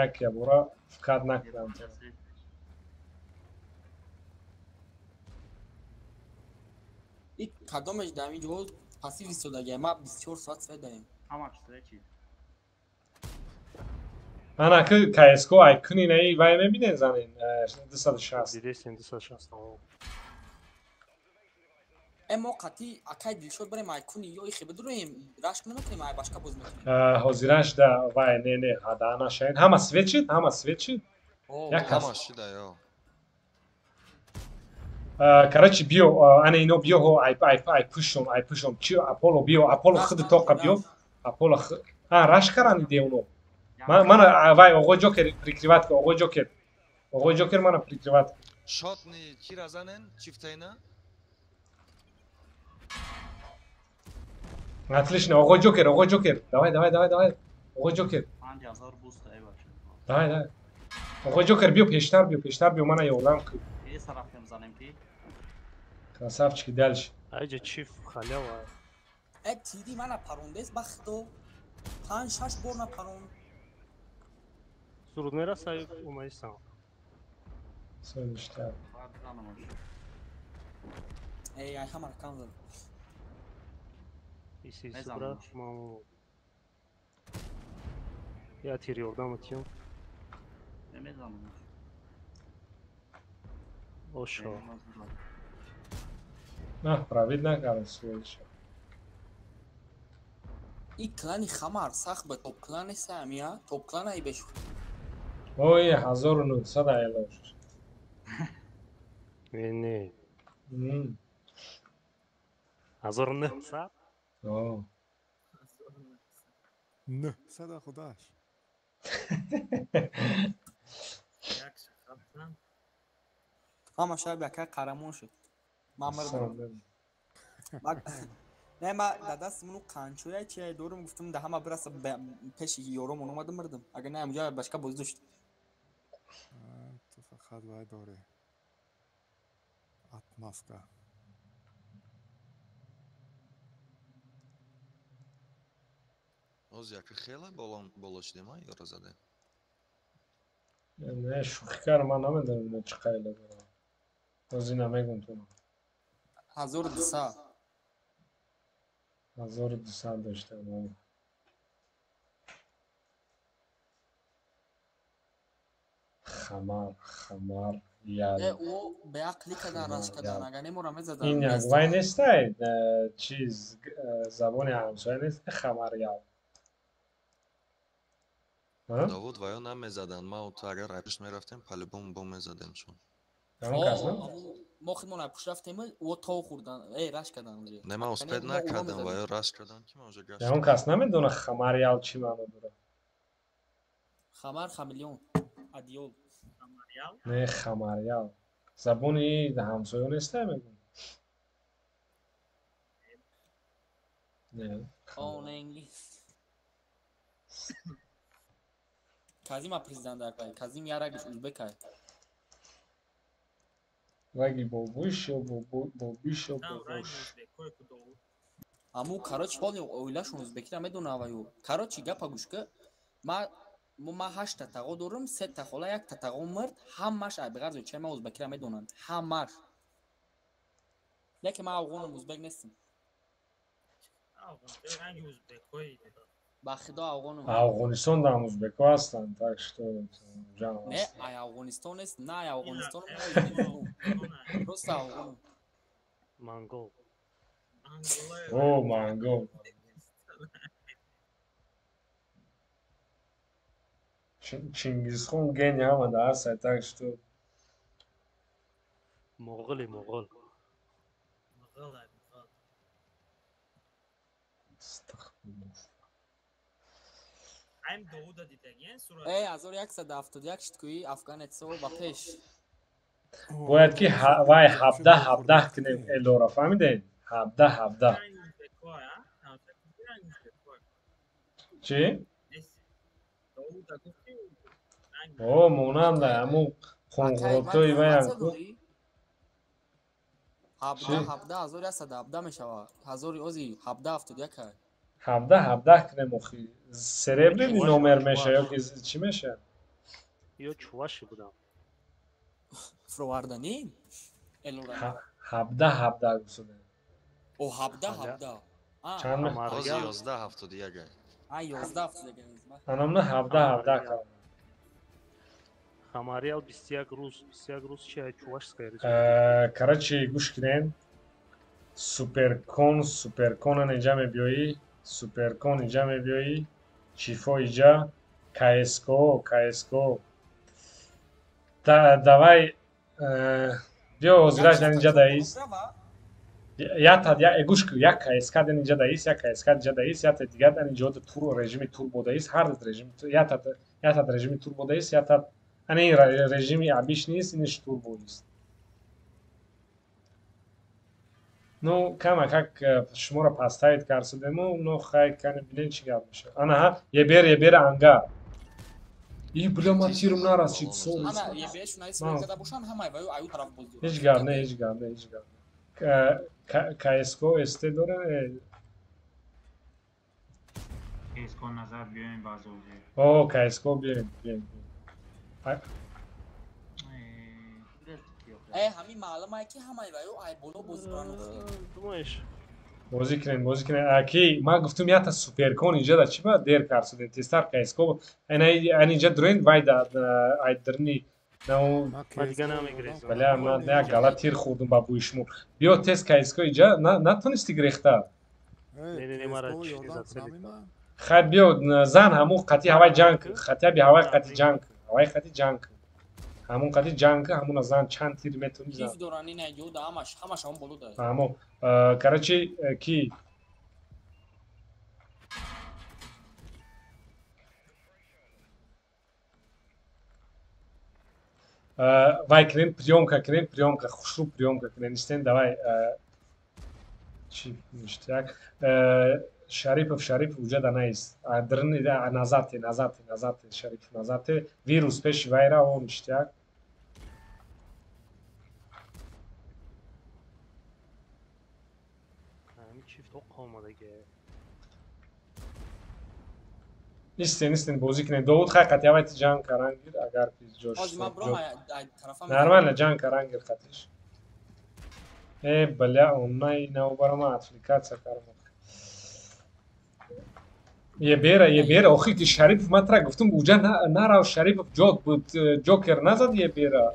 як ябора фикат накунам ин кадомеш дар ин ҷо пассив истодагия ма 24 соат свет даем ҳамаш свет чи ана ки CSGO айкуни наи вай мебинен занен 260 260 эмо қати акай дилшод барем айкуни ё ихе бидуроем рашк намекунем ай башка боз мекунем ҳозираш да вай не ҳадаҳа нашаен ҳама свет шуд як кас шуда ё короче биё ана ино биёҳо ай пушон чи аполо биё аполо худи тоқа биё аполо рашк каранд девно мана вай оғои ҷокер прикриват кун оғои ҷокер мана прикриват кун шотни чӣ разанен чифтайна отлично оғои ҷокер давай оғои ҷокер давай оғои ҷокер биё пештар биё мана ёрдам кун красавчики дальше аиҷа чиф халява тиди мана парондес бахто 5-6 бор напаронд суруд мерасай умаистам соништар ай ҳама ракам зад иси субра мамо я тир ёрдамат ё Немезанам ошо правид накардам свеча ин клани хамар сахт ба топ клан нестам я топ клан ай беш ой 1900 айлош не 1900 نه صدا خداش ҳама шаб якай қарамон шуд ман мардам не ма да дастимону қанчоя чия дорум гуфтум да ҳама бираса пеши ёромон омадам мардам агар не ҳамҷа башка бозӣ дошт ту фақат вай дорӣ атмаска оз яка хела боло шудем ёро заде не шӯхӣ кардам ман намедонам ино чӣ қайла дорам оз ина мегум ту 1200 доштам хамар ял ӯ беақли кадан раш кадан агар немора мезадам ин як вай нестай чиз забони ҳамсоя нест хамар ял Давуд ва ё намезаданд. Ман ту агар райпуш мерафтем, по-любому бо мезадем чун. мо хидмона пуш рафтем, о то хурдан, раш кардан онҷо. Не, ман успед накардам ва ё раш кардам ки ман онҷо гаштам. Ямон кас намедона Хамариял чӣ маъно дорад? Хамар, хамелеон, адиёл. Не, Хамариял. Забони ҳамсоё нестай мегӯм. Не. Он инглис. Казима президент акай, Казим ярагиш узбекай. Ваги бобуш ё бобуш ё бобуш. Аму карочи ҳоли оилашон узбекира медона ва ё. Карочи гапа гӯшка. Ма 8 та тағо дорам, 3 та хола, 1 та тағо мирд, ҳамаш айбиғар зӯчаи ма узбекира медонанд. Ҳамаш. Лекин ма афғонам, узбек нестам. Ба худо афғонам. Афғонистон да узбеко ҳастанд, так что не, ай Афғонистон нест, не ай Афғонистон, просто афғонам. Монгол. О, монгол. Чингизхон гени ҳамада ҳастад, так что Моғоли моғол. Айм Довуда дидаген сурат. 1171 штукуи Афганетсо ба пеш. бояд ки вай 17 кунем элора, фаҳмидем? 17. Чӣ? О, монанда ҳамун қонғуротои ваям ку. 17 мешавад. 1000 ози 1771. 17 кунем охи. Серебряный номер меша ё ки чӣ меша? Ё чуваши будам. Фровардани? Элора. 17 гусудем. О 17. Чанд ме? Ози 1171. Ай 1171. Анамна 17 кардам. Хамариял 21 рӯз чи чувашская речь. Короче, гӯш кунен. Суперконан инҷа мебиёӣ. Суперкон инҷа мебиёӣ. Чифо инҷа. КСКО. Давай биё ҳозираш дар инҷа даист. Гӯш кун, як КСК дар инҷа даист, як КСК инҷа даист, як дигар дар инҷа режими турбо даист. Ҳар як режими турбо даист, як ин режими абиш нест, иниш турбоист. Ну, кама как шуморо пастаид карсудему, ну хай кани бинен чӣ гап мешавад. Анаҳа, ебер ангар. И бля, ма тирм нарасид сол. Ана ебеш наисбет зада бошан ҳамаи ва ё аю тараф боздор. Ҳеҷ гап не. КСКО эсте дора? КСКО назар биёем базозе. О, КСКО биёем. Ҳамин маълумае ки ҳамаи ва ё ай боло бозикоран Думаеш? Бозӣ кунем. Ки ман гуфтум якта суперкон инҷа да чӣ ба дер карсудем. Тезтар КСКО. Ан инҷа дуроин вай да айдирни Дига намегирезам. Бале, ман як галат тир хӯрдум ба бӯи шумо. Биё тез КСКО инҷа натонисти гирехта. Не, мара чизи зацели. Хай биё зан ҳамун қати ҳавай ҷанг. Хати би ҳавай қати ҷанг. Ҳавай қати ҷанг. ҳамун қати ҷанг ҳамуна зан чанд тир метавонӣ зан. Иф дорани не ёда ҳамаш ҳамон боло дорад. Ҳамон. Короче, ки вай кунем приёмка, хушрӯ приёмка кунем. Истен давай чӣ ништяк. Шарипов уҷада наист. Дирни назарте Шарипов назарте. Вирус пеши вайра о ништяк. Истен бозӣ кунем. Довуд хай қати ҳавайти ҷанг карангир агар ки ҷош. Нормально ҷанг карангир қатиш. Бля, онлайн навбарама апликация карам. Ебера охи ки Шарипов матра гуфтум уҷа нарав Шарипов ҷокер назад ебера.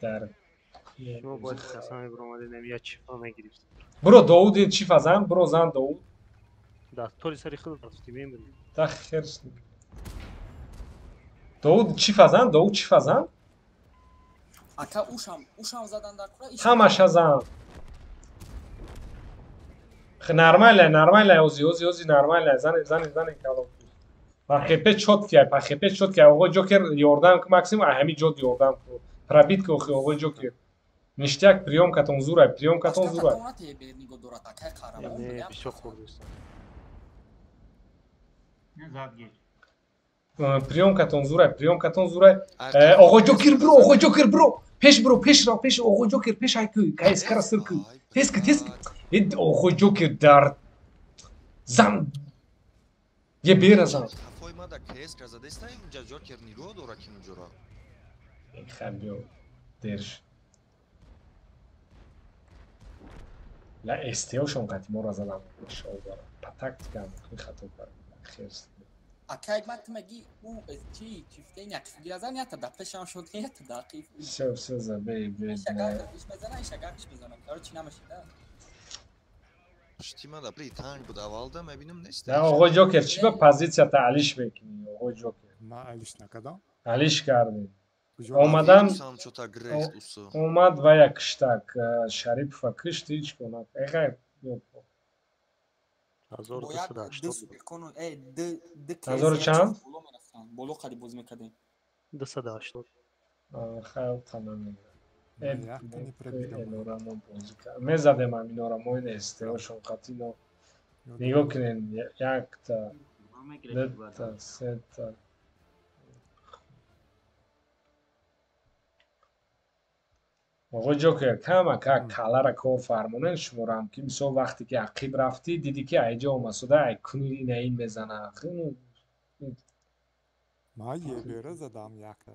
Дар. Шумо бояд қасаме биромадем я чифа мегирифтем. Бро Довуд чифа зан, бро зан Довуд. Да, тори сари хилд рафти мемори. Да херсник. Довуд чӣ фазанд? Довуд чӣ фазанд? Ака ушам задан дар кура. Ҳамаша зан. Нормально, Ози, нормально. Зани калон. Пахепе чоткия. Оғои Ҷокер ёрдам ки максимум ҳами ҷод ёрдам ку. Пробит ки оғои Ҷокер. Ништяк приёмкатон зурай. Не, бисёр хурдест. Не задгир. Приёмкатон зурай. Оғои Ҷокер бро. Пеш оғои Ҷокер пеш айку. Кайскара сирку. Тез ки. Оғои Ҷокер дар зан. Ye bera zan. Ҳафои ма да кес казадеста инҷа Ҷокер нигоҳ дора ки инҷора. Хабиё дерш. La STO-шон қати мора задам. Шовбара. По тактикам хато кард. Херс. Акай матмаги у чи чифтен як фигиразан ята да пешам шуд ята дақиқ. Все забей. Шагакиш мезанам. Короче намашида. Штима да при танк буд аввалда мебинам нест. Да оғои Ҷокер чӣ ба позитсията Алиш мекунӣ оғои Ҷокер? Ма Алиш накардам. Алиш кардем. Омад ва як киштак Шарипова кишт ҳеҷ кунад. Эғай. 1280. чанд? Боло қади боз мекардем. 280. Хайл тамам. Мезадем аминора моин STO-шон қатино. Нигоҳ кунен якта. Дата сета. оғои Ҷокер камака калара кор фармонен шуморам ки мисол вақте ки ақиб рафтӣ диди ки айҷа омасуда ай куни ин мезана. Ма е бера задам якта.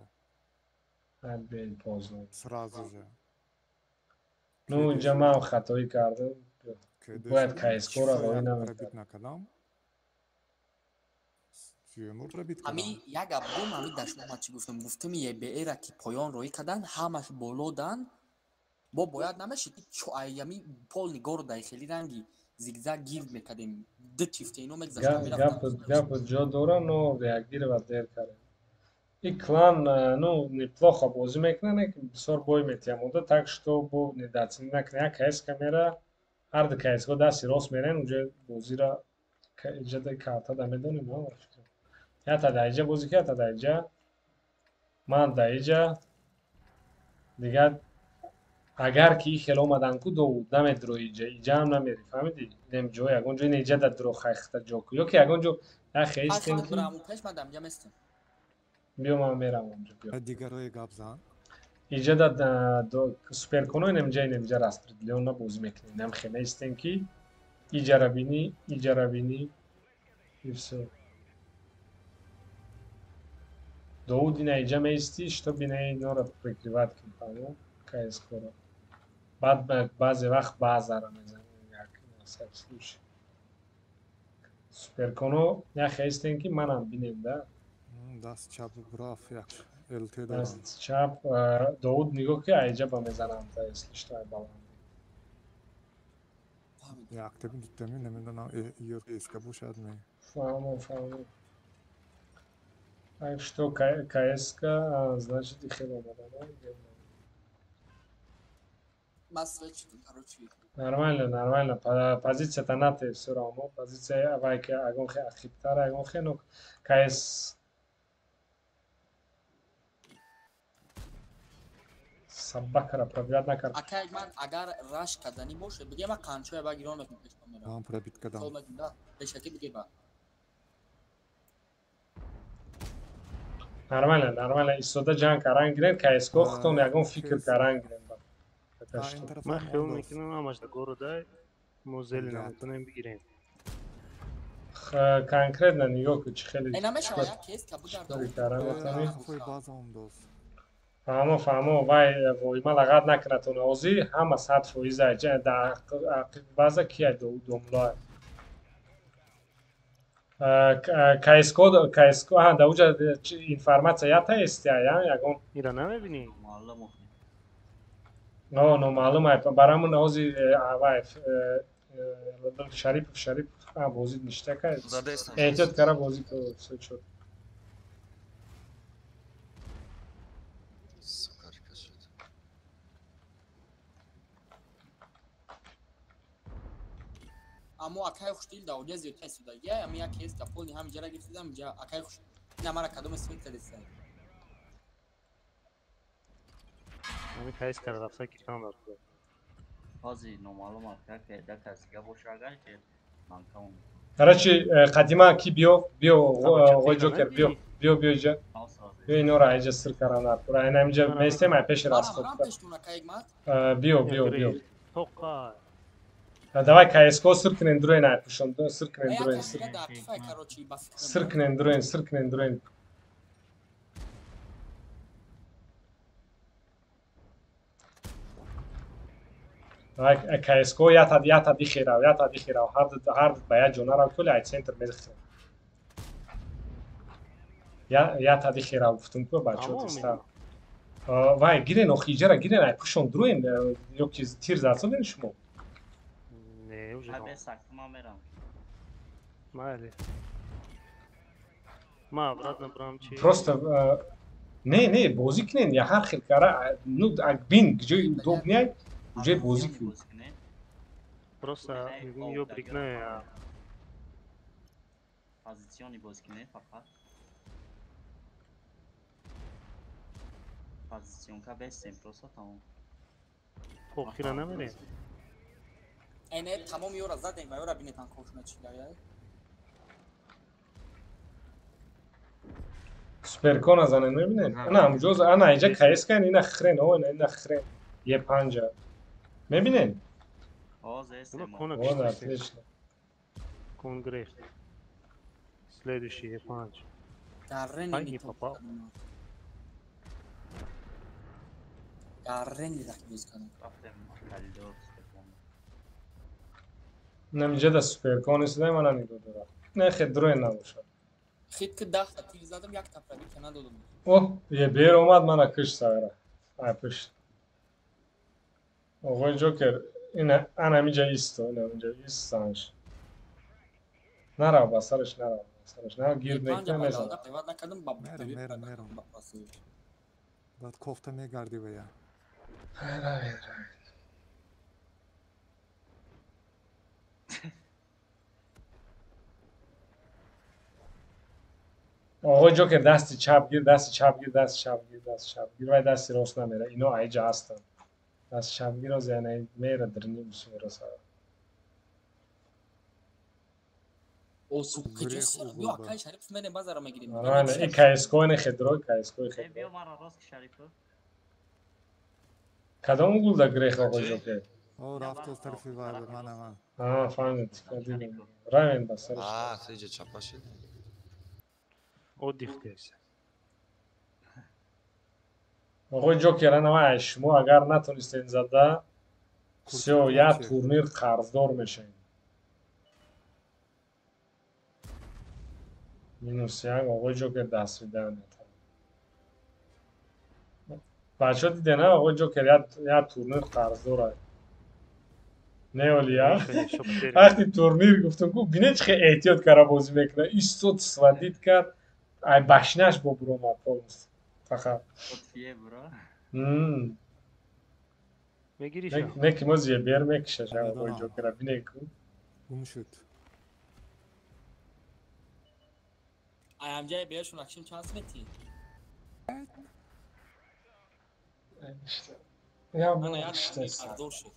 Бен поздно. Сразу же. Ну инҷа ман хатоӣ кардам. Бояд кайскора роӣ накардам. Ами як гап бум ами дашмоҳамад чӣ гуфтам е бера ки поён роӣ кардан ҳамаш болодан бо бояд намешид ами пол нигоҳро дар хели ранги зигзаг гирд мекардем ду чифтейно мегзаштам гап ҷо дора но реагирова дер кардем и клан ну неплохо бозӣ мекунад лекин бисёр бой метиҳамода так что бо недооценивать накунед як кайска мера ҳар ду кайсҳо дасти рост мераен уҷа бозира иҷада карта да медонем ята даиҷа бозӣ ки ята даиҷа ман даиҷа дигар агар ки и хел омадан ку Довуд намедро иҷа ҳам намери фаҳмидӣ инем ҷо ягон ҷо ин иҷа да дро хайхта ҷо ку ёки ягон ҷо яхе истем ки биё ман мерам онҷо биё дигарои гап зан иҷа да суперконо инем ҷа распределённа бозӣ мекунем инам хена истем ки иҷара бинӣ и всё Довуд ина иҷа меисти что бинаи инора прикриват кун фаҳмо кайскора баъд баъзе вақт баъзара мезанем як слушай суперконо яхе истем ки манам бинем да даст чап браф як ЛТ дорам даст чап Довуд нигоҳ ки айҷа ба мезанам та если что ай баланд яктаби дутами намедонам иска бошад ме фаҳмо Так что КСК, значит, и хел омадан. Нормально. Позицията над е все равно. Позиция вайка агонхе ахиптара агонхе, но КС сабакара пробият накард. Акай ман агар раш кардани боше, бигем ма қанчоя ба гирон мекунам пешкам мерам. Ман пробит кардам. Пешаки бигем ба. Нормально. Истода ҷанг каран гирен, КСК хутон ягон фикр каран гирен. Ман хел мекунам ҳамаш да гору дай, мо зелена мекунем бигирем. Конкретно нигоҳ ку чӣ хеле намешава як кес кабудар фаҳмо вай воима лагат накунатон озӣ ҳама 100% айҷа баъза кия домлоа КСК да уҷа информация ята естия ягон ира намебинӣ номаълум ай барамун ози вай Шарипов бозид ништака. Задестам. Эҳтиёт кара бозӣ кунад. Шуд. Сукарка шуд. Аммо акай хуштил даудия зиёдтар истодагӣ. Ами як кес каполни ҳаминҷа ра гирифтидам, инҷа акай хуш. Ина мара кадом исмит кадеса. Ами кайс кара рафта ки кам дар. Баъзи номаълум аст ки да касига боша агар ки банкам. Короче, қадима ки биё оғои Ҷокер биё иҷа. Биё инора иҷа сир карана. Пура ина инҷа местем ай пеши расход. Биё. Тоқа. Давай КСК сир кинен дуроин ай пушон. Сир кинен дуроин. Сир кинен дуроин. КСК ята дихирав. Ҳар ба як ҷонара кули ай центр мехирав. Ята дихирав гуфтум ку бачаҳо теста. Вай гирен охи иҷара гирен ай пушон дуроин ё ки тир засодин шумо. Не, уже. Абе сактма мерам. Майли. Ма обратно брам чи. Просто не бозӣ кинен я ҳар хел кара ну бин ҷои доб неай ҷои бозӣ кунед. Просто ё бригна. Позитсиони бозӣ кинед фақат. Позитсионка бестем просто тамом. Хохира намере. Айне тамом ёра задем ва ёра бинетан кошна чилая. Суперкон назанен мебинед? Ана муҷоз ана иҷа кайскан ина хрен ина хрен. Е панҷа. Мебинед? Отлично. Конгресс. Следующий Е5. Гаррен не попал. Гаррен не так бесканам. Намиҷа да суперкон истодам мана мидодара. Не хедроен набошад. Хит ки 10 та тир задам як тапраби ка надодам. О, е бер омад мана киш сагара. Ай пиш. Оғои Ҷокер ина анамиҷа исто, инамиҷа истанш. Нарав ба сараш нарав. Нара гирд мекна мезан. Певад накардам ба мерам. Баъд кофта мегарди вая. Равед. Оғои Ҷокер дасти чап гир вай дасти рост намера. Ино айҷа ҳастанд. Дасти чап гир оз яъне мера дирни мусоираса. Ё акай Шарипов мене базара мегирем. Ин КСК-ини хедрой, КСК-и хедрой. Биё мара рост Шарипов. Кадом гулда грех оғои Ҷокер? О, рафт аз тарафи вай манам. Фаҳмидем. Равен ба сараш. Иҷа чапа шид. Отдихтес. Оғои Ҷокер ана шумо агар натонистен зада всё як турнир қарздор мешавед. -1 оғои Ҷокер даствидан. Бачаҳо диден оғои Ҷокер як турнир қарздор аст. Не олия. Вақти турнир гуфтум ку бинед чӣ хеле эҳтиёт кара бозӣ мекунад. Истод свадид кард. Ай башнаш бо буромад полностью. Фақат. Неки моз е бер мекишаш оғои Ҷокера бинед ку. Гум шуд. Аямҷаи беяшун акшим чанд смети? Я Ана як қарздор шуд.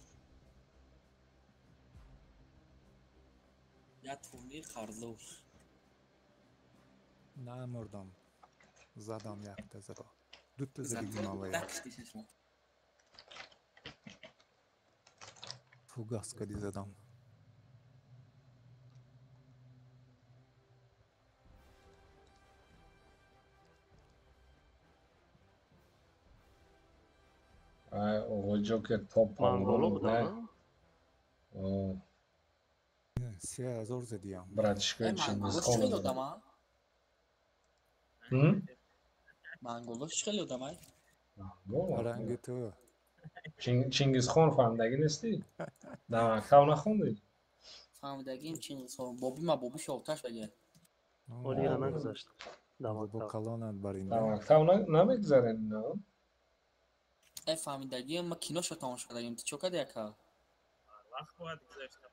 Як турнир қарздор. Намурдам. Задам якта зада. Дутта задигим вая. Фугас кади задам. Оғои Ҷокер топ Монголо будам. 3000 задиям. Братишкои Чингизхон. Монголо чӣ хеле одамай? Ранги ту. Чингизхон фаҳмидаги нестӣ? Давакав нахондӣ? فهمیدگیم چی نیست بابی ما بابی شوتاش بگه ولی را نگذاشت با کلانت بر این دامکتاو نمیگذارن اینا فهمیدگیم ما کینو شو تماشا کردیم تو چوکا دیکا وقت باید گذاشتم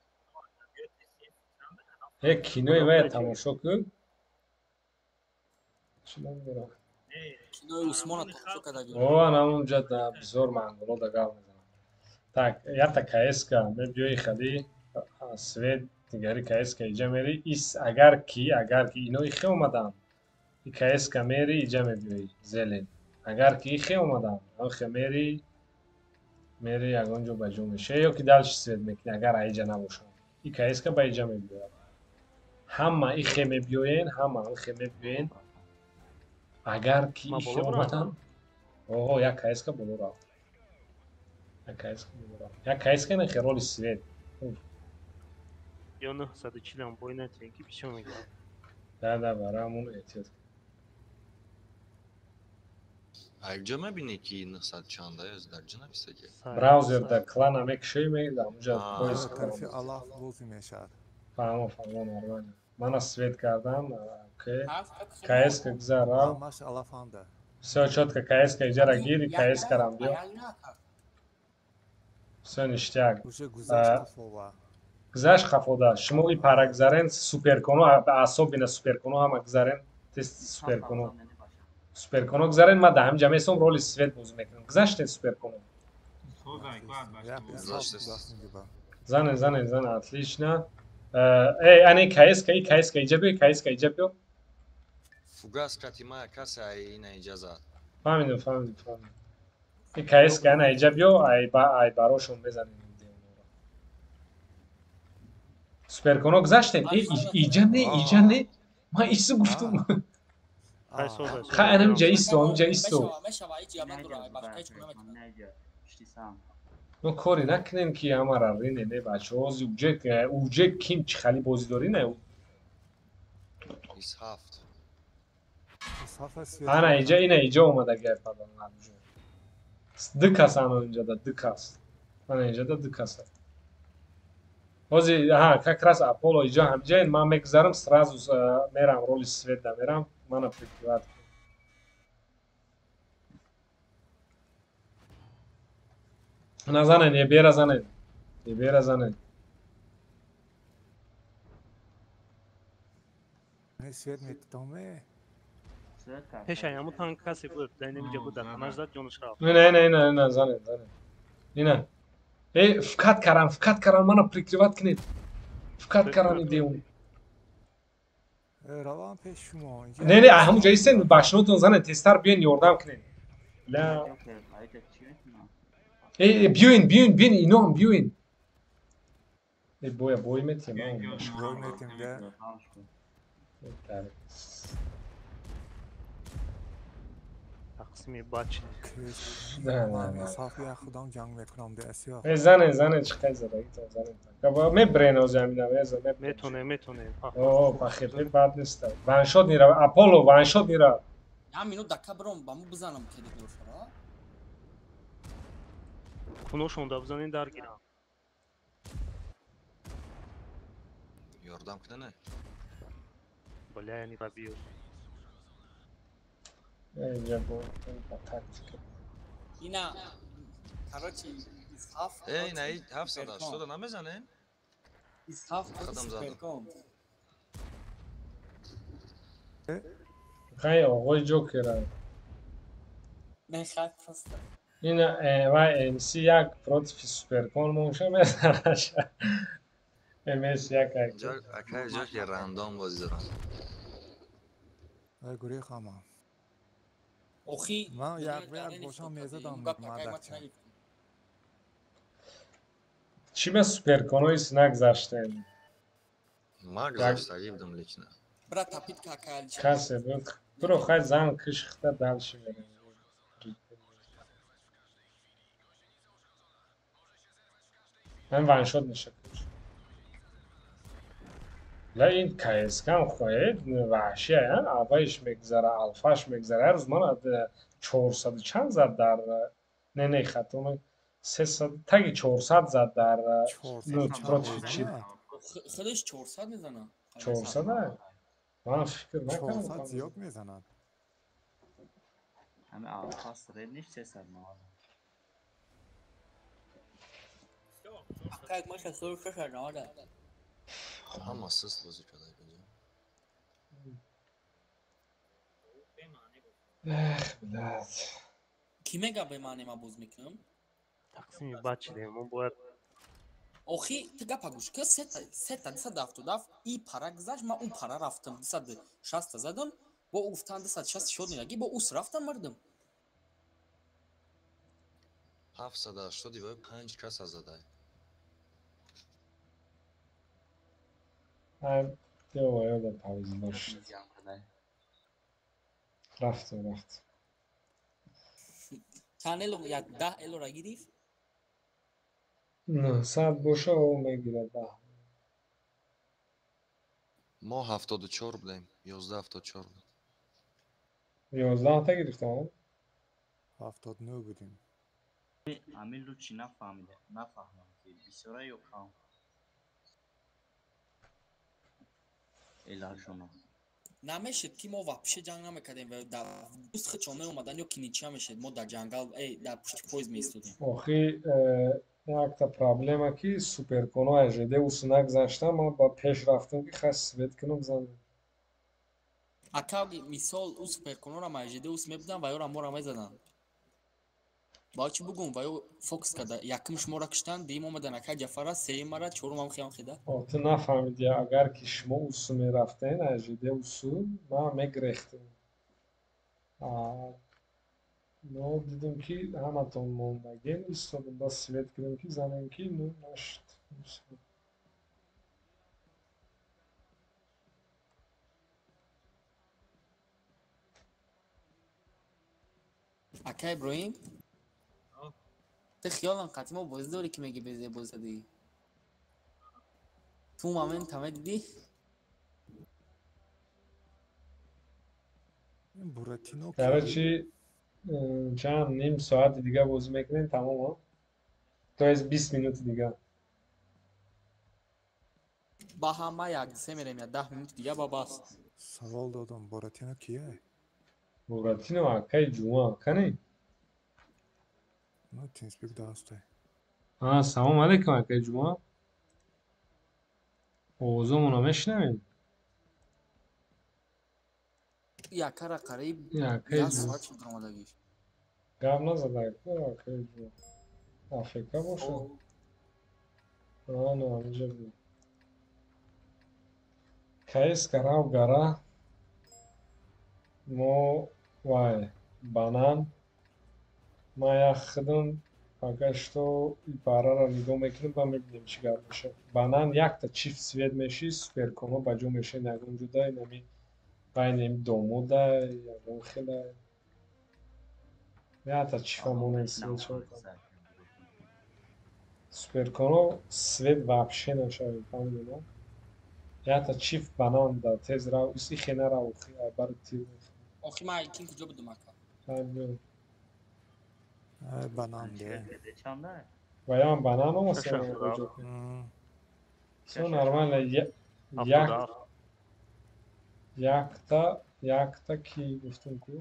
یک کینوی باید تماشا کن چی نمیدونم کینوی عثمان تماشا کردیم اوه нам اونجا بزرگ منگولو دگاه میزنم так я та каеска мебиёи хали свет дигари каеска иҷа мери ис агар ки ино ихе омадан и каеска мери иҷа мебиёи зелен агар ки ихе омадан ахе мери ягон ҷо ба ҷо мешавӣ ё ки далши свет мекунӣ агар аиҷа набошад и каеска ба иҷа мебиёяд ҳама ихе мебиёен ҳама ихе мебиёен агар ки ихе омадан оҳо як каеска боло рафт як каеска нахе роли свет ё 940 бой натен ки пишо мегирам да барамон эҳтиёт Ayrıca mebine ki 900 çanda yaz darcına pisece. браузерда клана мекушоӣ мегирам уҷа поиск طرفی الله بازی میشد фаҳмо нормально мана свет кардам окей каеска гузара همش алафанда всё чётко каеска иҷара гири каескарам биё всё ништяк уже гузашт қафова гузашт қафода шумо и пара гузарен суперконо особенно суперконо ҳама гузарен тест суперконо гузарен ма да ҳамҷа месом роли свет бозӣ мекунам гузаштен суперконо занен отлично ани каеска иҷа биё каеска иҷа биё Fugas katima kasa ina icazat. фаҳмидем и каеска ана иҷа биё ай барошон мезанем суперконо гузаштем иҷа не ман исо гуфтум ҳаминҷа исто мо коре накунем ки ҳамара рине не бачаҳози уҷе ким чӣ хали бозидорӣ не İshaft. ана ина иҷа омада гападан ду кас ана инҷада ду кас ана инҷада ду каса ҳозир как раз аполло иҷа ҳамҷаен ман мегузарам сразу мерам роли светда мерам мана прикриват назанен бера занен свет метоме пешай ҳамутан касе буд дай намиҷа буда ҳамаш зад ҷонаш рафт ина занен ина фикат карам мана прикриват кунед фикат карани деун раван пеш шумо не ҳамунҷа истен башнотон занед тезтар биёен ёрдам кунед биёин иноам биёин бой метем тақсими бачи сафи худам ҷанг мекунам десё занен чиқай задагитон занен мебрен ҳозир ҳамина метонем о пахепе бад неста ваншот мера аполло ваншот мера ям минут дака бром ба мо бизанам кеди дошара куношонда бизанен даргирам Yordam kudane. Бляни рабиё инҷа бо тактика ина короче исхаф Ey hafsada что да намезане? исхаф Adam zadım. суперком хай оғои ҷокера мехат просто ина ва MC1 против суперкон моша мезанаш MS1 Akay jok ya random bozی دارم. ай гури хама охи ман як бошам мезадам мадача чӣ ба суперконои нагзаштем Mag zaštagivdim lično. брат тапит какал касе буд туро хай зан кишхта далши берем ман ваншот мешакуш لا این کایسکم خواهید وحشی اوایش میگذره الفاش میگذره هر روز من 400 چند زد در نه خطوم 300 تگی 400 زد در نوت پروتیف چیپ خودش 400 میزنه 400 من فکر 400 نکنم زیاد میزند. همه خاص رد نیست 300 ما. یک ماش سور شش ناده Ama assist bozuk kadar bence. بلاد کی میگه بمانه ما بوز میکنم تقسیم بعد شده من باید آخی تو گپا گوش که سه تا دفت و دفت ای پارا گذاشت ما اون پارا رفتم 260 زدم با افتان 260 شد نگی با اوس رفتم مردم 780 و 5 کس از زده. من دیو یادم پاویز داشت رفتم چند الو یک 10 الو را گرفت نه 100 باشه او میگیره 10 ما 74 بودیم 11 74 بود 11 تا گرفتم 79 بودیم. امیل رو چی نفهمیده نفهمم که بسیاره یا کام الهاشونا نمیشد که ما واپس جنگ نمیکردیم و دوست خود چامه اومدن یا کینیچی میشد ما در جنگل در پشت پویز میستودیم آخی یک تا پرابلم که سوپر کنو اجده و سنگ زشتم ما با پیش رفتم که خواست سویت کنم زنم اکا مثال او سوپر کنو را مجده اوس میبودن و یا را ما را میزدن با چی بگم و یا فوکس کرده یکمش ما را کشتن دیم اومدن اکا جفره سیم مرا چورم هم خیام خیده تو نفهمیدی اگر که شما اوسو میرفتین اجده اوسو ما میگریختم ما دیدم که همه تون موندگین ایستادم با سویت کنم که زنم که نو نشد اکا ابراهیم تو خیالم قطعی ما بازی داری که میگی بزی بازی دی تو مامن تمه دیدی این بوراتینو در که چی چند نیم ساعت دیگه بازی میکنین تمام ها تو از 20 مینوت دیگه با همه یک سه میریم یا 10 مینوت دیگه با باست سوال دادم بوراتینو کیه؟ بوراتینو اکای جمعه کنی نه تینسپیک داسته. سلام علیکم اکای جمعه اوزمونو میشنوین یک کار قریب اکای 10 جمعه ساعت شد آمدگیش گپ نزده اکای جمعه آفریقا باشه نه اینجا بود کایس карав гара мо вай банан ма як худам пока что ипараро нигоҳ мекунем ба мебинем чӣ гап мешавад банан якта чифт свет меши суперконо ба ҷо мешин ягон ҷуда инами байни домода ягон хела якта чифамона свет шавад суперконо свет вообще нашавад фаҳмидем якта чифт банан да тез рав уси хена рав бари тир آخی ما یکین کجا بدم اکا بانان ده. و یا بانان هم مثلا کجا سو نرمال якта کی گفتم کو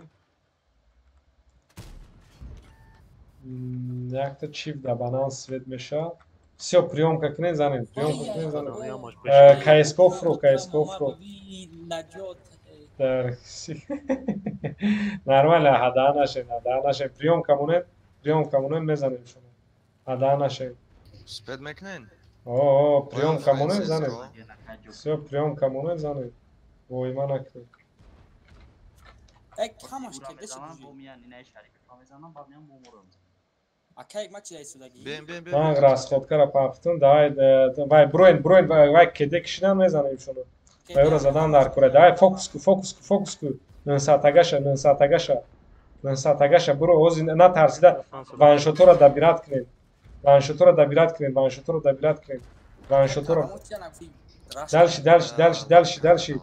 якта чифт да банан свет меша все приёмка кунен занед приёмка кунен занед кайскофро нормально ҳада наше приёмка мунен мезанем шумо ҳада наше Спед мекнен? приёмка мунен занед все приёмка мунен занед войма накунед یک همش کرده شد اکا یک مچ دایی سودگی من расходкара пафтун давай броин вай кеде кишидан мезанем шуно вай ӯро задан дар кура давай фокус ку 900 буро ҳози натарсида ваншотуро дабират кунед ваншотуро далши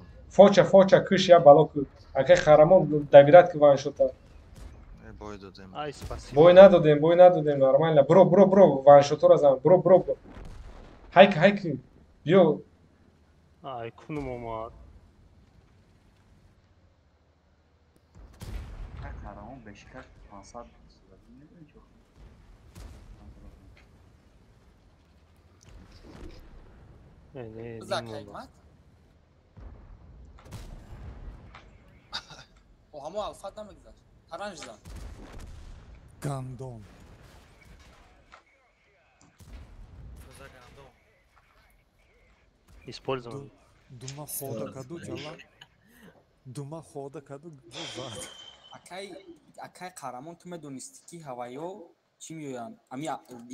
фоча кӯш я бало ку акай харамон дабират ку ваншота бой надодем нормально бро ваншотуро зан бро ҳайк биё Ай, кунум омад. Her kahraman Beşiktaş hasar sırası neden çok? Ne Uzak diyeyim valla. kaymak. O hamı alfa da mı güzel? Taranjdan. Gandon. Cosa Gandon. Использован. Дума хода каду жала. Дума хода каду зад. Акай қарамон ту медонисти ки ҳавайо чӣ меоянд? Ами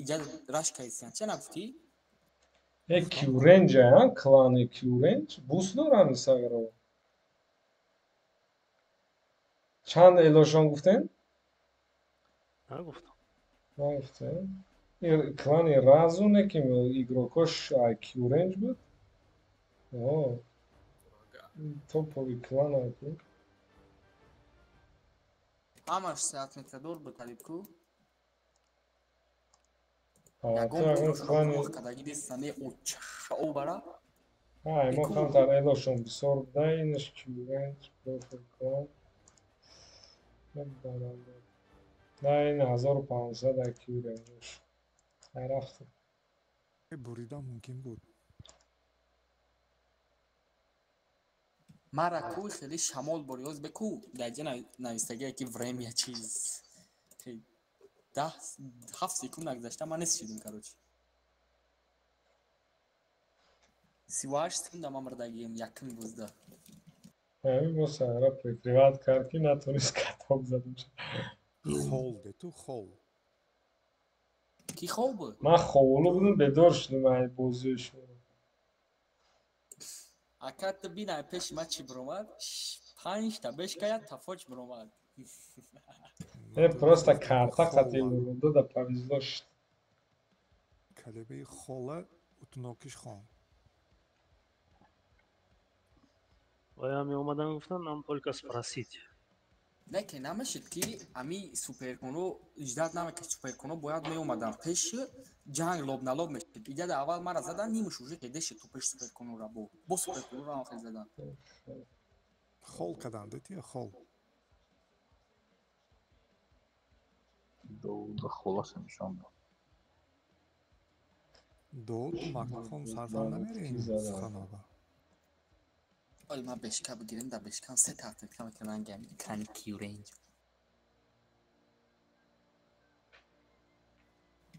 иҷа рашка ҳестиянд. Чӣ нагуфтӣ? Кюренҷ аян, клани Кюренҷ. Бус доранд сагро. Чанд элошон гуфтем? Нагуфтам. Нагуфтем. Клани Разу неким игрокош Кюренҷ буд. О. Топовый клан аку. Ҳамаш сеатметадор буд Талибку. Ягон клани кадаги дестане очао бара. мо камтар элошон бисёр дайнаш Кюренҷ профил клан. Дайн 1500 Кюренҷ. Рафтам. Буридан мумкин буд. Мара ку хеле шамол бориёз беку. Даҷа навистагие ки время чиз. 7 секунд нагзашта ман несшидим короче. 38 секунда ман мардагием якин бузда. мо сагра прикриват кард ки натунист катоб задам. Хол де ту хол. Ки хол буд? Ман холу будам бедор шудам ай бозиошо. Акат бина пеши ма чӣ биромад? 5 та бешкая тафоч биромад. Просто карта қатъи да повезло шуд. Калибаи хола утнокиш хон. Я меомадам гуфтам, нам только спросить. Лекин намешид ки ами суперконо иҷдат намекард суперконо бояд меомадан пеши ҷанг лобналоб мешид. Иҷада аввал мара задан нимуш уже кедеши ту пеши суперконора бо суперконора охир задан. Хол кадан дития хол. Доуда хола се нишон дод. Дод макрофон сарфам намерем суханоба. Ой ма бешка бигирем да бешкам се тартиб мекунам клани Кюренҷ.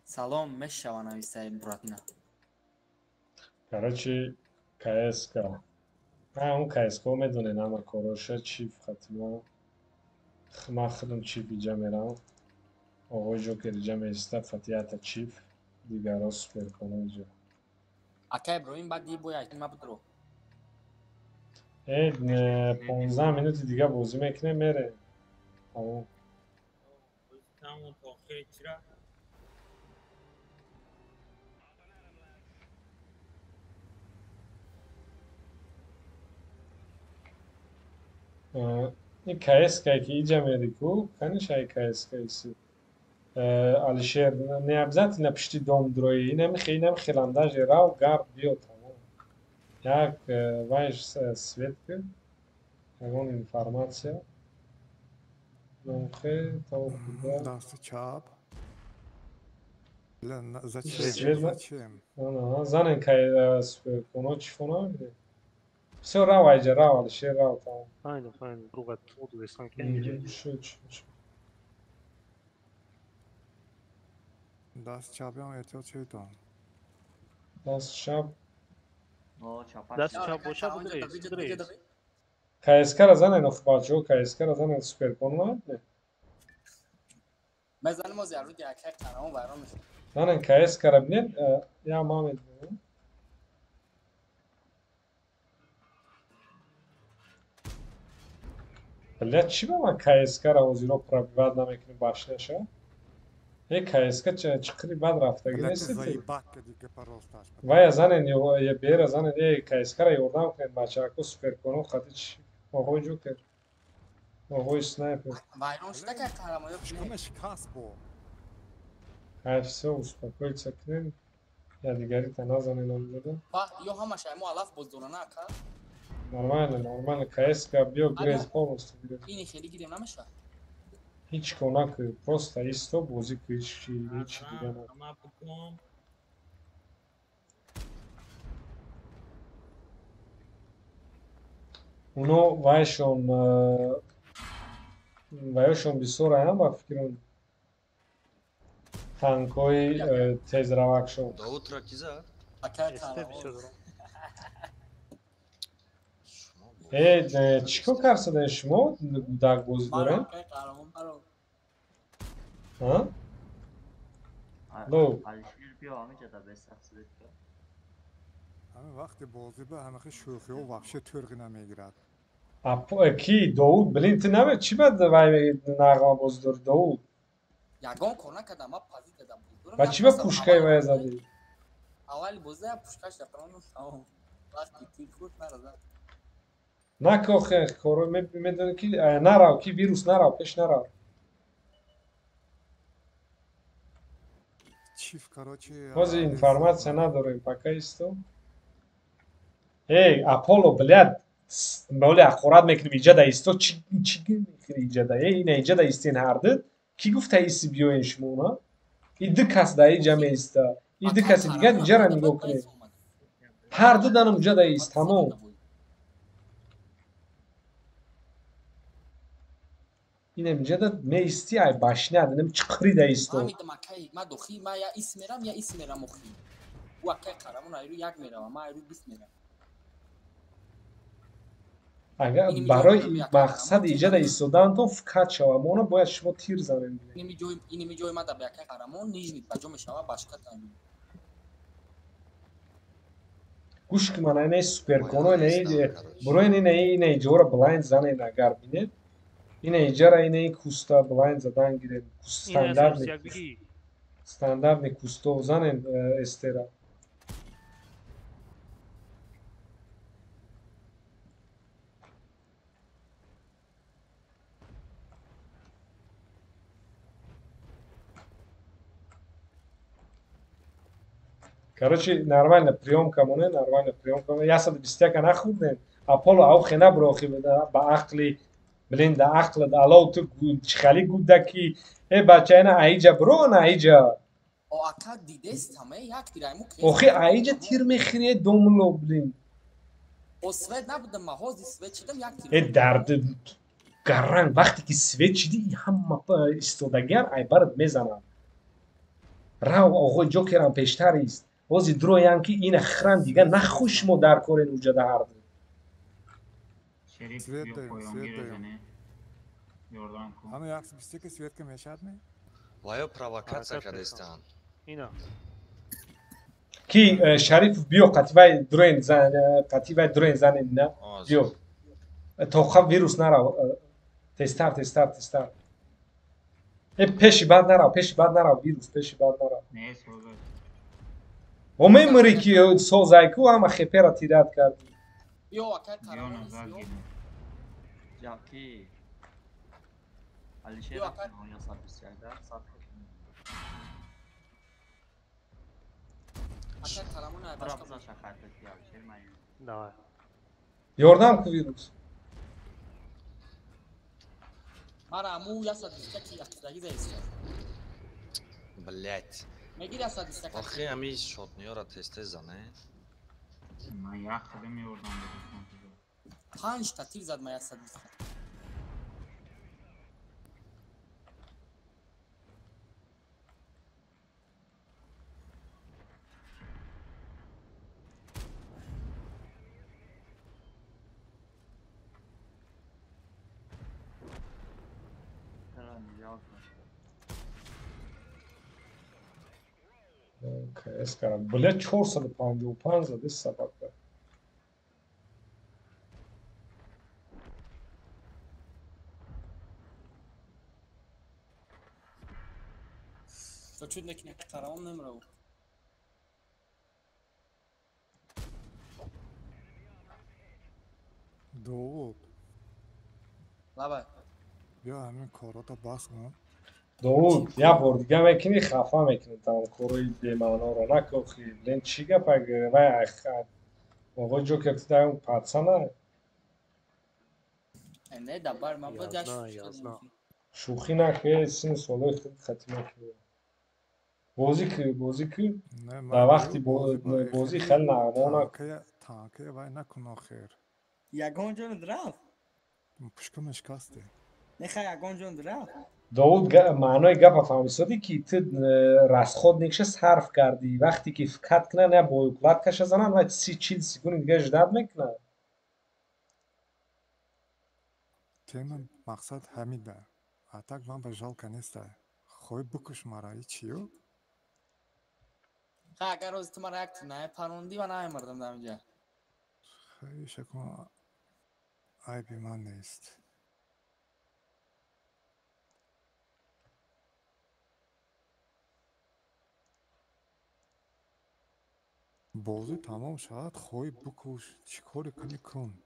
Салом мешава нависаи Буратино. Короче, КСК. Он КСК медоне нама короша чиф хатма. Ман худам чиф иҷа мерам. Оғои Ҷокер иҷа меиста фатиҳата чиф. Дигаро суперконо иҷа. Ака Иброҳим баъд ди бояд нима будро. 15 минути дига бозӣ мекунем мерем. Tamam ta oxiri chira. ин КСК ки иҷа мерику, канишай КСК иси. Алишер не обязательно пишти домдрои, инам хеландаже рав гард биё тамом. Як вайш свет кир. Ягон информация. Номхе то куда. Дасти чап. Зачем? Занен кай суперконо чифона мире. Всё рав айҷа рав Алишер рав тамом. Файн, другат удовестан кенҷи. Даст чапам эҳтиёт чедон. Даст чап. Даст чап боша будрест. КСК-ра занен охи бачаҳо, КСК-ра занен суперконо не? Мезанем оз яруди акай қарамон вайрон мешавад. Занен КСК-ра бинед, я ма медонам. Бля, чӣ ба ман КСК-ра ҳозиро пробиват намекунем башняша? КСК чиқири бад рафтаги нестед? Вая занен бера занен КСК-ра ёрдам кунед бачаҳако суперконо хати чӣ? Оғои Ҷокер. Оғои снайпер. Вайрон шуда кай қарамон ёб Шикамаш кас бо. Ай, всё, успокоиться кунем. یا دیگری تنازن اینا میده با یا همش مو الاف بزدورانه اکا نورمال کایسکا بیو گریز полностью بیو اینی خیلی گیریم نمیشه هیچ کناک просто ایستو بازی که هیچ دیگه نه Ama bukum. اونو وایشون بسیار هم با فکرم تانکوی تیز روک شد Davut Rakiza. اکا استه بیشه درم چیکو کرسده شما داگ بازی داره؟ قهرمان برو ها؟ لو Alişir bir amca da besafsızlık. همه وقتی بازی به همه شوخی و وحشی ترغی نمیگیرد کی داود بلینت نمه چی بد وای نغمه بازی داره داود یگان کار نکردم ما پازی دادم و چی به پوشکای وای زدی؟ اول بازی پوشکاش دفران وقتی تیر خود نرزد نکو خیلی کارو میدونی که نراو کی ویروس نراو پیش نراو چیف کراچی بازی інформация نداریم пока ایستو ای اپولو блядь böyle akkurat میکنیم اینجا دا ایستو چی میکنی اینجا دا این اینجا دا ایستین هرده کی گفت ایستی بیوین شما اونا ایده کس دا اینجا میستا ایده کسی دیگه اینجا را نگاه کنه هر دو دانم اینجا دا ایست تمام این اینجا دا میستی ای باشنه دنم چقری دا ایستو میدم اکای ما دخی ما یا اسمرم یا اسمرم مخی و اکای قهرمان ایرو یک میرم ما ایرو 20 میرم اگر برای مقصد ایجاد ایستادن تو فکر شوم اونو باید شما تیر زنید اینی جای ما در بیاکای قهرمان نیجنید بجا میشوه باشکا تامین گوش که من اینه سوپر کنو اینه برو اینه جورا بلایند زنه این اگر بینید اینه ایجا را اینه کوستا بلایند زدن گیره استاندارد کوستو زنه استرا Короче, нормально приемка муне, нормально приемка. Я сад бистяка нахудне. Аполло аух не брохи ба ақли блин да ақл да алау ту чхали гудаки э бачайна аиджа бро на аиджа. о ака дидест ҳама як тирайму охи аиджа тир мехине домло блин. о свет набудам маҳози свет чидам як тир. э дард гаранг вақте ки свет чиди ҳама истодагар ай бард мезанад. рав оғои ҷокерам пештар ист. Ози дроям ки ина храм дига нахуш мо дар кори уҷада ҳард. Şerif Свет yok даем, koyun свет bir даем. özene. Yordan kum. همه یک بیسته که سویت که میشد نه Vaya provokatsiya kadestan. اینا Ki Şerif biyo qativay droin zanin ne? Biyo. Toxa virüs nara. Testar. Peşi bad nara virüs peşi bad nara. Neyse olur. O memori ki sozayku ama xepera tirat kardi. yo akai Yon qahramon uzak yo gelin. Ya ki Alişir Yok, oyna satışlarda satış. akai qahramon ay başka Trabzon şakaytı ya Alişir mayın. давай Yordam ku virüs. mara mu yasad istaki yakdagi zayist Блять. megir yasad istaki Axi ami shotniora teste zane. Ben yakaladım yordan dedim. 5 ta tir zad ma yasad istaki Tamam ya. КС карам. Блядь, 455 зады собака. то чудник не qahramon nemrao دوود лаба بیا همین کارات رو بس کن داوود یه بار دیگه میکنی خفه میکنی تمام کوری بی‌معنا رو نکوخی لین چی گپ وای آقا جوکر تو در اون پاتسا نه نه دبر من بود جاش یازده شوخی نکنی سین سالای خود ختم کنی بازی کی نه در من وقتی با بازی خیلی نرمانه تانکه وای نکن آخر یگان جون درفت پشکم شکسته نخواه یگان جون درفت داوود معنای گپ فهمیدی که تو رسخود نکشست حرف کردی وقتی که فکت کنه نه بایوکلات کشه زنن و 30-40 سکون دیگه جداد میکنه من مقصد همیده اتاک من به جالکه نیسته خوی بکش مرا ای چیو اگر روز تو مرا یک نه پروندی و نه مردم در اینجا خیلی شکم عیبی من نیست بازی تمام شد خوی بکش چی کاری کنی کن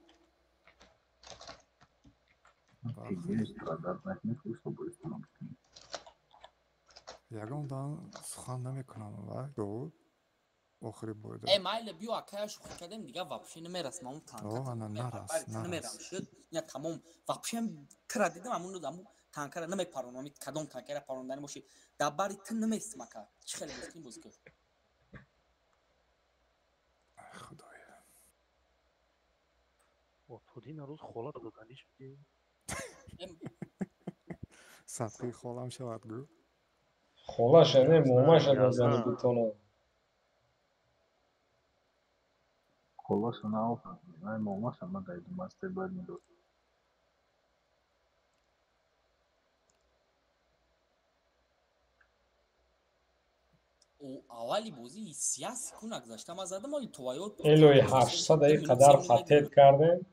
یگان دان سخن نمی کنم و دو آخری بوده ای مایل بیو اکای شوخی کردیم دیگه واپسی نمیرسم اون تانکت آه نرس نمیرم شد یا تمام واپسی هم ترا دیدم همون دامو تانکر نمیپرونم کدوم تانکر پروندن باشی دباری تن نمیستم که چه خیلی بسکین بزرگ خدایا خودی نروز خولا دادنیش بودی صدقی خالم شود گو خلاش نه موماش یازده. دادن بتونه خلاص نه آفر من ماماش هم دایدم ماسته باید میداد او اولی بازی سیاسی کن نگذاشتم از آدم ولی توایوت الوی 800 دقیقه قدر پتیت کردیم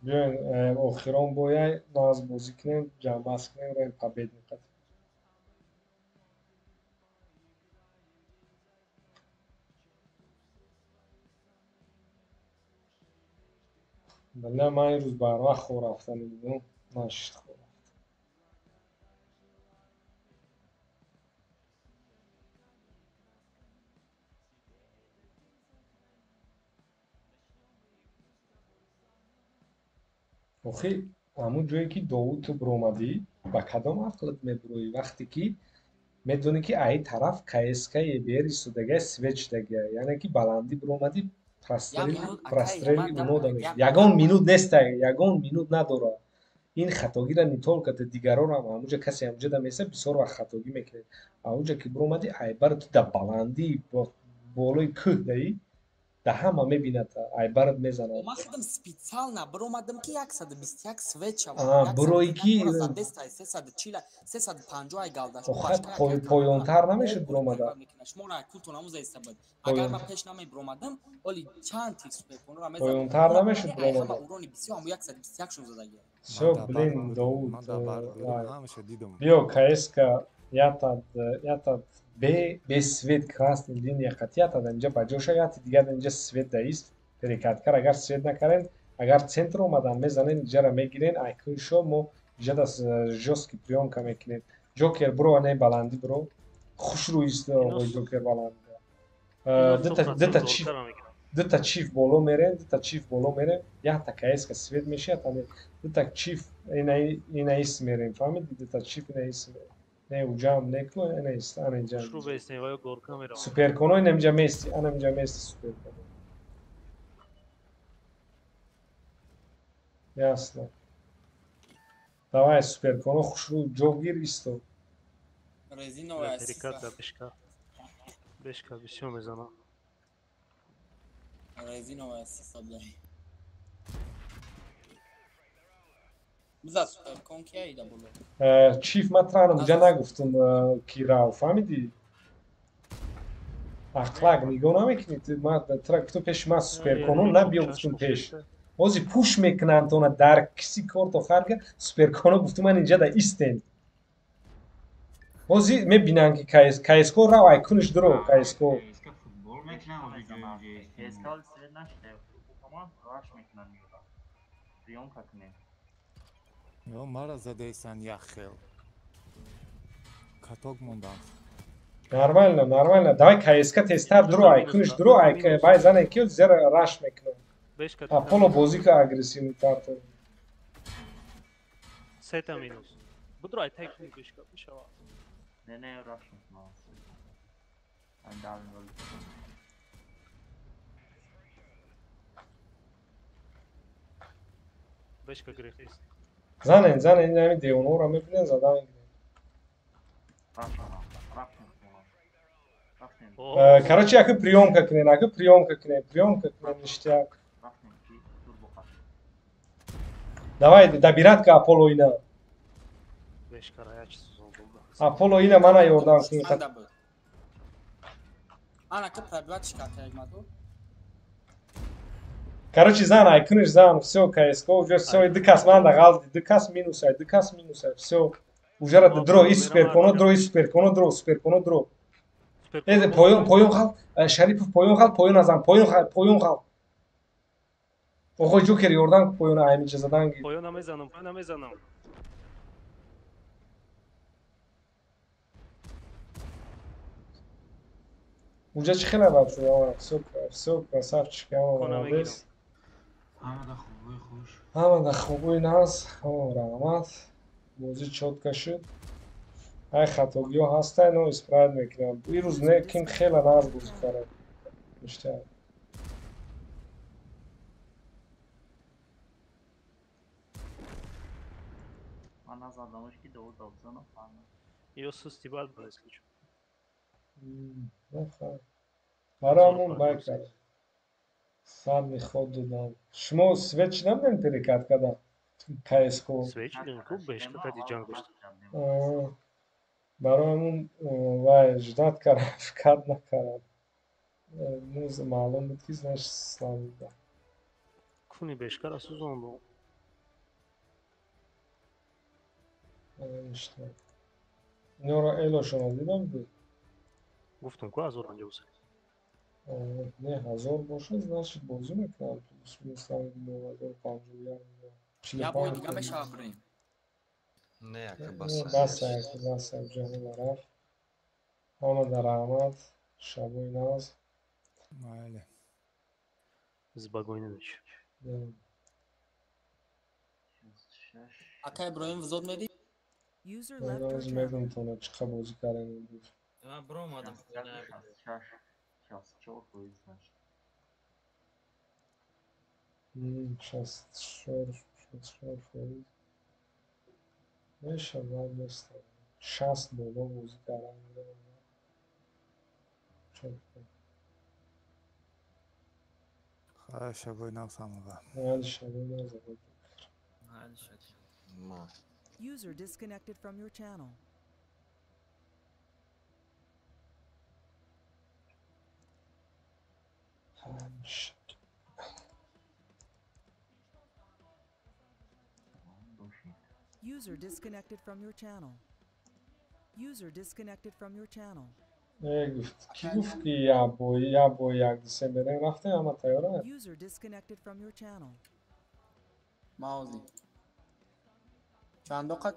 بیاین آخران باید ناز بازی کنیم جمع بس کنیم روی پبید میکنیم بله من این روز برای خور رفتن دیدم نشد خور آخی همون جایی که داوود تو برومدی با کدام عقلت میبروی وقتی که میدونی که ای طرف کایسکای بیری سودگه سویچ دگه یعنی که بلندی برومدی پرستریلی اونو دمیش یگان مینود نیسته یگان مینود نداره این خطاگی را نیتول کت دیگران هم همونجا کسی همونجا دمیسه بسیار وقت خطاگی میکنه همونجا که برومدی ای بر تو در بلندی با بالای که دهی ده همه میبیند ای برد میزنه ما خدم سپیڅال نه برو اومدم که 121 سویچ بروی که 350 گالداش پایانتر نمیشد برومده شما را کلتون هموزه استباد اگر ما پیش نمی برومدم ولی چند تیکس بکنم را میزدم پایانتر نمیشد برومده اورونی بسیار هم 121 شون زده все блин داوود همشه دیدم بیا کایسکا ятад به свет красный линия қатиятад инҷа ба ҷоша яти дигар инҷа свет даист перекаткар агар свет накарен агар центр омадан мезанен инҷара мегирен айкуншо мо инҷада жёстки приёмка мекунем ҷокер бро ане баландӣ бро хушрӯист оғои ҷокер баланд дута чиф боло мерем дута чиф боло мерем якта кайска свет мешият дута чиф инаис мерем фаҳмиди дута чиф инаис мерем не уҷам неку инаис анинҷа суперконо инамҷа мести анамҷа мести суперконо ясно давай суперконо хушрӯ ҷогир исто резиновая бешка бисёр мезанам резиновая сисаблай биза суперкон ки айда боло чиф матранам ҷа нагуфтум ки рав фаҳмидӣ ақлак нигоҳ намекунӣ ту пеши ман суперконо набиё гуфтум пеш ҳозир пуш мекунанд тона дар киси корт охарга суперконо гуфтум ман инҷа да истем ҳозир мебинанд ки кско рав айкуниш дуро кско мара задесан як хел каток мондам. Нормально, нормально. Давай КСК тестар дрой, куниш дрой, бай зане кил зера раш мекну. Аполло бозика агрессивный тарто. Seta minus. Budroy teknik bishka bishava. Ne uğraşmış lan. Ben daha öyle. Bishka grifis. Zanen nemi diyor onu ora mebinen zadan. Короче, яка приемка кне, ништяк. Давай, добиратка Аполло ина. Bishka rayaçsız oldu. Аполло ина мана yordan кне. Ana că pradvat шката игмато. Короче, зан, куниш зан, все, КСК, уже все, и дикас манда галди, дикас минусай, все. Уже рад дро, и суперконо дро. Эзе поён хал, Шарипов поён азам, поён хал. Охой Джокер yordan поёна аймича задан ги. Poyona mezanım. Уже чихела вообще, все, красавчик, я молодец. Ҳамада хубои нас, раҳмат. Бозӣ чотка шуд. Ай хатогиҳо ҳастай, но исправит мекунам. Ирӯз ким хела наз бозӣ кард. Биштар. Bana azalmış ki Doğu Dalsan'a falan. Ее сустиват было исключу. Барамон байкар. Сами ход додам. Шумо свеч намедем перекат када? КСК. Свечи, клуб бешка тади ҷанг дошт. Бароямон вай ждат кардам, фикр накардам. Муз маълум буд ки значит славида. Куни бешкара сузонду. Ништак. Инёро элошона дидам ду. Гуфтам ку ҳазор анҷа бусад. Не, 1000 бошад, значит бозӣ мекунам. Плюс-минус 951. Я бой дига мешава бурем. Не, яка баса ҷаҳон мараф. Омада раҳмат. Шабои наз. Майли. Збагойни дош. Ака Иброим взод меди? User left your channel. Медонтона чиқа бозӣ кардан буд. Бро мадам. Çok uyuz значит. 64 фоиз. Мешавад доста. 60 бола бозӣ кардан будам. Хай шабои нав самава. Майли шабои нав забад. User disconnected from your channel. User disconnected from your channel. User disconnected from your channel. Ki gufт ki ya boy 1 дисемберен рафтем, ама тайёра? User disconnected from your channel. Маузи. Чанд оқат?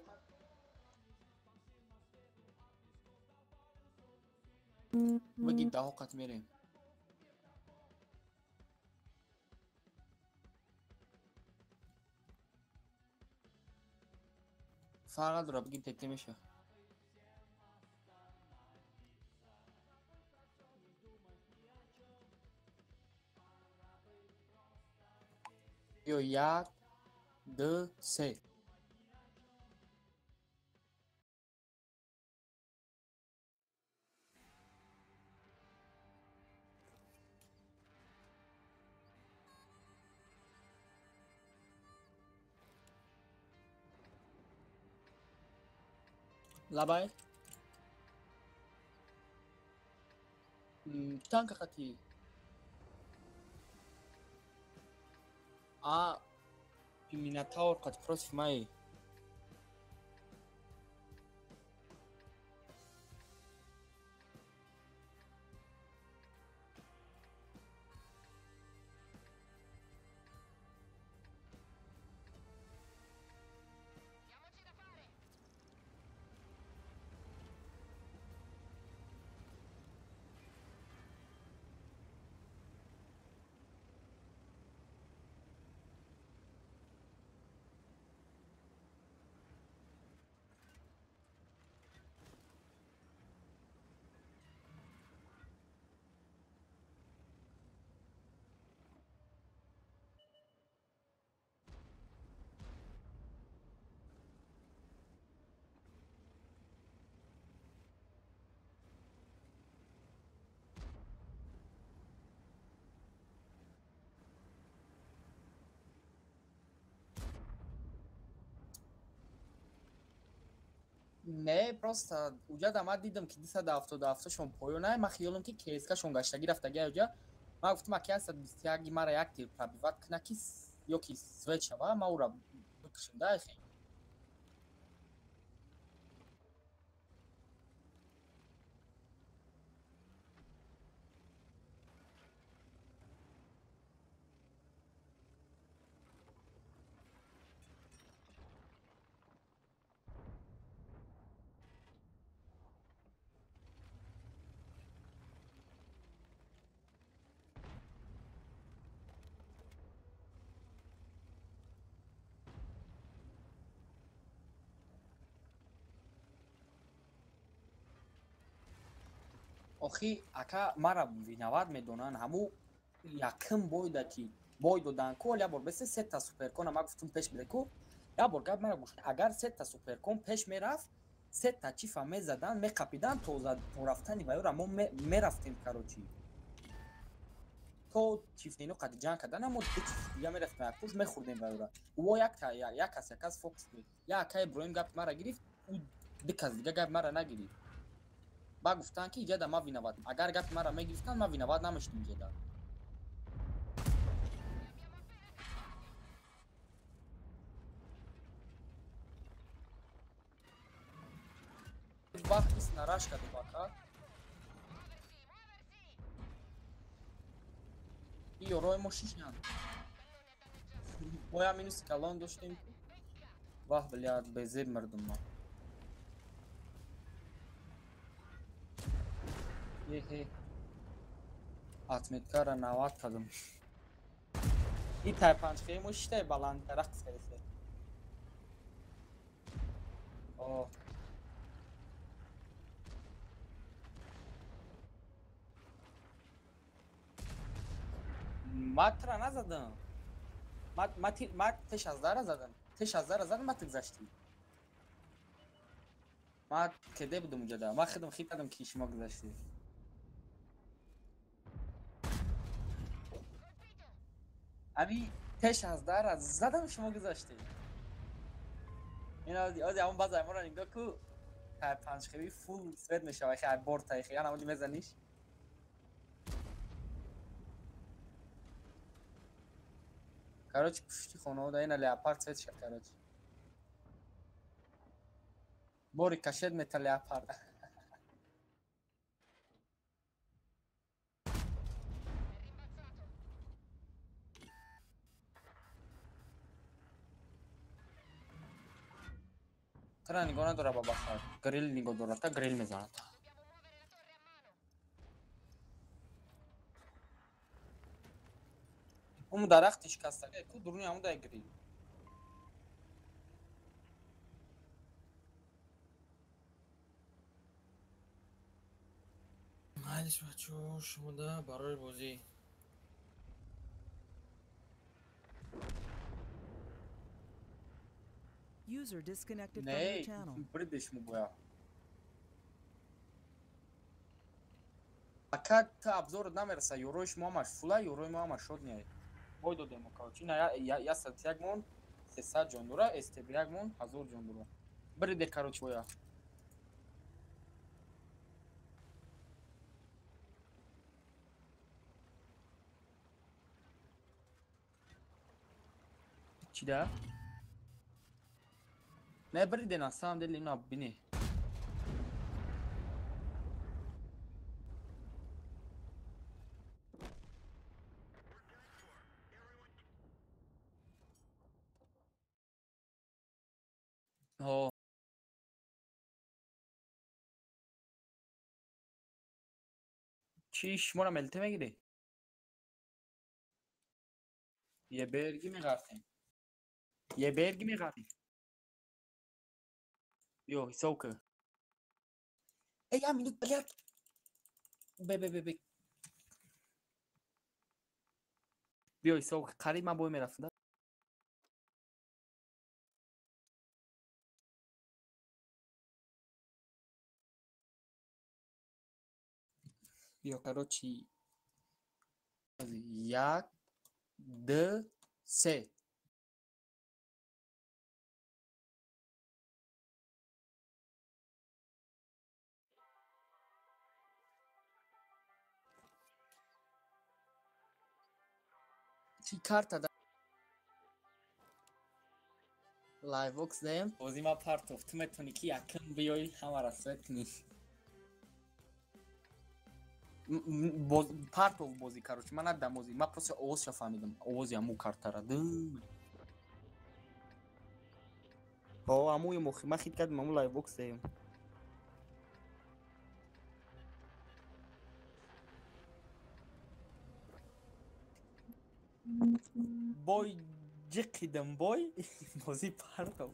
Баги 10 оқат мерем. Фарқ надора, бигим текте меша. Yo, 1, 2, 3. Labai. Tanka kati. Minotaur qad prof mai. не просто уҷа дама дидам ки 277 шон поёнае ма хиёлам ки кска шон гаштагӣ рафтаги уҷа ма гуфтам аки 121 мара як тир пробиват кина ки ё ки свет шава ма ура бикушам да хе охи ака мара виноват медонанд ҳаму якм бойда ки бой додан ку я бор бесе сета суперкона ма гуфтум пеш бире ку я бор гап мара гӯш агар сета суперкон пеш мерафт сета чифа мезадан меқапидан то рафтани вайора мо мерафтем карочи то чифнину қади ҷанг кардана мо дига мерафтем як пуш мехӯрдем вайора во якас фокс я ака иброҳим гапи мара гирифт ӯ дикас дига гапи мара нагирифт ба гуфтанд ки иҷада ма виноват агар гапи мара мегирифтанд ма виноват намештам иҷада вақт ис нараш каду бака и ёрои мо шишянд мо ҳамину скалон доштем ваҳ блядь безеб мардум ма отметкара 90 кадам и тайпанчхаи мо шитаи баландтара қисқарисе о ма тира назадам ма Т-16 задам Т-16 задам ма гузашти ма кеде будам уҷада ма хидам хитадам ки шумо гузашти ами Т-16 задам шумо гузашти ин ози ҳамон баъзе амора нигоҳ ку панҷхеви фул свет мешава хай бортаи хиян ҳамоди мезаниш короче пушти хонавода ина леопард свет шад короче бори кашед мета леопард чара нигоҳ надора ба бахар грил нигоҳ дорад та грил мезанад ум дарахти шикастаге ку дуруни ҳамудай грил майлиш бачо шумода барои бозӣ User disconnected from your не channel. бридеш мубоя ака та обзор намереса ёрои шумо ҳамаш фула ёрои мо ҳамаш шод неай бой додем короче ина 101 мон 300 ҷон дора стб 1 мон 1000 ҷон дора бриде короче боя чида не бриде на самом деле ина бини о чӣ шуморо мелта мегирӣ е берги меғартем е берги меғартем ё ҳисобка эй 1 минут блядь бе биё ҳисобка қариб ман бой мерафтам да биё короче 1 2 3 چی کارت داد لایو باکس دیم بازی ما پارت تو میتونی که یکم بیای همه را سویت کنی پارت اوف بازی کاروچ من ندم بازی من پروسه اوز فهمیدم اوز همو کارت را دم همو مخی من خیلی کردم همو لایو باکس دیم بای جقیدم بای بازی پارت اوف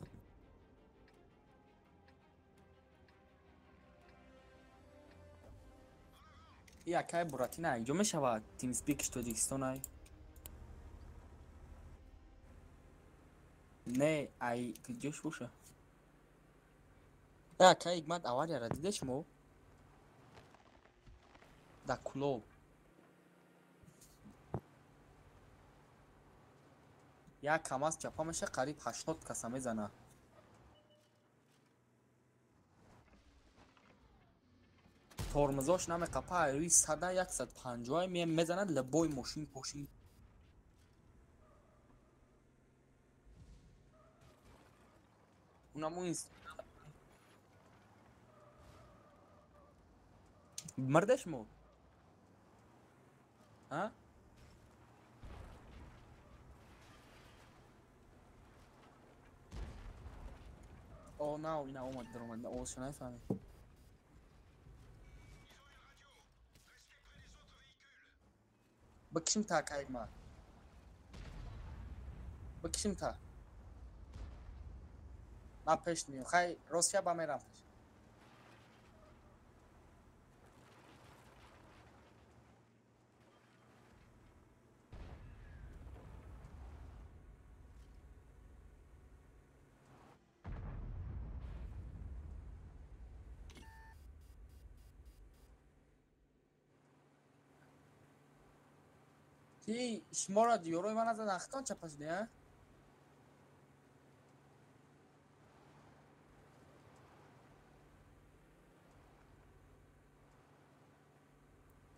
یکای براتی نه اینجا میشود تیم سپیکش تاجیکستان نه ای کجاش باشه یکای اگمت اول را دیدش مو در کلوب یک کم از چپا میشه قریب 80 کسه میزنه ترمزاش نمیقپه روی 150 میزنه لبای ماشین پاشین اونمو اینست مردش مو ها او نه اینا اومد در اومد اوز شنای فهمید بکشیم تا که ما بکشیم تا ما پیش نیم خیلی روسیه با میرم پیش کی شما را دیوروی من از نختان چپش نه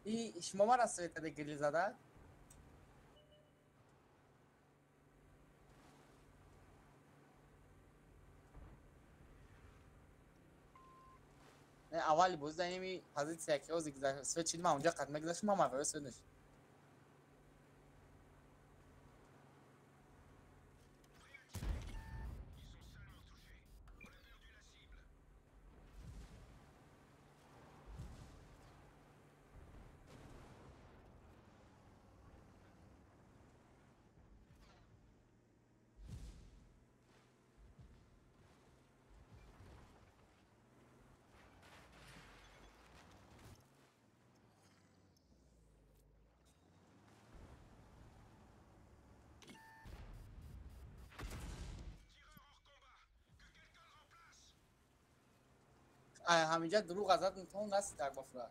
ای شما ما را سویت ده گلی زده اولی باز دنیمی پازیسیا که اوزی گذاشت سویت چیدم اونجا قدمه گذاشت ما موقعی سویدش همینجا دروغ ازت میتونم نست تک بافره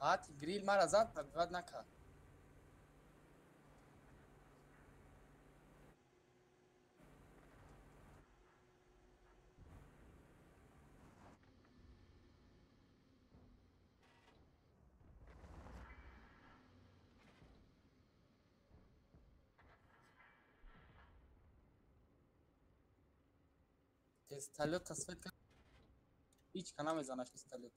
هات گریل مرا زد بعد نکرد استالو تصفیه کرد هیچ کنه میزنش استالو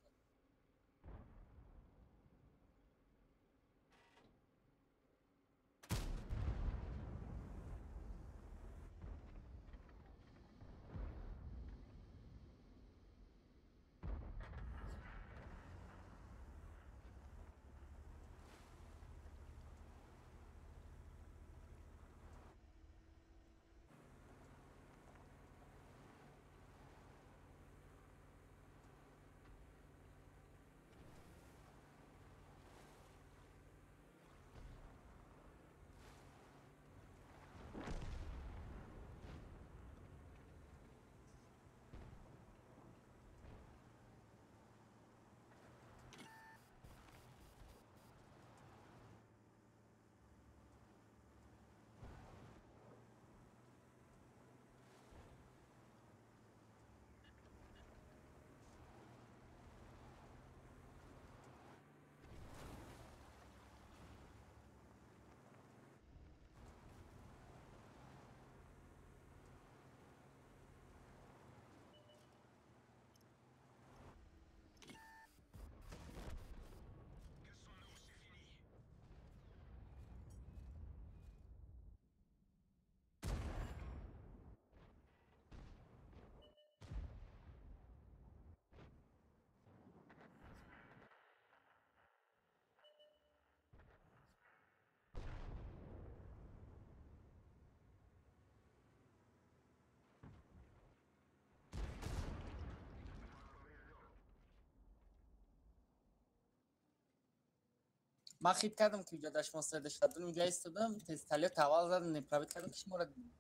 من خیلی کردم که اینجا داشت مستردش کردم اونجا ایستادم تستالی تاول زدم نپرابیت کردم که شما را دیدم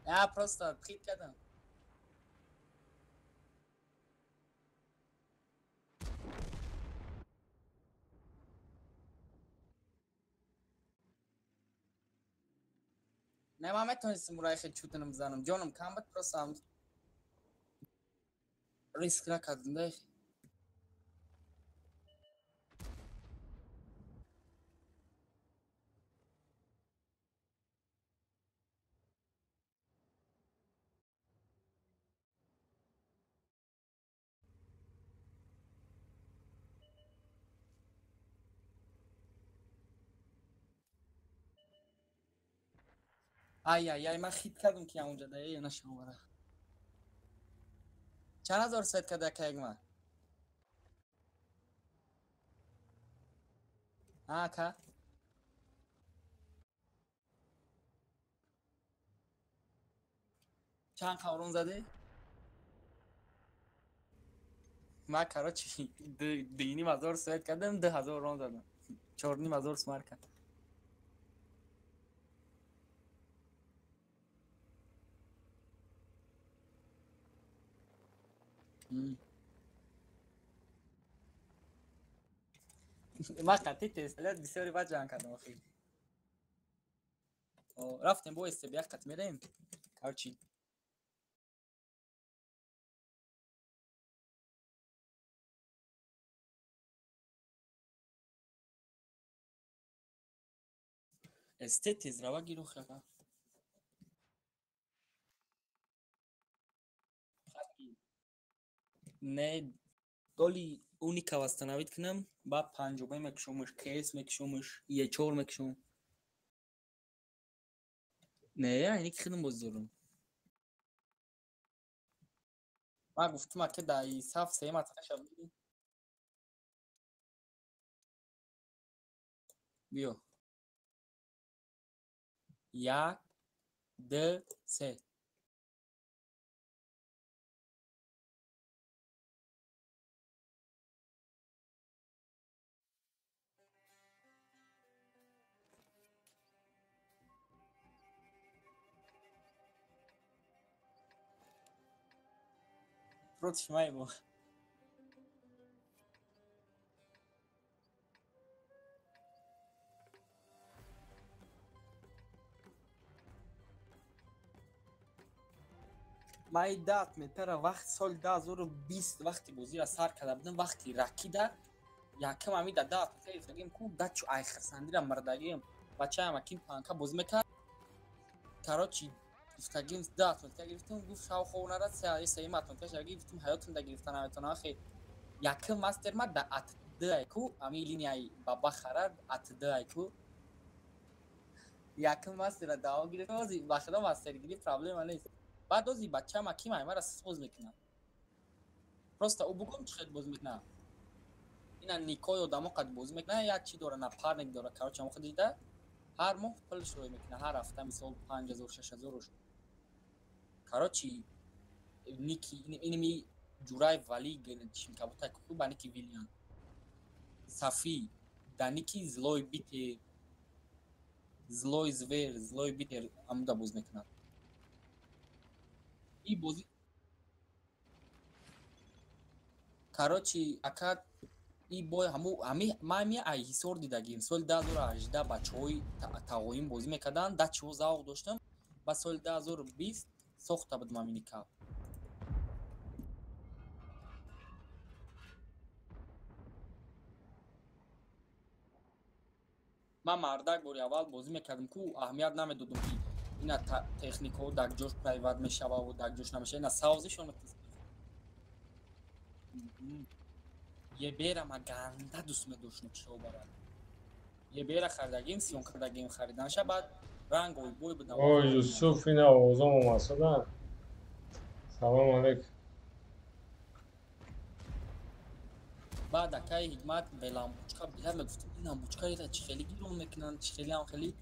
Ja, prosto, خیلی کردم نه من میتونستم برای خیلی چوتنم بزنم جانم کم بود پروست هم ریسک نکردم ده ای من خیلی کردم که اونجا ده یا نشم برای چند هزار سایت کرده که اگه من که چند قورون زده؟ من کرا چی؟ دینیم هزار سایت کردم 10,000 رون زدم 4,500 سمار کرد من قطعی تستالیت بسیاری باید جمع کردم آخی رفتیم با استبیق قط میریم کارچی استیتیز روا گیرو خیلی نه دولی اونی که واستناوید کنم با 5 مکشومش کیس مکشومش یه 4 مکشوم نه اینی که خیلی بزرگم من گفتم که دایی صف سه مطرح شد بیو 1 2 3 پروتش مای بو مای دات میتره وقت سال 2020 وقتی بازی را سر کرده بودم وقتی رکیده یکم امیده دات خیلی فگیم کو دچو ای خرسندی را مردگیم بچه هم اکیم پانکا بازی میکرد کراچی گفتگیم دات ملکه گرفتم گفت شاو خونه را سه ماتون که گفتم حیاتون دا گرفتن همتون آخی یکم مستر ما دا ات ده کو امی لینیای بابا خرد ات ده کو یکم مستر داو گرفت بازی باخدا مستر گیری پرابلم نیست بعد دوزی بچه ما کی ما را سوز میکنه پروستا او بگم چه خیلی بازی میکنه اینا نیکوی و دمو قد بازی میکنه یا چی دوره نه پارنگ دوره کاروچ هم خود دیده هر ماه پول شروع میکنه هر هفته مثلا 5,000 6,000 روش کاروچی نیکی اینمی جورای ولی گنچیم که بوده که با نیکی ویلیان صفی دانیکی زلوی بیت زلوی زویر زلوی بیت امودا باز میکنه این بازی کاروچی اکاد این بای همی مامی ای حسور دیده گیم سال 2018 بچه‌های تقویم بازی میکردن دا چو زاو داشتم با سال 2020 ساخته بود مامینی کاپ من مردک بوری اول بازی میکردم کو اهمیت نمیدادم که اینا تکنیکو داگ جوش پرایوت میشوه و داگ جوش نمیشه اینا سازشون یه بیره ما گنده دوست می‌داشتم چه برای یه بیره خریدگیم سیون کردگیم خریدنش بعد رنگ و بوی بدم او یوسف اینا اوزام و مسعود سلام علیکم بعد اکای حکمت به لامبوچکا بیله میگفتم این لامبوچکا ایره چه خیلی گیرون میکنن چه خیلی هم خیلی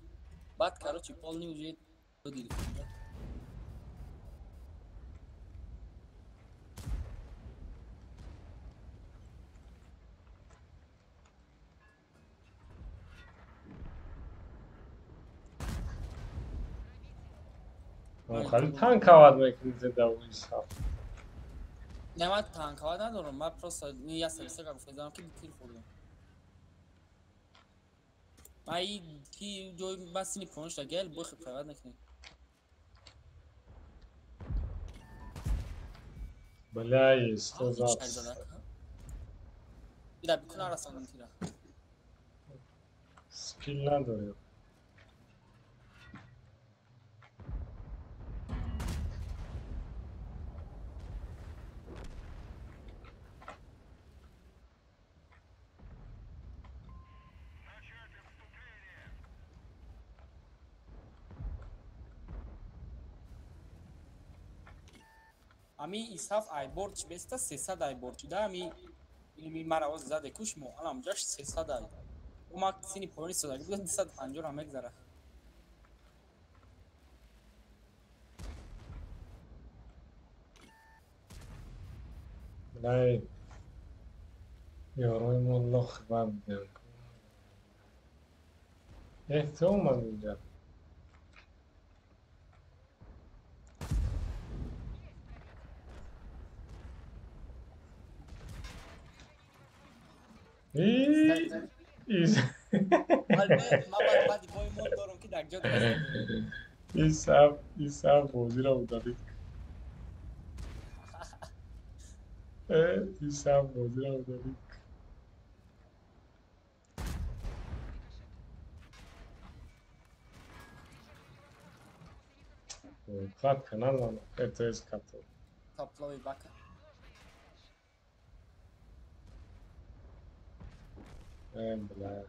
بعد کارو چی پال نیوزید تو دیدی خیلی تنکواد میکنید دو ایسا نه من تانکواد ندارم من پروستا یه سرسه که گفته دارم که تیر خوردم من این کی جوی بس اینی پرونش گل بخی پرایوت نکنی بله ایستو زد ایره بکنه رساندم تیره سکیل نداره امی ایساف ای borç besta 300 ay borcu da mi ilmi mara o zade kush mo alam jash 300 ay o mak sini polis da gidiyor 250 ra megzara بله یاروی مولا خبر بودیم احتمال من اینجا İsa bozira udadık. İsa bozira udadık. Kat kanal ama RTS katı. Topla bir bakın. Bla.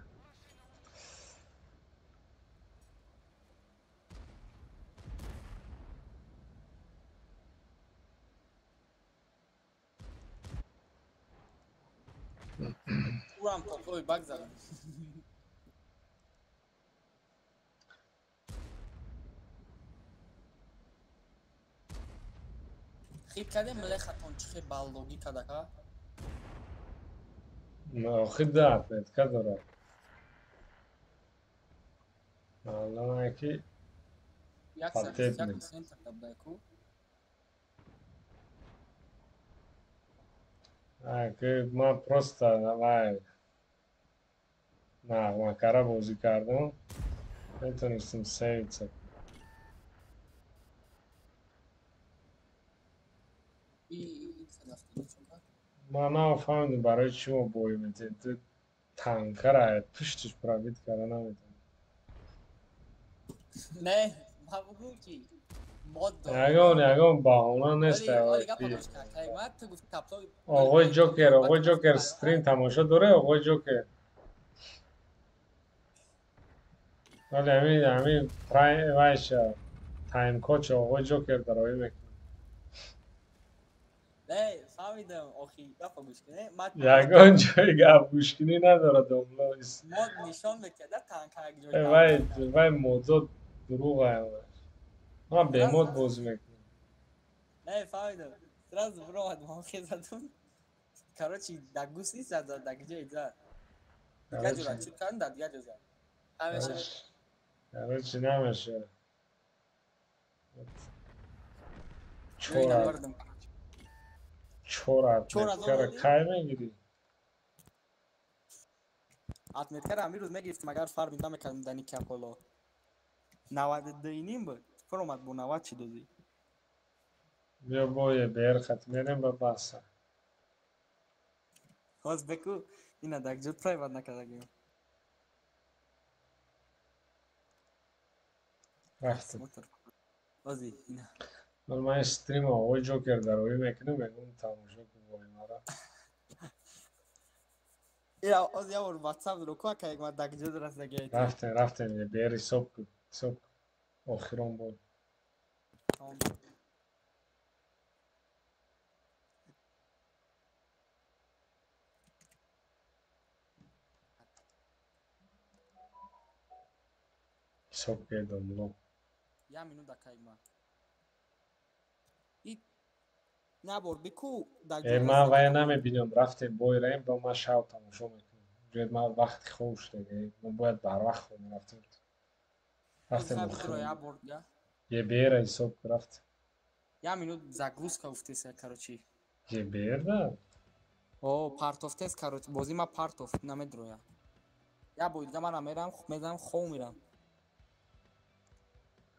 Ulan topla bir bak zaten. خیلی کده مله خطان چخه بالوگی کده که خیلی دارد نید که دارد الان که یک سرس یک سنتر دبده کو که من پروستا نه کارا بازی کردم نتونستم سیو چک من نفهمیدم برای چی ما بوی میتید تانکر پشتش پراوید کارا نمیتونم نه ما بگو کی یگان بهانه نیست آقای جوکر استریم تماشا داره آقای جوکر ولی همین پرایم وایش تایم کوچ آقای جوکر درایی میکنه نه فهمیدم آخی گفت گوش کنه یگان جای گفت گوش کنی نداره دوملا مود نشان میکرده تانک وای موضوع دروغ همه من به مود بازی میکنم نه فهمیدم سراز برو ما خیزدم کاروچی دگوس نیست زد دگجه زد دیگه جورا چی کن داد دیگه جزا همیشه کاروچی نمیشه چورت کار کای میگیری اتمتکر امیر روز میگیفت مگر فار بیندم کردم دنی کپولو 92 نیم بود فرامد بو 90 چی دوزی بیا بوی بیر ختم میریم به بسا خواست بکو اینا دک جد پرایوت نکرده گیم رفتم озӣ ина ولی من استریم آقای جوکر دارویی میکنه میگم تماشا کن با این مرا ина озӣ явор ватсап руко ка як ма дагҷо расагайти رفتیم یه بیاری صبح آخران بود صبح گیدم я минута кайк ма и набор бику من وای نمیبینم رفتیم بایریم با ما شب تماشا میکنم جد من وقت خوش دیگه من باید بر وقت خودم رفتیم آخران یه بیره صبح رفت я минут загрузка уфтеса короче یه بیر да о партофтес короче бозӣ ма партофт намедроя я бойда мана мерам мезанам хов мирам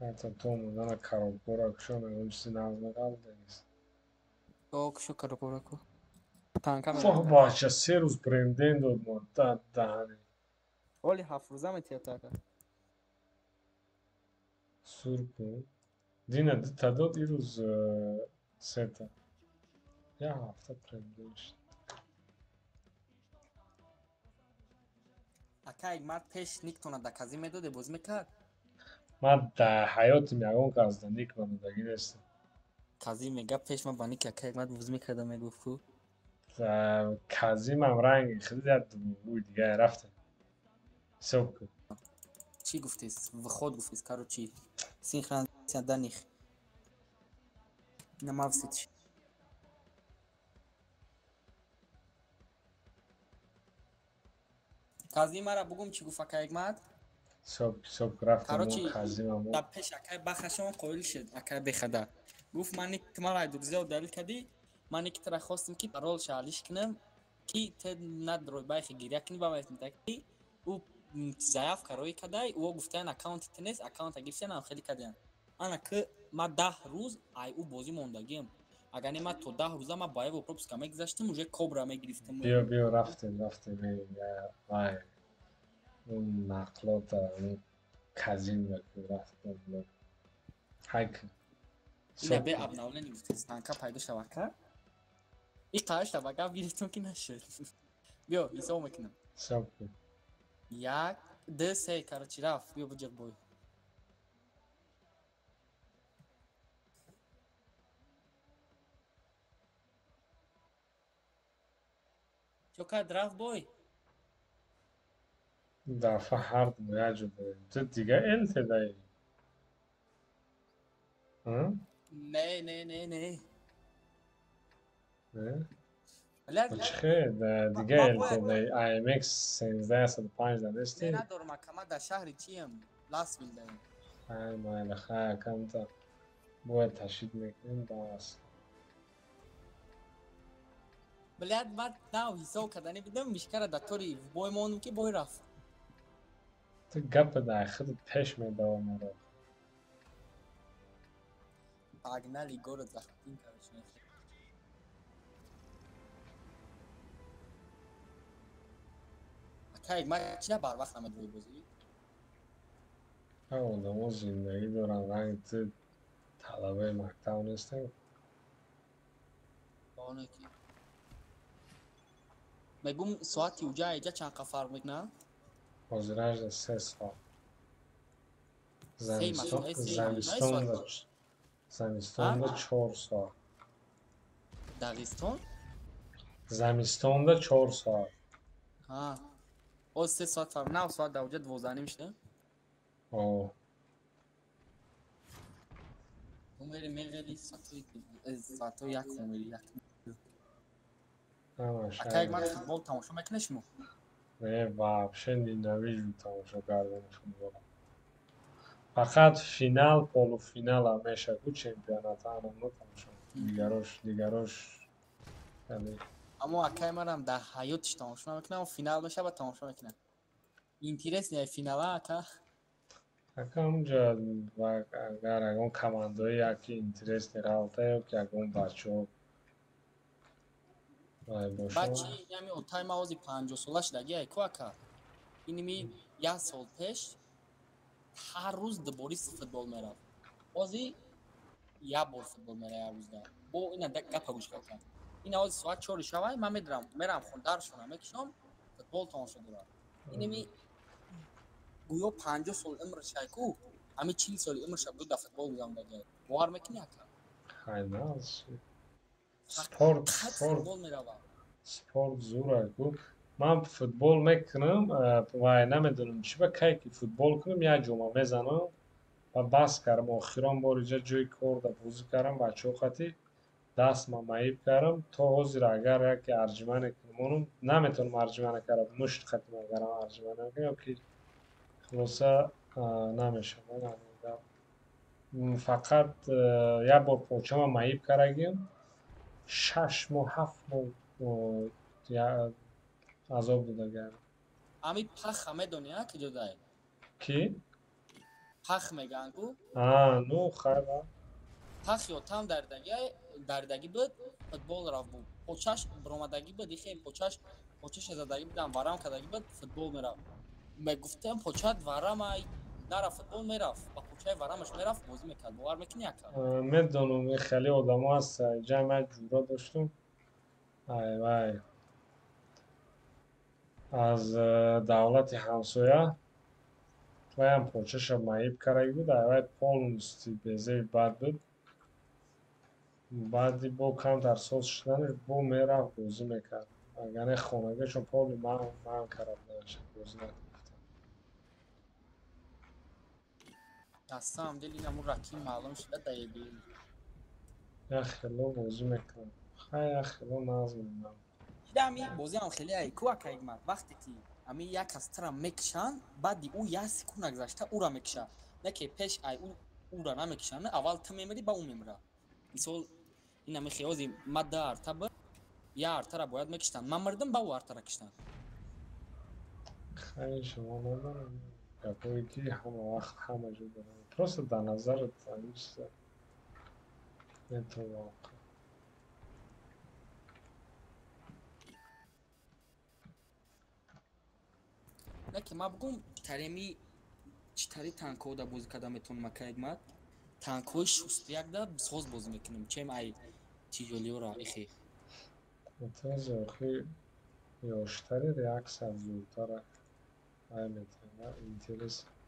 حتی تو موندن کارابورا کشو میگم چیزی نمقل دیگیست о кушо карапораку танка فاق باچه 3 روز برندین داد مدت دهنی оли 7 рӯза метиятака سورپو دینه تا داد این روز 3 تا یه هفته برندین شد ака як мард пеш никтона да казӣ медоде бозӣ мекард من در حیاتم یگان که از دنیک بندگی نیستم казӣ мега пеш ма ба ники ака як мард бозӣ мекардам мегуфт ку казим هم رنگ خیلی زیاد بود دیگه رفتم صبح کن چی گفتیست خود گفتیست короче синхронизация да них намавситш казӣ мара бугум чӣ гуфт ака як мард صبح رفتم короче اون казим هم да пеш акай бахашон қоил шуд акай бехада гуфт ман ник мара дурзиё далил кади ман ник тара хостам ки парол шалиш кинам ки те надрой байхи гиря кини ба метмета ки у заявка рой кадай у гуфтан аккаунти тенес аккаунта гирифтан ам хели кадан ана ки ма 10 рӯз ай у бозӣ мондагиам агар не ма то 10 рӯза ма ба его пропуска мегузаштам уже кобра мегирифтам بیا رفتیم وای اون نقلات اون казим رفتم هک ина бе обновление гуфтист танка пайдо шавака и қара шавака гирифтам ки нашуд биё ҳисоб мекунам صبح کن 1 2 3 короче рафт биё буҷақ бой чо кард рафт бой دفعه هر دنیا جده تو دیگه التدایی не не не не نه؟ блядь چخه دیگه التدایی IMX 1305 دانستی؟ не надорам ака ма дар шаҳри чиам ласвил даем ای مایل خیلی کم تا باید تشید میکنیم بس блядь ман нав ҳисоб кардани бидам мишкара дар тори бой мондум ки бой рафт تو گپ در خود پیش میدوام مرا погнали город захватим короче ака як мар чина барвақт намедрои бозӣ آدم ها زندگی دارن رنگ تو طلبه مکتب نیستیم баоне ки мегум соати уҷа иҷа чанд қа фарқ мекунад حاضرش 3 سال مثلا زمستان دا 4 سال داغستان زمستان دا 4 سال о 3 соат фарқ 9 соат дар уҷа 12 мешуда آه умери мегали саато як умери як همش ака як ман футбол тамошо мекунад шумо نه вообще ненавижу тамошо карданашон фақат финал полуфинал ҳамеша ку чемпионата анамно тамошо дигарош аммо акай манам дар ҳаётиш тамошо намекунам финал мешава тамошо мекунам интересная финала ака ака ҳамҷа агар ягон командаи яки интересни ғалта ё ки ягон бачаҳо бачи ями отай мавози 50 сола шудаги айку ака иними 1 сол пеш ҳар рӯз дубори футбол меравд ҳозир я бор футбол мераям рӯзда бо ина гапа гӯш кардам ин ҳози соат 4 шавай ман медирам мерам хон дарсона мекишам футбол тамошо дорам инами гӯё 50 сол умр шайку ҳами 40 соли умрша дуда футбол гузам дагай бовар мекунӣ ака хайнас спорт футбол меравам спорт зураку ман футбол мекунам вай намедонам чӣ ба кайки футбол кунам як ҷома мезанам ва бас кардам охирон бор иҷа ҷои корда бозӣ кардам бачаҳо хати дастма маиб кардам то ҳозир агар яке арҷимане кунам наметавонам арҷимане кардам мушт хати агарам арҷимане кунам ёки хулоса намешавад фақат як бор почама маиб кардагиам 6 моҳ 7 моҳ азоб додагаям ҳами паха медонӣ ки ҷодай ки пах мегаангу ну хайра пах ё там дардаги буд футбол рафт буд почаш биромадаги буд ихе почаша задаги будам варам кардаги буд футбол мерафт мегуфтам почат варамай нара футбол мерафт ба почаи варамаш мерафт бозӣ мекард бовар мекунӣ ака медонам хеле одамо ҳаст ҷам як ҷура доштам айвай аз давлати ҳамсоя ваям почаша маиб кардаги буд айвай полностью безаи бад буд баъди бо камтар сол шуданаш бо мерафт бозӣ мекард агар не хонагӣ чун поли ман кард наша бозӣ накунад ҳастам дил инаму рақим маълум шуда даеби як хело бозӣ мекунам хай як хело назм мекунам дами бозиам хеле айку акайгмат вақте ки ами як кастара мекишанд баъди ӯ як секунд нагзашта ӯра мекишанд не ки пеш ай ӯра намекишанд аввал ту мемирӣ ба ӯ мемира мисол инами хиёзи ма да арта буд як артара бояд мекиштанд ман мирдам ба ӯ артара киштанд хай шумо надорам гапое ки ҳама вақт ҳама ҷо дорам просто дар назарат ҳамин чиза метавонам не ки ман бигӯм тареми чӣ тари танкҳо да бозӣ карда метавонам акайгмат танкҳои шустуякда соз бозӣ мекунем чем ай тиҷолиёра ихе мутаза охи ёштари реаксия зудтара ай метавонад интерес